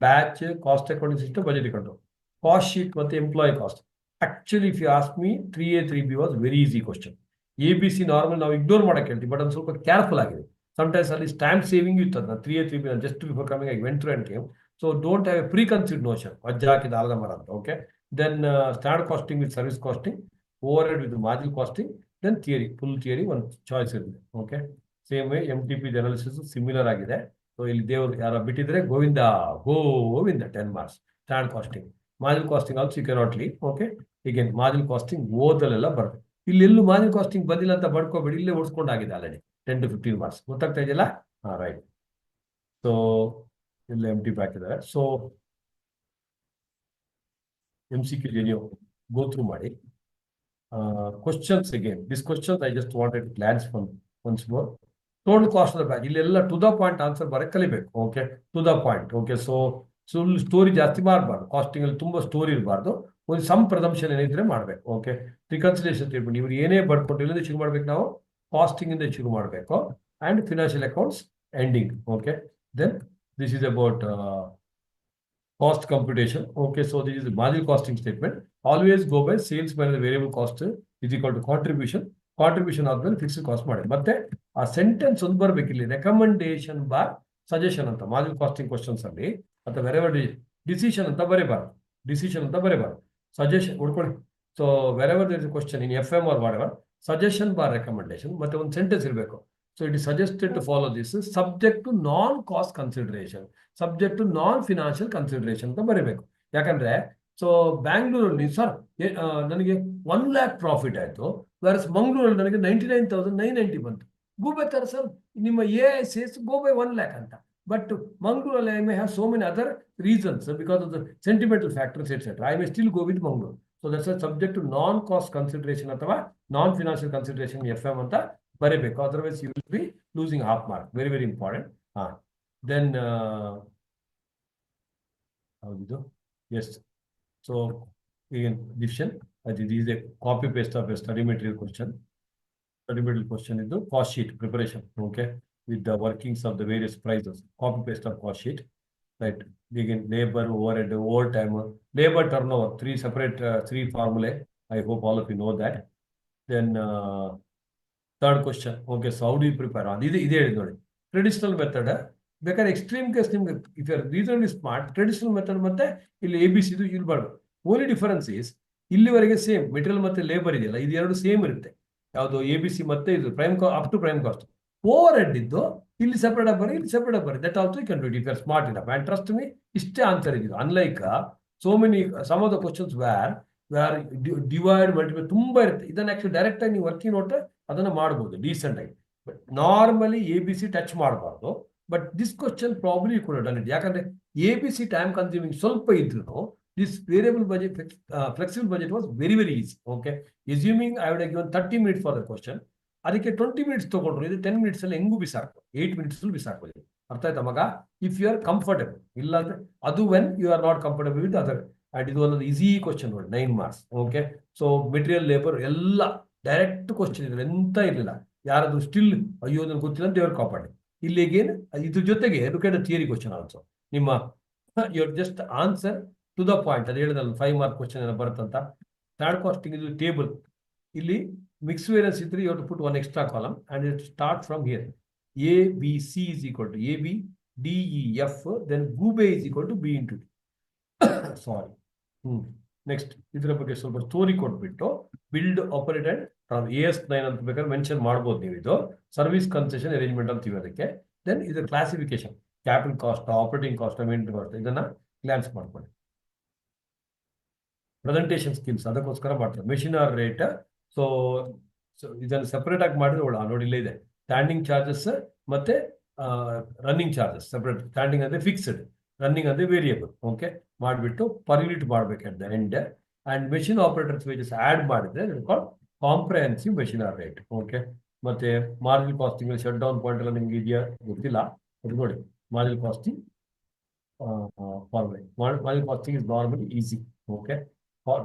batch, cost accounting system, budget control, cost sheet ಮತ್ತೆ employee cost. Actually if you ask me 3A 3B was very easy question. ABC normal ನಾವು ignore ಮಾಡಕ್ಕೆ ಹೇಳ್ತೀವಿ, but ಒಂದು ಸ್ವಲ್ಪ careful ಆಗಿದೆ. ಸಮಟೈಮ್ಸ್ ಅಲ್ಲಿ ಸ್ಟ್ಯಾಂಪ್ ಸೇವಿಂಗ್ ಇತ್ತು. ಅದನ್ನ 3A 3B just before coming I went through and came. So don't have a preconceived notion. ಅಜ್ಜ ಹಾಕಿದ ಆಲದ ಮರ ಅಂತ. Okay, then standard costing with service costing, overhead with margin costing, then theory, full theory ಒಂದು choice ಇರುತ್ತೆ. Okay, same way MTP analysis similar ಆಗಿದೆ. ಸೊ ಇಲ್ಲಿ ದೇವರು ಯಾರ ಬಿಟ್ಟಿದ್ರೆ Govinda 10 marks. Standard costing, margin costing also you cannot leave. Okay, ಈಗೇನು margin casting ಓದಲೆಲ್ಲ ಬರುತ್ತೆ. ಇಲ್ಲಿ ಎಲ್ಲೂ ಮಾರ್ಜಿನ್ ಕಾಸ್ಟಿಂಗ್ ಬಂದಿಲ್ಲ ಅಂತ ಬಡ್ಕೋಬೇಡಿ, ಇಲ್ಲೇ ಓಡಿಸ್ಕೊಂಡಾಗಿದೆ ಆಲ್ರೆಡಿ 10 to 15 ಮಾರ್ಕ್ಸ್. ಗೊತ್ತಾಗ್ತಾ ಇದೆಯಲ್ಲ? ರೈಟ್. ಸೊ ಇಲ್ಲ MTP ಹಾಕಿದ್ದಾರೆ. ಸೊ MCQ ನೀವು ಗೋ ಥ್ರೂ ಮಾಡಿ. Questions again. These questions I just wanted to glance from once more. Total cost of the batch. ಇಲ್ಲೆಲ್ಲ ಟು ದ ಪಾಯಿಂಟ್ ಆನ್ಸರ್ ಬರಕ್ಕೆ ಕಲಿಬೇಕು. Okay, to the point. Okay, so story ಜಾಸ್ತಿ ಮಾಡಬಾರ್ದು. Casting ಅಲ್ಲಿ ತುಂಬಾ story ಇರಬಾರ್ದು. ಒಂದು ಸಮ್ ಪ್ರದಂಶನ್ ಏನಿದ್ರೆ ಮಾಡ್ಬೇಕು. ಓಕೆ, ರಿಕನ್ಸಿಲೇಷನ್ ಟ್ರೀಟ್ಮೆಂಟ್ ಇವ್ರು ಏನೇ ಬರ್ಕೊಟ್ಟು ಇಲ್ಲಿಂದ ಶುರು ಮಾಡ್ಬೇಕು. ನಾವು ಕಾಸ್ಟಿಂಗ್ ಇಂದ ಶುರು ಮಾಡಬೇಕು and financial accounts ending. Okay, then this is about cost computation. Okay, so this is the marginal costing statement. Always go by sales minus the variable cost is equal to contribution. Contribution ಆದ್ಮೇಲೆ fixed cost ಮಾಡಿ. ಮತ್ತೆ ಆ sentence ಒಂದು ಬರ್ಬೇಕು ಇಲ್ಲಿ, recommendation bar suggestion ಅಂತ. Marginal costing questions ಅಲ್ಲಿ ಅಥವಾ ವೆರೆವರ್ ಡಿಸಿಷನ್ ಅಂತ ಬರೀಬಾರ್ದು. ಸಜೆಷನ್ ಹುಡ್ಕೊಳ್ಳಿ. So wherever there is question in FM or what, suggestion bar recommendation ಮತ್ತೆ ಒಂದು ಸೆಂಟೆನ್ಸ್ ಇರಬೇಕು. So it is suggested to follow this subject to non-cost consideration, subject to non-financial consideration ಅಂತ ಬರೀಬೇಕು. ಯಾಕಂದ್ರೆ so ಬ್ಯಾಂಗ್ಳೂರಲ್ಲಿ ಸರ್ ನನಗೆ 1 lakh profit ಆಯ್ತು, wear ಮಂಗಳೂರಲ್ಲಿ ನನಗೆ 99,990 ಬಂತು. ಗೋ ಬೈ ತರ ಸರ್ ನಿಮ್ಮ AIS ಗೋ ಬೈ 1 lakh ಅಂತ. ಬಟ್ ಮಂಗಳೂರಲ್ಲಿ I may have so many other reasons because of the sentimental factors etcetera. I may still go with Mangaluru. So that's subject to non cost consideration ಅಥವಾ non financial consideration FM ಅಂತ ಬರೀಬೇಕು. Otherwise you will be losing half mark. Very very important. Then ಹೌದು, yes. So ಈಗ division ಅದು is a copy paste of a study material question. ಇದು cost sheet preparation. Okay, with the workings of the various prices. Copy paste of cost sheet. Right. Again, labor, overhead, overtime, labor turnover, 3 separate 3 formulae. I hope all of you know that. Then third question. Okay, so how do you prepare? Ide ಹೇಳಿದ್ದು ನೋಡಿ, traditional method. ಬೇಕಾದ್ರೆ extreme case ನಿಮ್ಗೆ if you are reasonably smart, traditional method ಮತ್ತೆ ಇಲ್ಲಿ ABC ಇದು ಇರಬಾರ್ದು. Only difference is ಇಲ್ಲಿವರೆಗೆ same material ಮತ್ತೆ ಲೇಬರ್ ಇದೆಯಲ್ಲ, ಇದು ಎರಡು ಸೇಮ್ ಇರುತ್ತೆ. ಯಾವುದು ABC ಮತ್ತೆ ಇದು prime up to prime cost. Overhead ಇದ್ದು ಇಲ್ಲಿ ಸೆಪರೇಟ್ ಆಗಿ ಬರೀ that also you can do it if you are smart enough. And trust me, ಇಷ್ಟೇ ಆನ್ಸರ್ ಇದೆ. Unlike so many some of the questions were divide multiple ತುಂಬಾ ಇರುತ್ತೆ. ಇದನ್ನ actually direct ಆಗಿ ನೀವು ವರ್ಕಿಂಗ್ ನೋಟ್ ಅದನ್ನ ಮಾಡಬಹುದು ಡೀಸೆಂಟ್ ಆಗಿ. ಬಟ್ ನಾರ್ಮಲಿ ABC ಟಚ್ ಮಾಡಬಾರ್ದು. But this question probably you could done it. ಯಾಕಂದ್ರೆ ABC ಟೈಮ್ ಕನ್ಸ್ಯೂಮಿಂಗ್ ಸ್ವಲ್ಪ ಇದ್ರು, this variable budget, flexible budget was very very easy. Okay, assuming I would have given 30 minutes for the question, ಅದಕ್ಕೆ 20 minutes ತಗೊಂಡ್ರು, ಇದು 10 minutes ಅಲ್ಲಿ ಹೆಂಗೂ ಬಿಸಾಕು, 8 minutes ಅಲ್ಲಿ ಬಿಸಾಕೋದು. ಅರ್ಥ ಆಯ್ತಾ ಮಗ? If you are comfortable. ಇಲ್ಲ ಅಂದ್ರೆ ಅದು when you are not comfortable with other. And ಇದು ಒಂದು ಈಸಿ ಕ್ವಶನ್ ನೋಡಿ, 9 marks. Okay, so material labour ಎಲ್ಲ ಡೈರೆಕ್ಟ್ ಕ್ವಶನ್ ಇರಲಿಲ್ಲ, ಎಂತ ಇರಲಿಲ್ಲ. ಯಾರಾದ್ರೂ ಸ್ಟಿಲ್ ಅಯ್ಯೋ ನನಗೆ ಗೊತ್ತಿಲ್ಲ ದೇವ್ರ ಕಾಪಾಡಿ. ಇಲ್ಲಿ again ಇದ್ರ ಜೊತೆಗೆ look at theory question also. ನಿಮ್ಮ your just answer to the point. ಅದು ಹೇಳಿದಲ್ಲ 5 ಮಾರ್ಕ್ ಕ್ವಶನ್ ಏನೋ ಬರುತ್ತಂತ. ಥರ್ಡ್ ಕಾಸ್ಟಿಂಗ್ ಇದು ಟೇಬಲ್. ಇಲ್ಲಿ ಮಿಕ್ಸ್ ವೇರಿಯನ್ಸ್ ಇದ್ರೆ you have to put one extra column and it start from here. A B C is equal to A B D E F, then ಗೂಬೆ is equal to B into D. Sorry. Next ಇದರ ಬಗ್ಗೆ ಸ್ವಲ್ಪ story ಕೊಟ್ಬಿಟ್ಟು build operated from AS9 ಅಂತ ಬೇಕಾದ್ರೆ mention ಮಾಡ್ಬೋದು ನೀವು. ಇದು ಸರ್ವಿಸ್ ಕನ್ಸೆಷನ್ ಅರೇಂಜ್ಮೆಂಟ್ ಅಂತೀವಿ ಅದಕ್ಕೆ. ದೆನ್ ಇದು classification, capital cost, operating cost, maintenance cost, ಇದನ್ನ ಗ್ಲಾನ್ಸ್ ಮಾಡ್ಕೊಳ್ಳಿ. ಪ್ರೆಸೆಂಟೇಷನ್ ಸ್ಕಿಲ್ಸ್ ಅದಕ್ಕೋಸ್ಕರ ಮಾಡ್ತಾರೆ. ಮೆಷಿನ್ ಆರ್ ರೇಟ್, ಸೊ ಇದನ್ನು ಸೆಪರೇಟ್ ಆಗಿ ಮಾಡಿದ್ರೆ ಒಳ್ಳೆ ನೋಡಿ ಇಲ್ಲೇ ಇದೆ. ಸ್ಟ್ಯಾಂಡಿಂಗ್ ಚಾರ್ಜಸ್ ಮತ್ತೆ ರನ್ನಿಂಗ್ ಚಾರ್ಜಸ್ ಸೆಪರೇಟ್. ಸ್ಟ್ಯಾಂಡಿಂಗ್ ಅಂದ್ರೆ ಫಿಕ್ಸ್ಡ್, ರನ್ನಿಂಗ್ ಅಂದ್ರೆ ವೇರಿಯಬಲ್. ಓಕೆ, ಮಾಡಿಬಿಟ್ಟು ಪರ್ ಯೂನಿಟ್ ಮಾಡ್ಬೇಕು at the end. And machine operators wages add ಮಾಡಿದ್ರೆ comprehensive machine hour rate. Okay, ಮತ್ತೆ margin costing shut down point ಎಲ್ಲ ನಿಮ್ಗೆ ಇದೆಯಾ ಗೊತ್ತಿಲ್ಲ, ಅದು ನೋಡಿ. Margin costing margin costing is normally easy. Okay,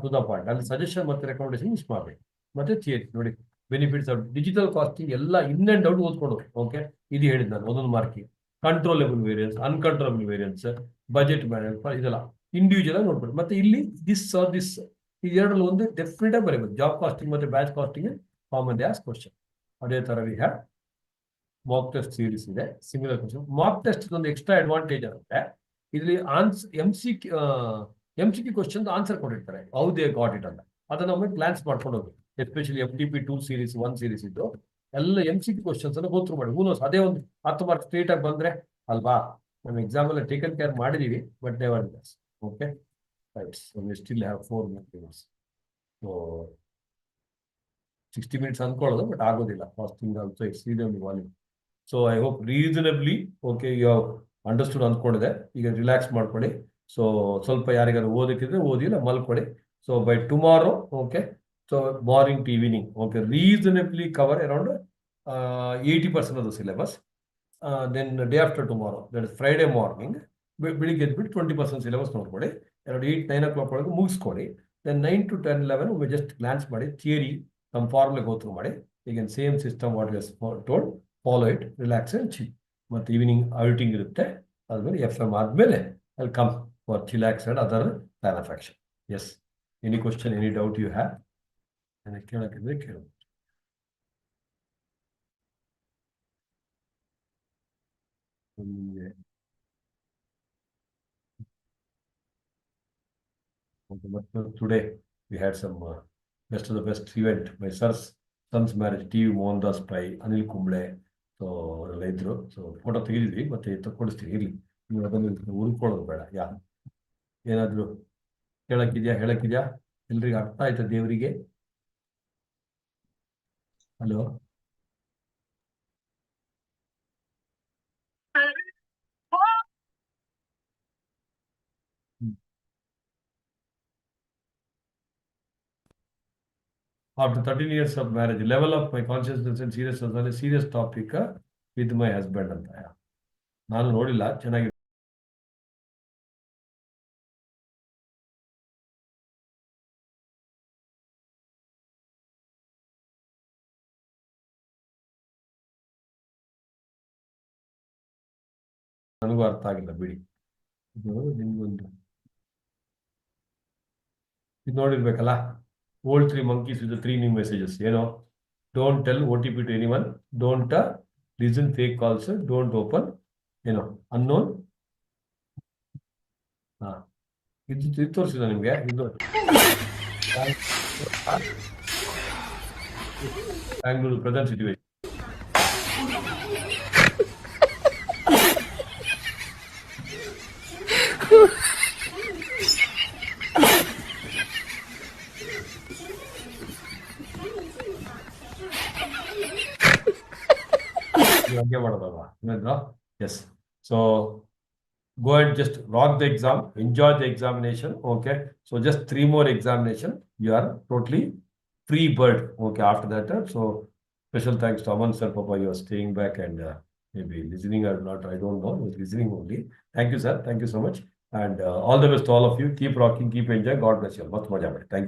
to the point. ಅಲ್ಲಿ ಸಜೆಷನ್ ಮತ್ತೆ ರೆಕಮೆಂಡೇಶನ್ ಇಷ್ಟು ಮಾಡಬೇಕು. ಮತ್ತೆ ಥಿಯರಿ ನೋಡಿ, ಬೆನಿಫಿಟ್ಸ್ ಆಫ್ ಡಿಜಿಟಲ್ ಕಾಸ್ಟಿಂಗ್ ಎಲ್ಲ ಇನ್ ಅಂಡ್ ಔಟ್ ಓದ್ಕೊಂಡು. ಓಕೆ, ಇದು ಹೇಳಿದ್ ನಾನು ಒಂದೊಂದು ಮಾರ್ಕಿಗೆ. Controllable variance, uncontrollable variance, budget manage ಇದೆಲ್ಲ ಇಂಡಿವಿಜುವಲ್ ಆಗಿ ನೋಡ್ಬೋದು. ಮತ್ತೆ ಇಲ್ಲಿ ದಿಸ್ ಆರ್ ದಿಸ್ ಇದೆರಡರಲ್ಲಿ ಒಂದು ಡೆಫಿನೆಟ್ ಆಗಿ ಬರೀಬೋದು. ಜಾಬ್ ಕಾಸ್ಟಿಂಗ್ ಮತ್ತೆ batch costing common as question. ಅದೇ ತರ we have mock test series ಇದೆ, ಸಿಮಿಲರ್ ಕ್ವಶನ್. ಮಾಕ್ ಟೆಸ್ಟ್ ಒಂದು ಎಕ್ಸ್ಟ್ರಾ ಅಡ್ವಾಂಟೇಜ್ ಆಗುತ್ತೆ. ಇದರಲ್ಲಿ MCQ ಕ್ವಶನ್ ಆನ್ಸರ್ ಕೊಟ್ಟಿರ್ತಾರೆ, ಹೌ ದೇ ಗಾಟ್ ಇಟ್ ಅಂತ. ಅದನ್ನ ಒಮ್ಮೆ ಗ್ಲಾನ್ಸ್ ಮಾಡ್ಕೊಂಡು ಹೋಗಿ. ಎಸ್ಪೆಷಲಿ FTP 2 ಸೀರೀಸ್ 1 ಸೀರೀಸ್ ಇದ್ದು ಎಲ್ಲ MCQ ಕ್ವಶನ್ಸ್ ಅನ್ನು ಗೋತ್ರು ಮಾಡಿ. ಹೂನೋಸ್ ಅದೇ ಒಂದು 10 ಮಾರ್ಕ್ ಸ್ಟ್ರೇಟ್ ಆಗಿ ಬಂದ್ರೆ ಅಲ್ವಾ. ನಮ್ಮ ಎಕ್ಸಾಮ್ ಅಲ್ಲಿ ಟೇಕನ್ ಕೇರ್ ಮಾಡಿದೀವಿ, but never miss. Okay, right. So we still have 4 minutes. So 60 minutes ಅನ್ಕೊಳ್ಳೋದು, ಬಟ್ ಆಗೋದಿಲ್ಲ. Fasting also expedient volume. So I hope reasonably okay you have understood ಅಂದ್ಕೊಂಡಿದೆ. ಈಗ ರಿಲ್ಯಾಕ್ಸ್ ಮಾಡ್ಕೊಳ್ಳಿ. ಸೊ ಸ್ವಲ್ಪ ಯಾರಿಗಾದ್ರು ಓದಕ್ಕಿದ್ರೆ ಓದಿ, ಇಲ್ಲ ಮಲ್ಕೊಳ್ಳಿ. So bye tomorrow, okay, so morning to evening, okay, reasonably cover around 80% of the syllabus. Then day after tomorrow, that is Friday morning, ಬೆಳಿಗ್ಗೆ ಎದ್ಬಿಟ್ಟು 20% ಸಿಲೆಬಸ್ ನೋಡ್ಕೊಳ್ಳಿ. ಎರಡು 8-9 o'clock ಒಳಗೆ ಮುಗಿಸ್ಕೊಳ್ಳಿ. ದೆನ್ 9 to 10, 11 ಒಮ್ಮೆ ಜಸ್ಟ್ ಗ್ಲಾನ್ಸ್ ಮಾಡಿ, ಥಿಯರಿ ನಮ್ಮ ಫಾರ್ಮುಲೆ ಗೋತ್ರು ಮಾಡಿ. ಈಗ same system what you told, follow it, relax and chill. ಮತ್ತೆ ಈವ್ನಿಂಗ್ ಔಟಿಂಗ್ ಇರುತ್ತೆ. ಆದ್ಮೇಲೆ FM ಆದ್ಮೇಲೆ ಅಲ್ಲಿ come for chillax and other plan of action. Yes, any question, any doubt you have, ನನಗೆ ಕೇಳಕ್ಕಿದ್ರೆ ಕೇಳು. But today we had some best of the best event. My son's marriage, TV Mohandas by Anil Kumble. So ಅವರೆಲ್ಲ ಇದ್ರು. So photo ತೆಗೆದಿದ್ವಿ, ಮತ್ತೆ ತಕ್ಕೊಡಿಸ್ತೀವಿ. ಇರ್ಲಿ, ನೀವು ಅದನ್ನು ಉಳ್ಕೊಳ್ಳೋದು ಬೇಡ. ಏನಾದ್ರು ಹೇಳಕ್ಕಿದ್ಯಾ? ಎಲ್ರಿಗೂ ಅರ್ಥ ಆಯ್ತಾ ದೇವರಿಗೆ? Hello, after 13 years of marriage, level of my consciousness and seriousness on a serious topic with my husband ಅಂತ. ನಾನು ನೋಡಿಲ್ಲ, ಚೆನ್ನಾಗಿ ನನಗೂ ಅರ್ಥ ಆಗಿಲ್ಲ ಬಿಡಿ. ನಿಮ್ಗೊಂದು ಇದು ನೋಡಿರ್ಬೇಕಲ್ಲ, old 3 monkeys with the 3 new messages. Don't tell OTP to anyone, don't listen fake calls, don't open unknown. ಇದು ತೋರಿಸಿದ ನಿಮ್ಗೆ. ಇದು Bangalore present situation. Yes. So go and just rock the exam, enjoy the examination. Okay. So just 3 more examination. You are totally free bird. Okay. After that, so special thanks to Aman sir, Papa. You are staying back and maybe listening or not. I don't know. But listening only. Thank you, sir. Thank you so much. And all the best to all of you. Keep rocking. Keep enjoying. God bless you. Thank you.